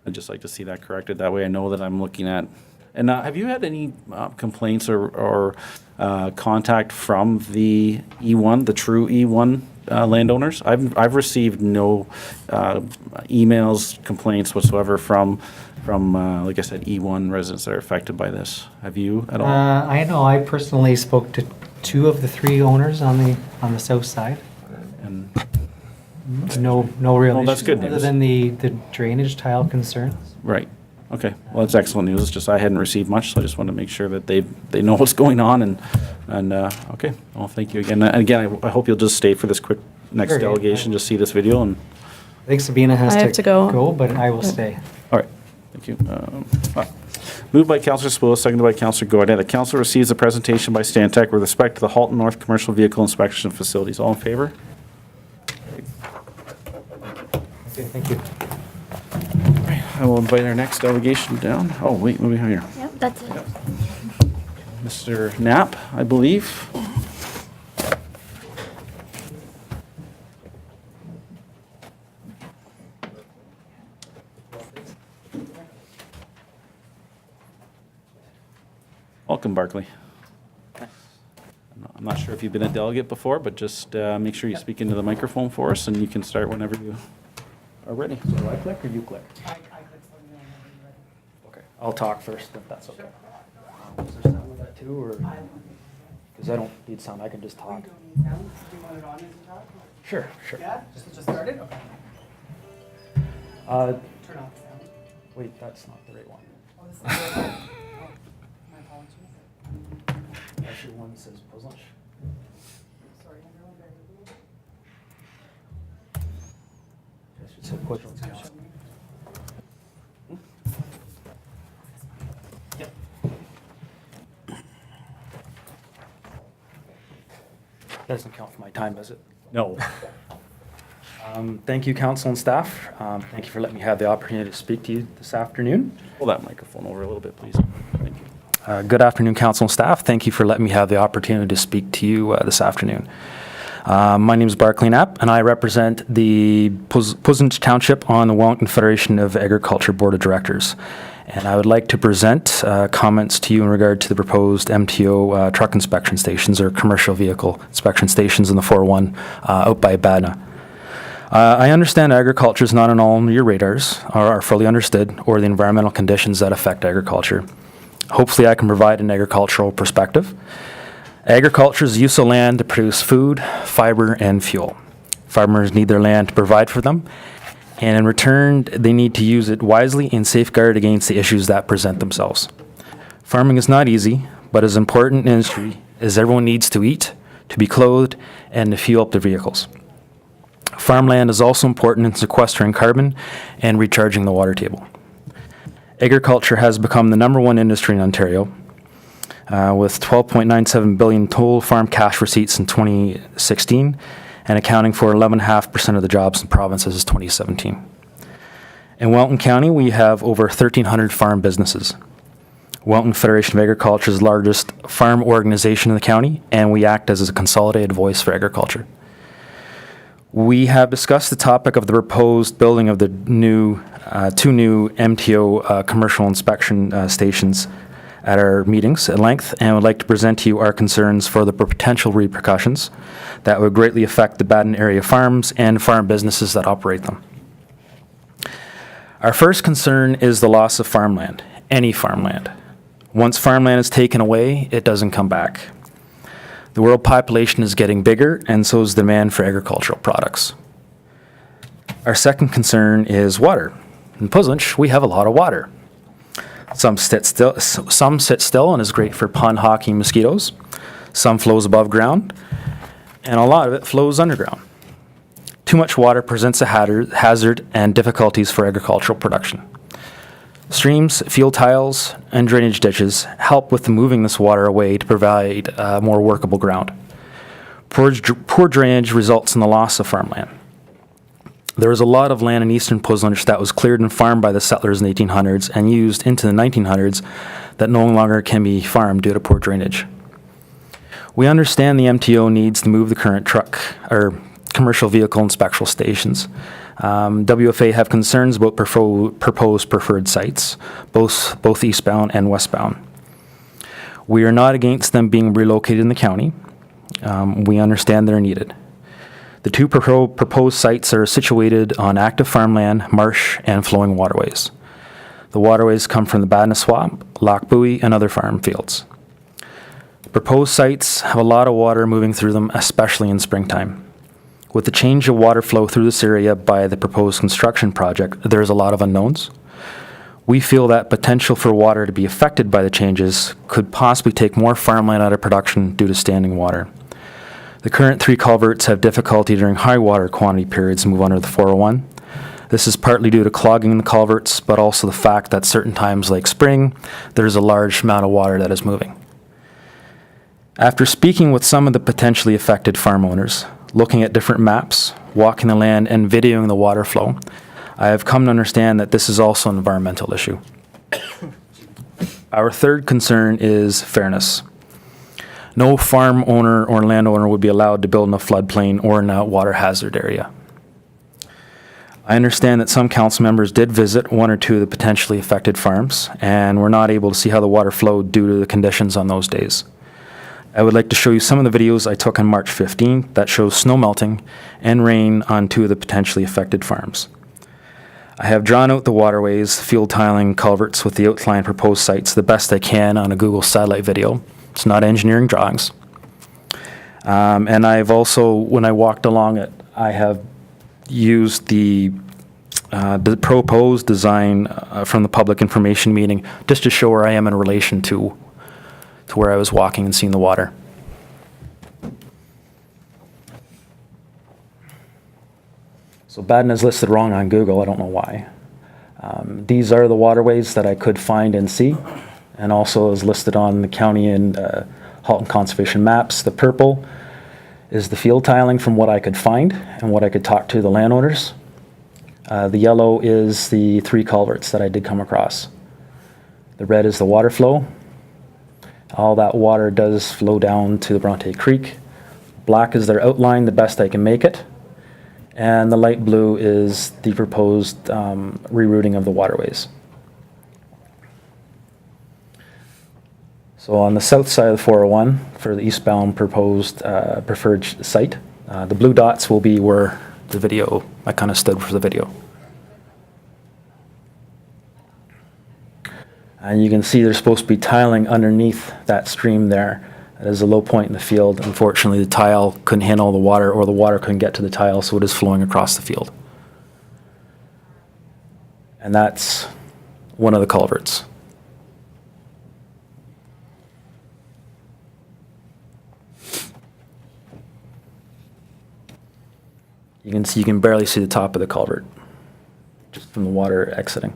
I'd just like to see that corrected. That way I know that I'm looking at. And have you had any complaints or contact from the E1, the true E1 landowners? I've received no emails, complaints whatsoever from like I said, E1 residents that are affected by this. Have you at all? I know I personally spoke to 2 of the 3 owners on the south side. And no real Well, that's issues good other news. than the drainage tile concerns. Right. Okay. Well, that's excellent news. It's just I hadn't received much, so I just wanted to make sure that they know what's going on. And okay. Well, thank you again. And again, I hope you'll just stay for this quick next Sure, yeah. delegation, just see this video, and think Sabina has I have to go. but I will stay. All right, thank you. Moved by Councillor Spillis, seconded by Councillor Gordon. The council receives a presentation by Stantec with respect to the Halton North Commercial Vehicle Inspection Facilities. All in favor? Okay, thank you. I will invite our next delegation down. Oh, wait, what do we have here? Yep, that's it. Mr. Knapp, I believe. Welcome, Barclay. I'm not sure if you've been a delegate before, but just make sure you speak into the microphone for us, and you can start whenever you are ready. So do I click or you click? I click for me. Okay, I'll talk first if that's okay. Is there sound with that too, or? Because I don't need sound, I can just talk. Do you want it on as you talk? Sure, sure. Yeah, just started? Okay. Turn off the sound. Wait, that's not the right one. Oh, this is the right one? Oh, my apologies. Actually, one says post lunch. Sorry, everyone. I should say post lunch. Yep. Doesn't count for my time, does it? No. Thank you, council and staff. Thank you for letting me have the opportunity to speak to you this afternoon. Pull that microphone over a little bit, please. Thank you. Good afternoon, council and staff. Thank you for letting me have the opportunity to speak to you this afternoon. My name is Barclay Knapp, and I represent the Pleasant Township on the Wellington Federation of Agriculture Board of Directors. And I would like to present comments to you in regard to the proposed MTO truck inspection stations, or commercial vehicle inspection stations in the 401 out by Badna. I understand agriculture is not on all your radars, or are fully understood, or the environmental conditions that affect agriculture. Hopefully I can provide an agricultural perspective. Agriculture is the use of land to produce food, fiber, and fuel. Farmers need their land to provide for them, and in return, they need to use it wisely and safeguard against the issues that present themselves. Farming is not easy, but is an important industry as everyone needs to eat, to be clothed, and to fuel up their vehicles. Farmland is also important in sequestering carbon and recharging the water table. Agriculture has become the #1 industry in Ontario, with 12.97 billion total farm cash receipts in 2016, and accounting for 11.5% of the jobs in provinces in 2017. In Welton County, we have over 1,300 farm businesses. Welton Federation of Agriculture is the largest farm organization in the county, and we act as a consolidated voice for agriculture. We have discussed the topic of the proposed building of the two new MTO commercial inspection stations at our meetings at length, and would like to present to you our concerns for the potential repercussions that would greatly affect the Baden area farms and farm businesses that operate them. Our first concern is the loss of farmland, any farmland. Once farmland is taken away, it doesn't come back. The world population is getting bigger, and so is the demand for agricultural products. Our second concern is water. In Pleasant, we have a lot of water. Some sit still and is great for pond hockey mosquitoes. Some flows above ground, and a lot of it flows underground. Too much water presents a hazard and difficulties for agricultural production. Streams, field tiles, and drainage ditches help with moving this water away to provide more workable ground. Poor drainage results in the loss of farmland. There was a lot of land in eastern Pleasant that was cleared and farmed by the settlers in the 1800s and used into the 1900s that no longer can be farmed due to poor drainage. We understand the MTO needs to move the current truck or commercial vehicle inspection stations. WFA have concerns about proposed preferred sites, both eastbound and westbound. We are not against them being relocated in the county. We understand they're needed. The two proposed sites are situated on active farmland, marsh, and flowing waterways. The waterways come from the Badna Swamp, Loch Buoy, and other farm fields. Proposed sites have a lot of water moving through them, especially in springtime. With the change of water flow through this area by the proposed construction project, there's a lot of unknowns. We feel that potential for water to be affected by the changes could possibly take more farmland out of production due to standing water. The current 3 culverts have difficulty during high water quantity periods to move under the 401. This is partly due to clogging the culverts, but also the fact that certain times like spring, there's a large amount of water that is moving. After speaking with some of the potentially affected farm owners, looking at different maps, walking the land, and videoing the water flow, I have come to understand that this is also an environmental issue. Our third concern is fairness. No farm owner or landowner would be allowed to build in a floodplain or in a water hazard area. I understand that some council members did visit one or two of the potentially affected farms and were not able to see how the water flowed due to the conditions on those days. I would like to show you some of the videos I took on March 15th that shows snow melting and rain on two of the potentially affected farms. I have drawn out the waterways, field tiling, culverts with the outline proposed sites the best I can on a Google satellite video. It's not engineering drawings. And I've also, when I walked along it, I have used the proposed design from the public information meeting just to show where I am in relation to where I was walking and seeing the water. So Baden is listed wrong on Google, I don't know why. These are the waterways that I could find and see, and also is listed on the county and Halton Conservation maps. The purple is the field tiling from what I could find and what I could talk to the landowners. The yellow is the 3 culverts that I did come across. The red is the water flow. All that water does flow down to the Bronte Creek. Black is their outline, the best I can make it. And the light blue is the proposed rerouting of the waterways. So on the south side of the 401, for the eastbound proposed preferred site, the blue dots will be where the video, I kind of stood for the video. And you can see there's supposed to be tiling underneath that stream there. That is a low point in the field. Unfortunately, the tile couldn't handle the water, or the water couldn't get to the tile, so it is flowing across the field. And that's one of the culverts. You can see, you can barely see the top of the culvert, just from the water exiting.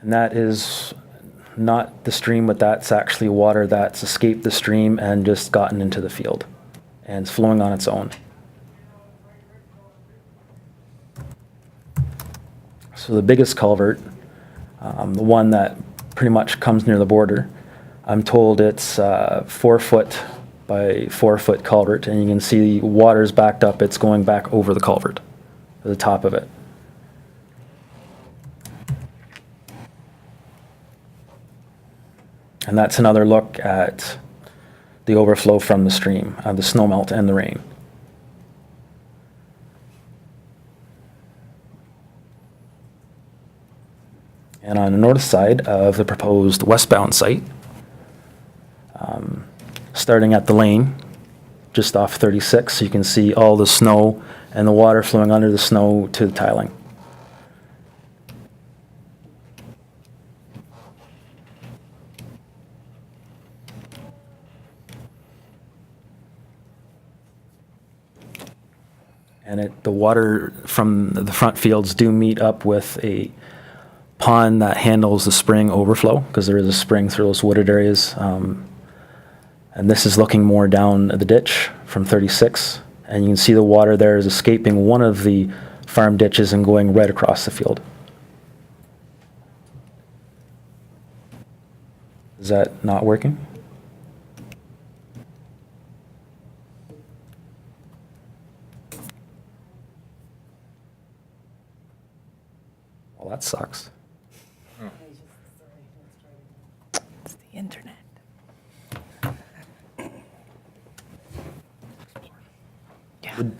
And that is not the stream, but that's actually water that's escaped the stream and just gotten into the field and it's flowing on its own. So the biggest culvert, the one that pretty much comes near the border, I'm told it's 4 foot by 4 foot culvert, and you can see the water's backed up. It's going back over the culvert, to the top of it. And that's another look at the overflow from the stream, the snowmelt and the rain. And on the north side of the proposed westbound site, starting at the lane, just off 36, you can see all the snow and the water flowing under the snow to the tiling. And the water from the front fields do meet up with a pond that handles the spring overflow, because there is a spring through those wooded areas. And this is looking more down the ditch from 36. And you can see the water there is escaping one of the farm ditches and going right across the field. Is that not working? Well, that sucks. It's the internet.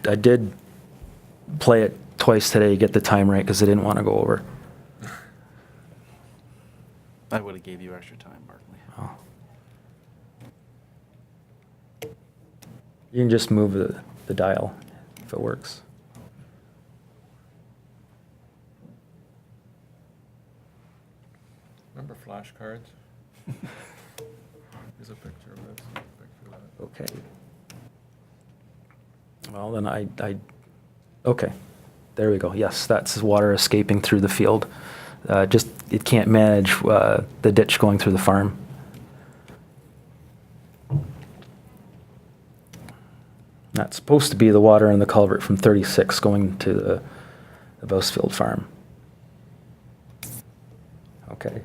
I did play it twice today to get the time right because I didn't want to go over. I would have gave you extra time, Barkley. Oh. You can just move the dial if it works. Remember flashcards? Here's a picture of this, picture of that. Okay. Well, then okay, there we go. Yes, that's water escaping through the field. Just, it can't manage the ditch going through the farm. That's supposed to be the water in the culvert from 36 going to the Bousfield farm. Okay.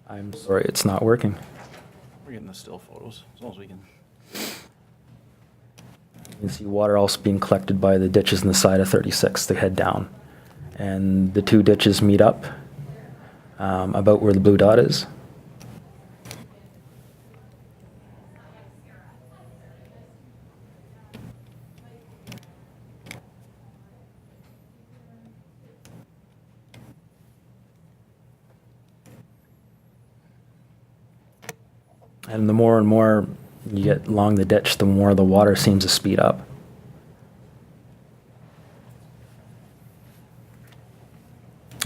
I'm sorry, it's not working. We're getting the still photos, as long as we can. You can see water also being collected by the ditches in the side of 36 to head down. And the two ditches meet up about where the blue dot is. And the more and more you get along the ditch, the more the water seems to speed up.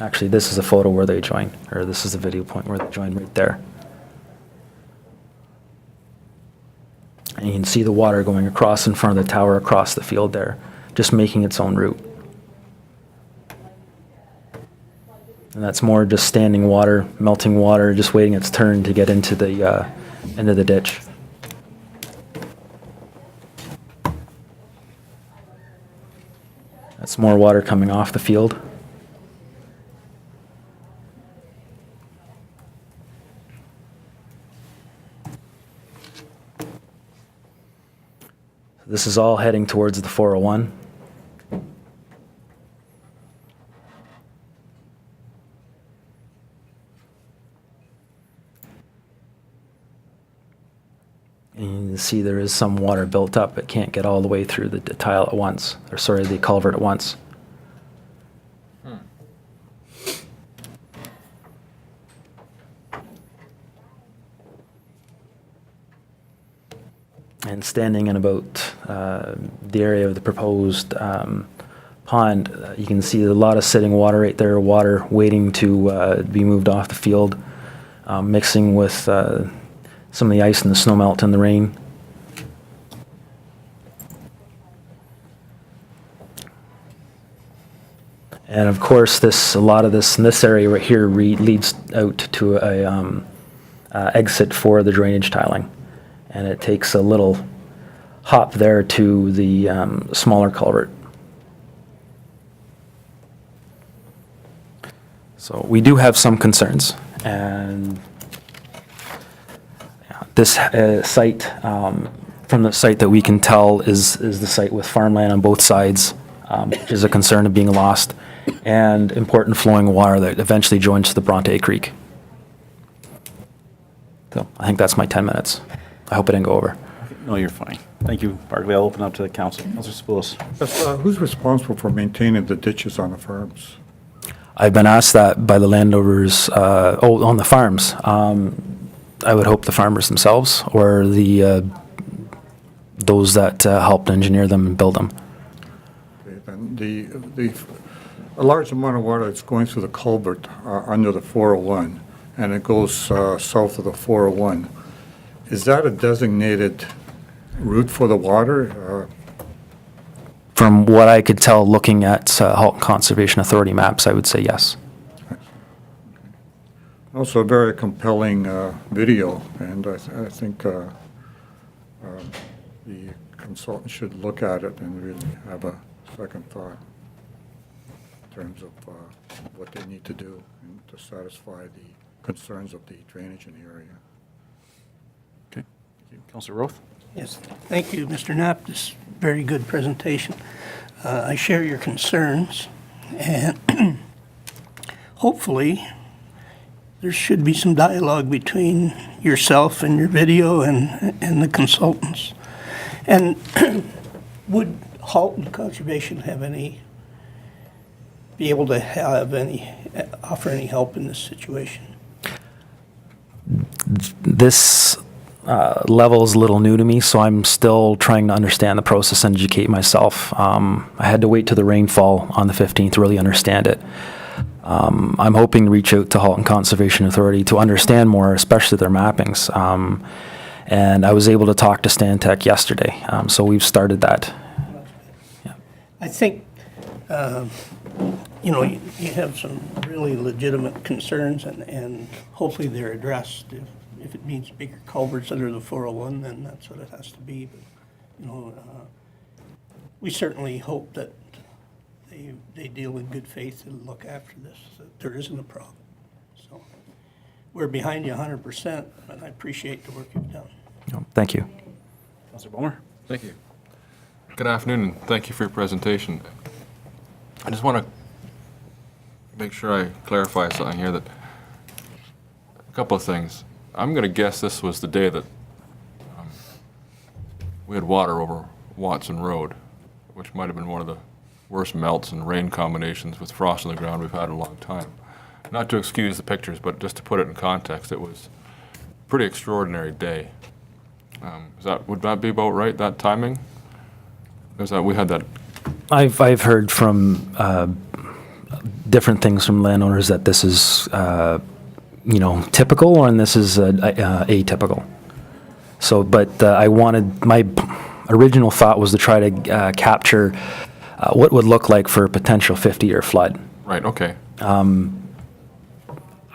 Actually, this is a photo where they join, or this is a video point where they join right there. And you can see the water going across in front of the tower, across the field there, just making its own route. And that's more just standing water, melting water, just waiting its turn to get into the ditch. That's more water coming off the field. This is all heading towards the 401. And you can see there is some water built up. It can't get all the way through the tile at once, or sorry, the culvert at once. And standing in about the area of the proposed pond, you can see a lot of sitting water right there, water waiting to be moved off the field, mixing with some of the ice and the snow melt and the rain. And of course, a lot of this in this area right here leads out to a exit for the drainage tiling. And it takes a little hop there to the smaller culvert. So we do have some concerns, and this site, from the site that we can tell, is the site with farmland on both sides, which is a concern of being lost, and important flowing water that eventually joins to the Bronte Creek. So I think that's my 10 minutes. I hope I didn't go over. No, you're fine. Thank you, Barclay. I'll open up to the council. Councilor Spoulos. Who's responsible for maintaining the ditches on the farms? I've been asked that by the landowners, on the farms. I would hope the farmers themselves, or those that helped engineer them and build them. Okay, then a large amount of water that's going through the culvert under the 401, and it goes south of the 401. Is that a designated route for the water? From what I could tell, looking at Halton Conservation Authority maps, I would say yes. Also a very compelling video, and I think the consultant should look at it and really have a second thought in terms of what they need to do to satisfy the concerns of the drainage in the area. Okay. Thank you. Councilor Roth. Yes, thank you, Mr. Knapp. This is a very good presentation. I share your concerns, and hopefully there should be some dialogue between yourself and your video and the consultants. And would Halton Conservation be able to offer any help in this situation? This level is a little new to me, so I'm still trying to understand the process and educate myself. I had to wait till the rainfall on the 15th to really understand it. I'm hoping to reach out to Halton Conservation Authority to understand more, especially their mappings. And I was able to talk to Stantec yesterday, so we've started that. I think, you know, you have some really legitimate concerns, and hopefully they're addressed. If it means bigger culverts under the 401, then that's what it has to be. But, you know, we certainly hope that they deal in good faith and look after this, that there isn't a problem. So we're behind you 100%, and I appreciate the work you've done. Thank you. Councilor Bulmer? Thank you. Good afternoon, and thank you for your presentation. I just want to make sure I clarify something here, that a couple of things. I'm going to guess this was the day that we had water over Watson Road, which might have been one of the worst melts and rain combinations with frost on the ground we've had in a long time. Not to excuse the pictures, but just to put it in context, it was a pretty extraordinary day. Would that be about right, that timing? We had that. I've heard from different things from landowners that this is, you know, typical, and this is atypical. So, but my original thought was to try to capture what would look like for a potential 50-year flood. Right, okay.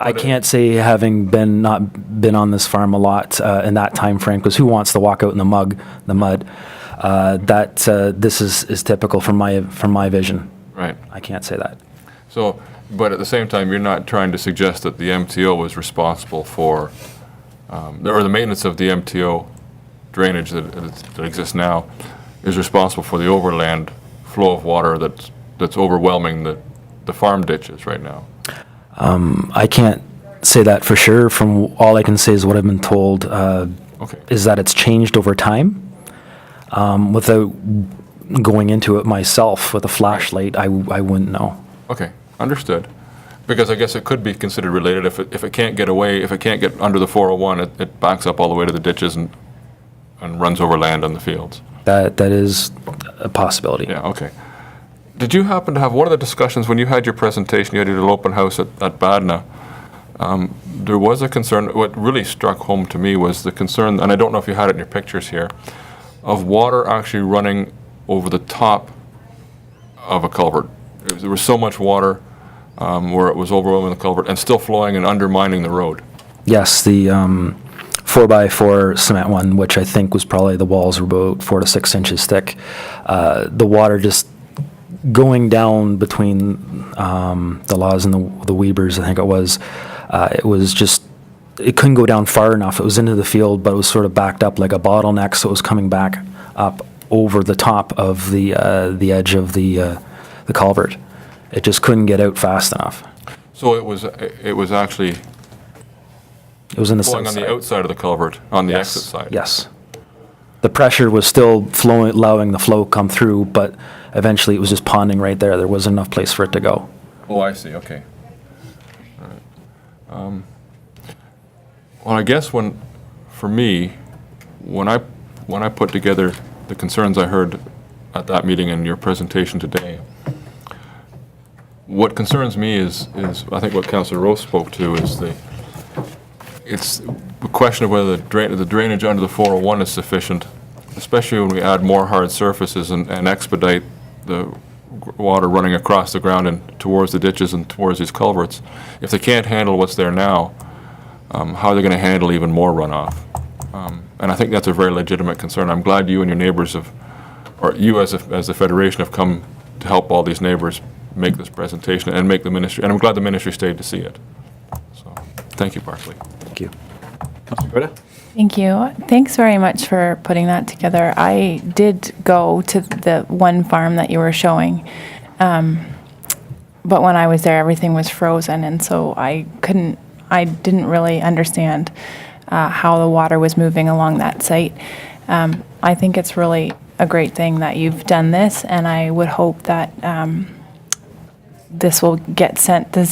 I can't say, having not been on this farm a lot in that time frame, because who wants to walk out in the mud? That this is typical from my vision. Right. I can't say that. So, but at the same time, you're not trying to suggest that the MTO was responsible for, or the maintenance of the MTO drainage that exists now is responsible for the overland flow of water that's overwhelming the farm ditches right now. I can't say that for sure. From all I can say is what I've been told is that it's changed over time. Without going into it myself with a flashlight, I wouldn't know. Okay, understood. Because I guess it could be considered related. If it can't get away, if it can't get under the 401, it backs up all the way to the ditches and runs over land on the fields. That is a possibility. Yeah, okay. Did you happen to have one of the discussions when you had your presentation, you had your little open house at Badna, there was a concern, what really struck home to me was the concern, and I don't know if you had it in your pictures here, of water actually running over the top of a culvert. There was so much water where it was overwhelming the culvert and still flowing and undermining the road. Yes, the 4x4 cement one, which I think was probably, the walls were about 4 to 6 inches thick. The water just going down between the Laws and the Weavers, I think it was just, it couldn't go down far enough. It was into the field, but it was sort of backed up like a bottleneck, so it was coming back up over the top of the edge of the culvert. It just couldn't get out fast enough. So it was actually It was in the flowing on south the side. outside of the culvert, on the Yes, exit side. Yes. The pressure was still flowing, allowing the flow come through, but eventually it was just ponding right there. There wasn't enough place for it to go. Oh, I see, okay. All right. Well, I guess for me, when I put together the concerns I heard at that meeting and your presentation today, what concerns me is I think what Councillor Rowe spoke to is it's the question of whether the drainage under the 401 is sufficient, especially when we add more hard surfaces and expedite the water running across the ground and towards the ditches and towards these culverts. If they can't handle what's there now, how are they going to handle even more runoff? And I think that's a very legitimate concern. I'm glad you and your neighbors or you as the Federation have come to help all these neighbors make this presentation and make the ministry, and I'm glad the ministry stayed to see it. So, thank you, Barclay. Thank you. Councilor Goyda? Thank you. Thanks very much for putting that together. I did go to the one farm that you were showing, but when I was there, everything was frozen, and so I didn't really understand how the water was moving along that site. I think it's really a great thing that you've done this, and I would hope that this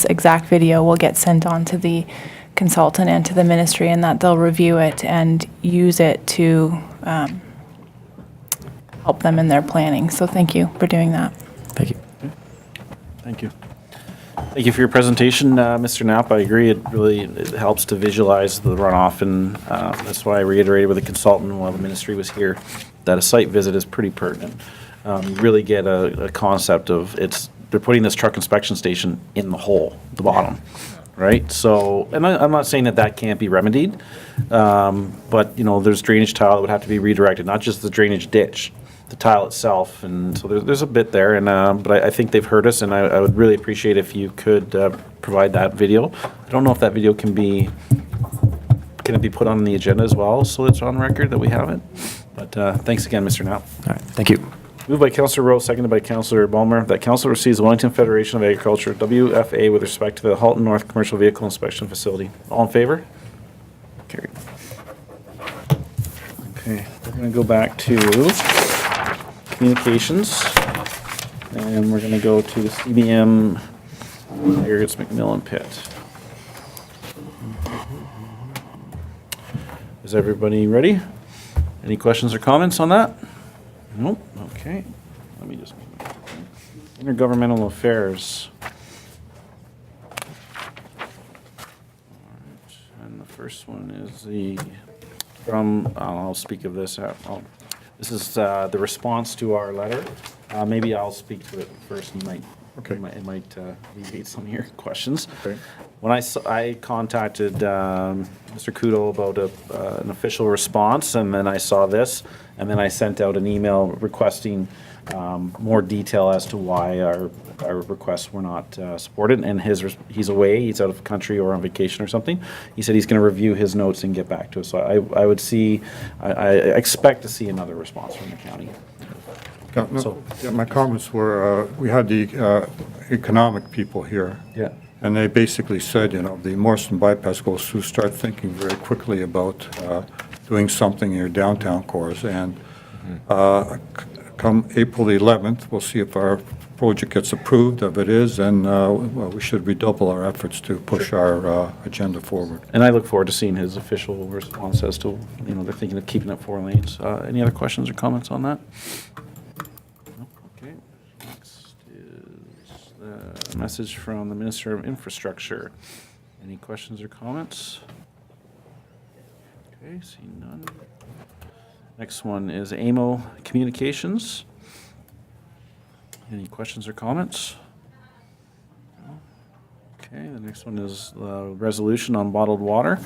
exact video will get sent on to the consultant and to the ministry, and that they'll review it and use it to help them in their planning. So thank you for doing that. Thank you. Thank you. Thank you for your presentation, Mr. Knapp. I agree, it helps to visualize the runoff, and that's why I reiterated with the consultant while the ministry was here, that a site visit is pretty pertinent. You really get a concept of, they're putting this truck inspection station in the hole, the bottom, right? So, and I'm not saying that can't be remedied, but, there's drainage tile that would have to be redirected, not just the drainage ditch, the tile itself, and so there's a bit there, and but I think they've heard us, and I would really appreciate if you could provide that video. I don't know if that video can it be put on the agenda as well, so it's on record that we have it. But thanks again, Mr. Knapp. All right, thank you. Moved by Councillor Rowe, seconded by Councillor Balmer, that Council receives the Wellington Federation of Agriculture, WFA, with respect to the Halton North Commercial Vehicle Inspection Facility. All in favor? Carried. Okay, we're going to go back to communications, and we're going to go to the CBM Aggregates McMillan Pit. Is everybody ready? Any questions or comments on that? Nope. Okay. Let me just intergovernmental affairs. All right. And the first one is I'll speak of this. This is the response to our letter. Maybe I'll speak to it first. You might. Okay. It might alleviate some of your questions. Okay. When I contacted Mr. Kudo about an official response, and then I saw this, and then I sent out an email requesting more detail as to why our requests were not supported. And he's away, he's out of country or on vacation or something. He said he's going to review his notes and get back to us. So I expect to see another response from the county. My comments were, we had the economic people here. Yeah. And they basically said, the Morrison bypass goes through, start thinking very quickly about doing something in your downtown cores. And come April the 11th, we'll see if our project gets approved. If it is, then we should redouble our efforts to push our agenda forward. And I look forward to seeing his official response as to, they're thinking of keeping it 4 lanes. Any other questions or comments on that? A message from the Minister of Infrastructure. Any questions or comments? Okay, see none. Next one is AMO Communications. Any questions or comments? No? Okay, the next one is resolution on bottled water.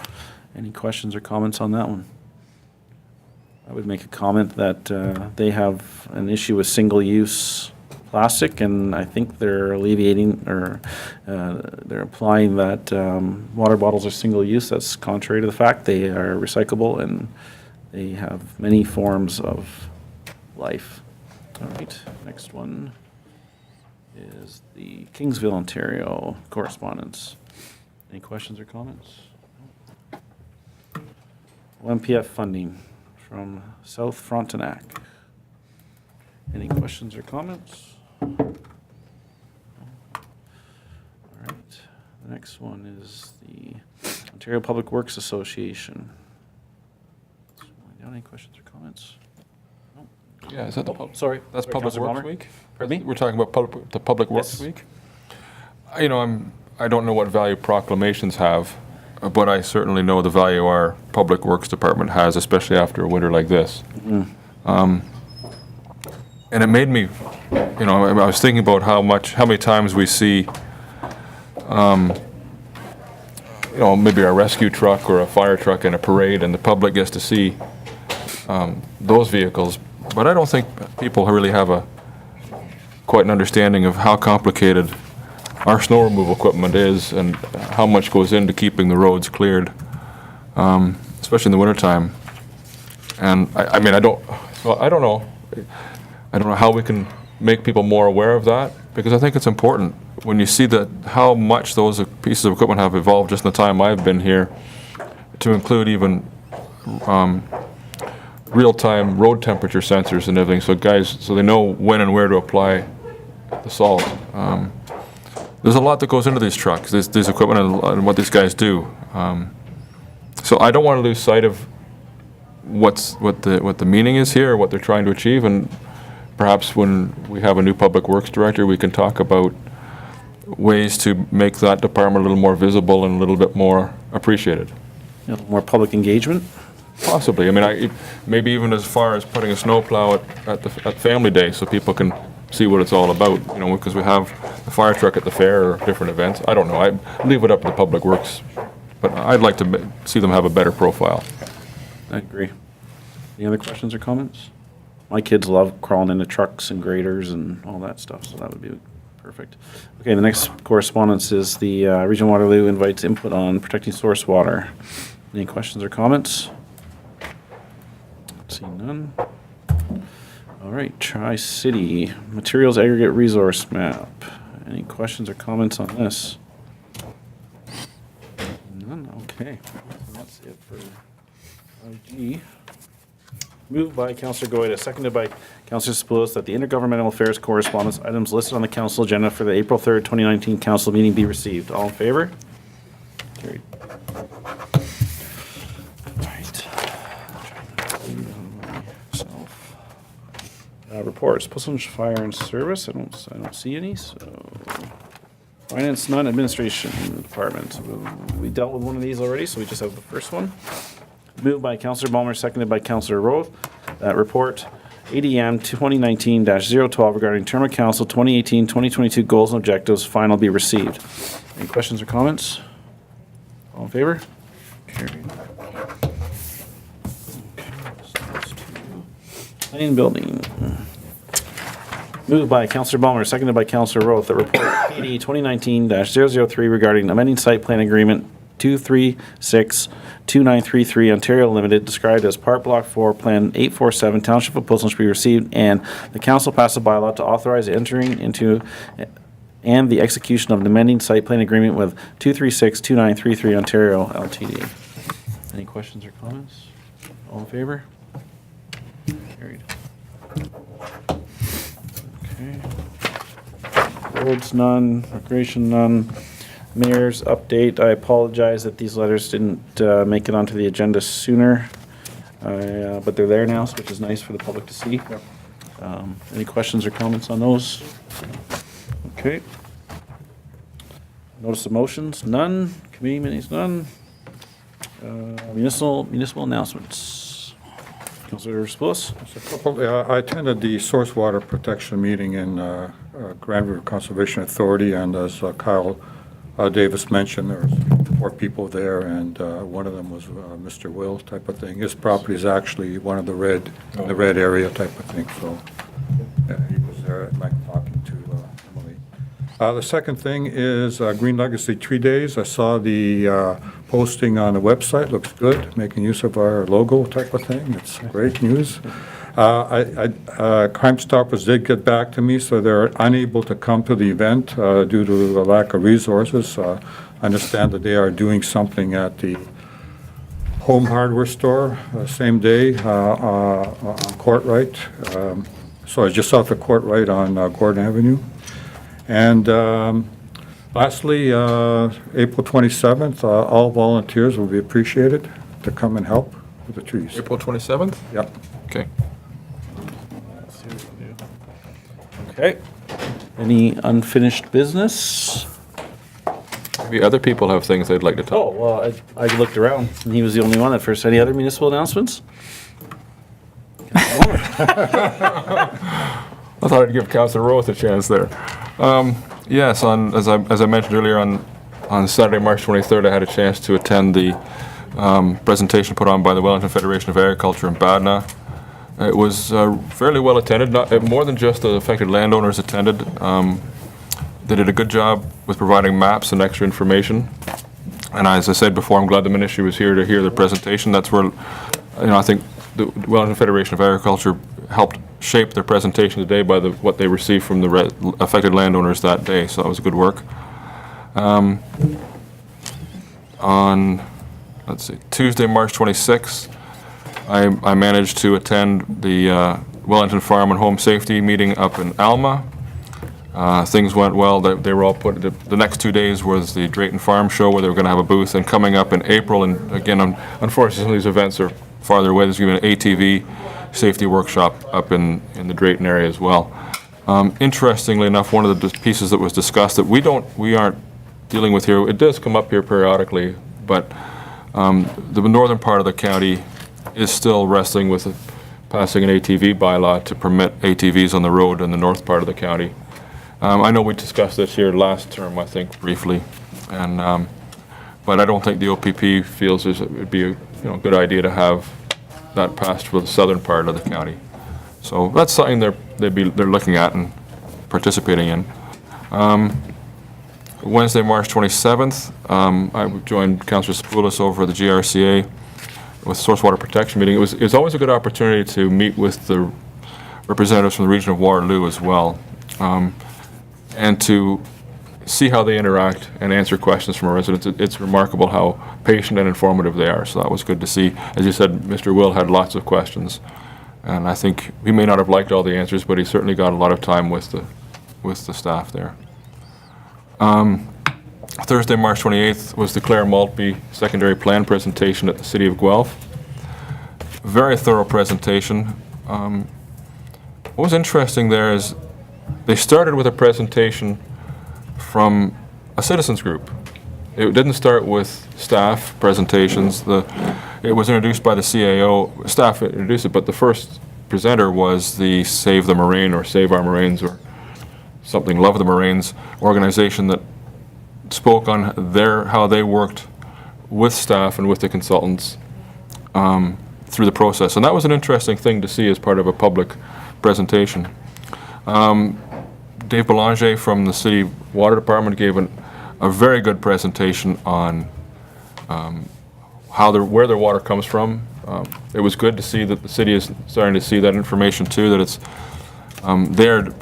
Any questions or comments on that one? I would make a comment that they have an issue with single-use plastic, and I think they're alleviating, or they're implying that water bottles are single-use. That's contrary to the fact. They are recyclable, and they have many forms of life. All right, next one is the Kingsville, Ontario correspondence. Any questions or comments? MPF funding from South Frontenac. Any questions or comments? All right. The next one is the Ontario Public Works Association. Any questions or comments? No. Yeah, is that sorry. That's Sorry, Public Councillor Works Palmer? Week? Pardon me? We're talking about the Public Works Yes. Week? I don't know what value proclamations have, but I certainly know the value our Public Works Department has, especially after a winter like this. And it made me, I was thinking about how many times we see, maybe a rescue truck or a fire truck in a parade, and the public gets to see those vehicles. But I don't think people really have quite an understanding of how complicated our snow removal equipment is and how much goes into keeping the roads cleared, especially in the wintertime. And I don't know. I don't know how we can make people more aware of that, because I think it's important when you see how much those pieces of equipment have evolved just in the time I've been here, to include even real-time road temperature sensors and everything, so they know when and where to apply the salt. There's a lot that goes into these trucks, these equipment, and what these guys do. So I don't want to lose sight of what the meaning is here, what they're trying to achieve, and perhaps when we have a new public works director, we can talk about ways to make that department a little more visible and a little bit more appreciated. A little more public engagement? Possibly. I mean, maybe even as far as putting a snowplow at Family Day so people can see what it's all about, you know, because we have the fire truck at the fair or different events. I don't know. I leave it up to the Public Works, but I'd like to see them have a better profile. I agree. Any other questions or comments? My kids love crawling into trucks and graders and all that stuff, so that would be perfect. Okay, the next correspondence is the Region Waterloo invites input on protecting source water. Any questions or comments? See none. All right, Tri-City Materials Aggregate Resource Map. Any questions or comments on this? None, okay. That's it for IG. Moved by Councillor Goyda, seconded by Councillor Spoulos, that the intergovernmental affairs correspondence items listed on the council agenda for the April 3rd, 2019 council meeting be received. All in favor? Carried. Reports, Puslinch Fire and Service, I don't see any, so. Finance, none, Administration Department, we dealt with one of these already, so we just have the first one. Moved by Councillor Balmer, seconded by Councillor Roth, that report ADM 2019-012 regarding term of council 2018-2022 goals and objectives final be received. Any questions or comments? All in favor? Carried. Planning Building. Moved by Councillor Balmer, seconded by Councillor Roth, that report PD 2019-003 regarding amending site plan agreement 2362933 Ontario Limited, described as Part Block 4, Plan 847, Township of Puslinch, be received, and the council pass a bylaw to authorize entering into and the execution of an amending site plan agreement with 2362933 Ontario Ltd. Any questions or comments? All in favor? Carried. Okay. Roads, none. Recreation, none. Mayor's update. I apologize that these letters didn't make it onto the agenda sooner, but they're there now, which is nice for the public to see. Any questions or comments on those? Okay. Notice of motions, none. Committee meetings, none. Municipal announcements. Councillor Spoulos? I attended the source water protection meeting in Grand River Conservation Authority, and as Kyle Davis mentioned, there was 4 people there, and one of them was Mr. Will type of thing. His property is actually one of the red area type of thing, so he was there at length talking to Emily. The second thing is Green Legacy Tree Days. I saw the posting on the website, looks good, making use of our logo type of thing. It's great news. Crime Stoppers did get back to me, so they're unable to come to the event due to the lack of resources. I understand that they are doing something at the Home Hardware store same day on Courtright. So it's just south of Courtright on Gordon Avenue. And lastly, April 27th, all volunteers will be appreciated to come and help with the trees. April 27th? Yep. Okay. Okay. Any unfinished business? Maybe other people have things they'd like to talk. Oh, well, I looked around, and he was the only one at first. Any other municipal announcements? I thought I'd give Councillor Roth a chance there. Yes, as I mentioned earlier, on Saturday, March 23rd, I had a chance to attend the presentation put on by the Wellington Federation of Agriculture in Badna. It was fairly well attended. More than just the affected landowners attended. They did a good job with providing maps and extra information. And as I said before, I'm glad the ministry was here to hear the presentation. That's where, I think the Wellington Federation of Agriculture helped shape their presentation today by what they received from the affected landowners that day. So that was good work. On, let's see, Tuesday, March 26th, I managed to attend the Wellington Farm and Home Safety meeting up in Alma. Things went well. They were all put. The next 2 days was the Drayton Farm Show, where they were going to have a booth. And coming up in April, and again, unfortunately, some of these events are farther away. There's going to be an ATV safety workshop up in the Drayton area as well. Interestingly enough, one of the pieces that was discussed that we aren't dealing with here, it does come up here periodically, but the northern part of the county is still wrestling with passing an ATV bylaw to permit ATVs on the road in the north part of the county. I know we discussed this here last term, I think, briefly, and but I don't think the OPP feels it would be a good idea to have that passed for the southern part of the county. So that's something they're looking at and participating in. Wednesday, March 27th, I joined Councillor Spoulos over at the GRCA with Source Water Protection meeting. It was always a good opportunity to meet with the representatives from the region of Waterloo as well, and to see how they interact and answer questions from our residents. It's remarkable how patient and informative they are, so that was good to see. As you said, Mr. Will had lots of questions, and I think he may not have liked all the answers, but he certainly got a lot of time with the staff there. Thursday, March 28th was the Clare Maltby secondary plan presentation at the City of Guelph. Very thorough presentation. What was interesting there is they started with a presentation from a citizens group. It didn't start with staff presentations. It was introduced by the CAO. Staff introduced it, but the first presenter was the Save the Moraine or Save Our Moraines or something, Love the Moraines organization that spoke on how they worked with staff and with the consultants through the process. And that was an interesting thing to see as part of a public presentation. Dave Belanger from the City Water Department gave a very good presentation on where their water comes from. It was good to see that the city is starting to see that information too, that it's they're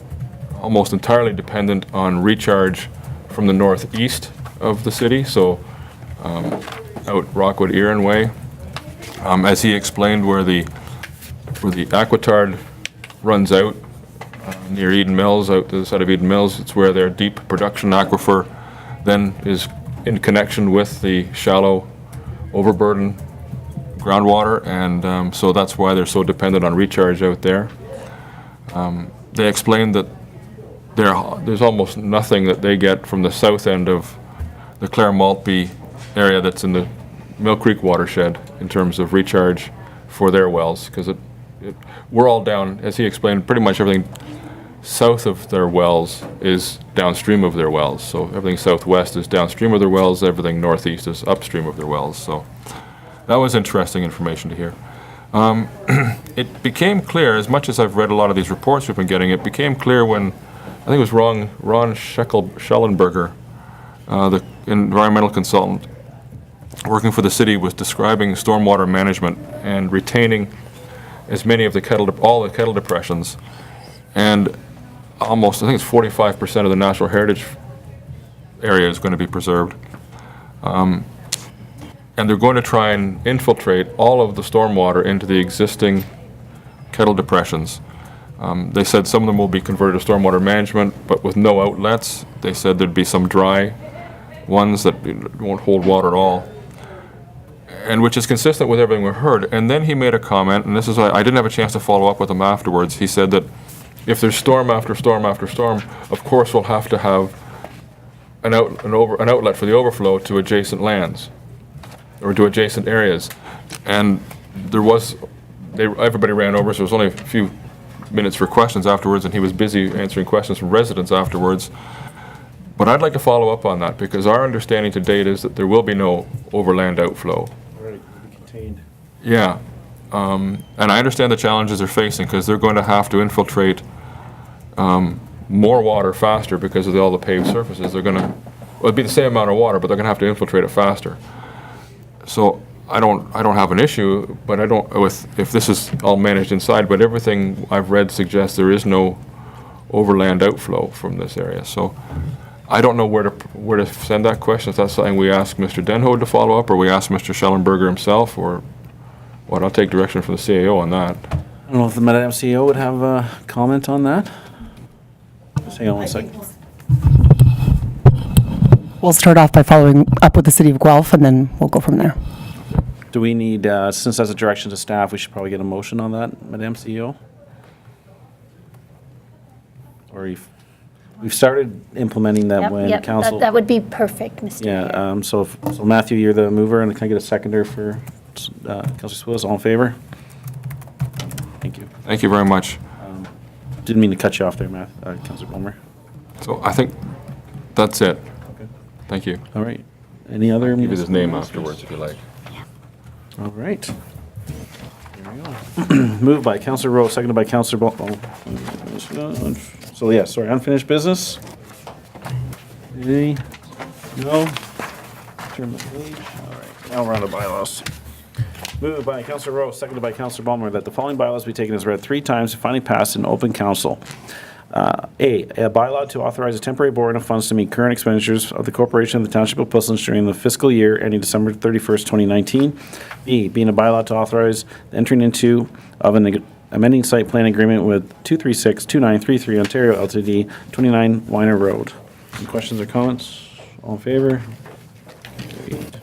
almost entirely dependent on recharge from the northeast of the city, so out Rockwood Erin Way. As he explained, where the Aquitard runs out near Eden Mills, out to the side of Eden Mills, it's where their deep production aquifer then is in connection with the shallow overburden groundwater, and so that's why they're so dependent on recharge out there. They explained that there's almost nothing that they get from the south end of the Clare Maltby area that's in the Mill Creek watershed in terms of recharge for their wells, because we're all down, as he explained, pretty much everything south of their wells is downstream of their wells. So everything southwest is downstream of their wells, everything northeast is upstream of their wells. So that was interesting information to hear. It became clear, as much as I've read a lot of these reports we've been getting, it became clear when I think it was Ron Schellenberger, the environmental consultant working for the city, was describing stormwater management and retaining as many of all the kettle depressions, and almost, I think it's 45% of the natural heritage area is going to be preserved. And they're going to try and infiltrate all of the stormwater into the existing kettle depressions. They said some of them will be converted to stormwater management, but with no outlets. They said there'd be some dry ones that won't hold water at all, and which is consistent with everything we've heard. And then he made a comment, and this is why I didn't have a chance to follow up with him afterwards. He said that if there's storm after storm after storm, of course we'll have to have an outlet for the overflow to adjacent lands or to adjacent areas. And everybody ran over, so there was only a few minutes for questions afterwards, and he was busy answering questions from residents afterwards. But I'd like to follow up on that, because our understanding to date is that there will be no overland outflow. Right, it'll be contained. Yeah. And I understand the challenges they're facing, because they're going to have to infiltrate more water faster because of all the paved surfaces. It'll be the same amount of water, but they're going to have to infiltrate it faster. So I don't have an issue, but if this is all managed inside, but everything I've read suggests there is no overland outflow from this area. So I don't know where to send that question. If that's something we ask Mr. Denhoad to follow up, or we ask Mr. Schellenberger himself, or what, I'll take direction from the CAO on that. I don't know if the Madam CEO would have a comment on that. Just hang on one second. We'll start off by following up with the City of Guelph, and then we'll go from there. Do we need, since that's a direction to staff, we should probably get a motion on that, Madam CEO? Or we've started implementing that Yep, when yep, council. that would be perfect, Mr. Yeah, Mayor. so Matthew, you're the mover, and can I get a seconder for Councillor Spillis? All in favor? Thank you. Thank you very much. Didn't mean to cut you off there, Councillor Palmer. So I think that's it. Thank you. All right. Any other? Give you his name municipal afterwards if you like. All right. There we go. Moved by Councillor Rowe, seconded by Councillor So yeah, sorry, unfinished business? Any? No? Turn the page. All right, now we're on to bylaws. Moved by Councillor Rowe, seconded by Councillor Ballmer, that the following bylaws be taken as read 3 times and finally passed in open council. A bylaw to authorize a temporary borrowing of funds to meet current expenditures of the corporation of the Township of Puslinch during the fiscal year ending December 31st, 2019. B, being a bylaw to authorize the entering into of an amending site plan agreement with 236-2933 Ontario Ltd., 29 Weiner Road. Any questions or comments? All in favor? Carried.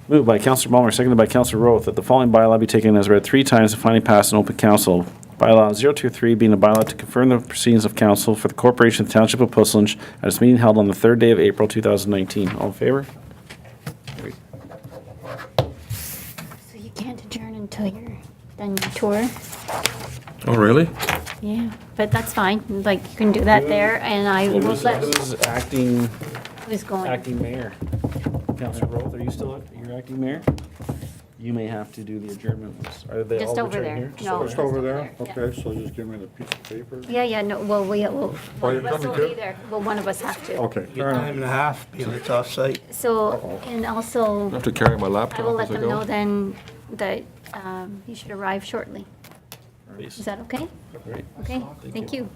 Moved by Councillor Ballmer, seconded by Councillor Roth, that the following bylaw be taken as read 3 times and finally passed in open council. Bylaw 023 being a bylaw to confirm the proceedings of council for the Corporation of the Township of Puslinch at its meeting held on the 3rd day of April 2019. All in favor? Carried. So you can't adjourn until you're done your tour? Oh, really? Yeah, but that's fine. Like, you can do that there, and I will let, Who's acting who's going? mayor? Councillor Roth, are you still your acting mayor? You may have to do the adjournment ones. Are they Just all over returning there. here? No, Just over there? yeah. Okay, so just give me the piece of paper. Yeah, no, well, one you're of us coming will too? be there. Well, one of us have to. Okay, Get fair enough. time and a half, because it's off-site. So, and also, I have to carry my I will laptop let as I them know go. then that you should arrive shortly. Please. Is that okay? Great. Okay, thank you.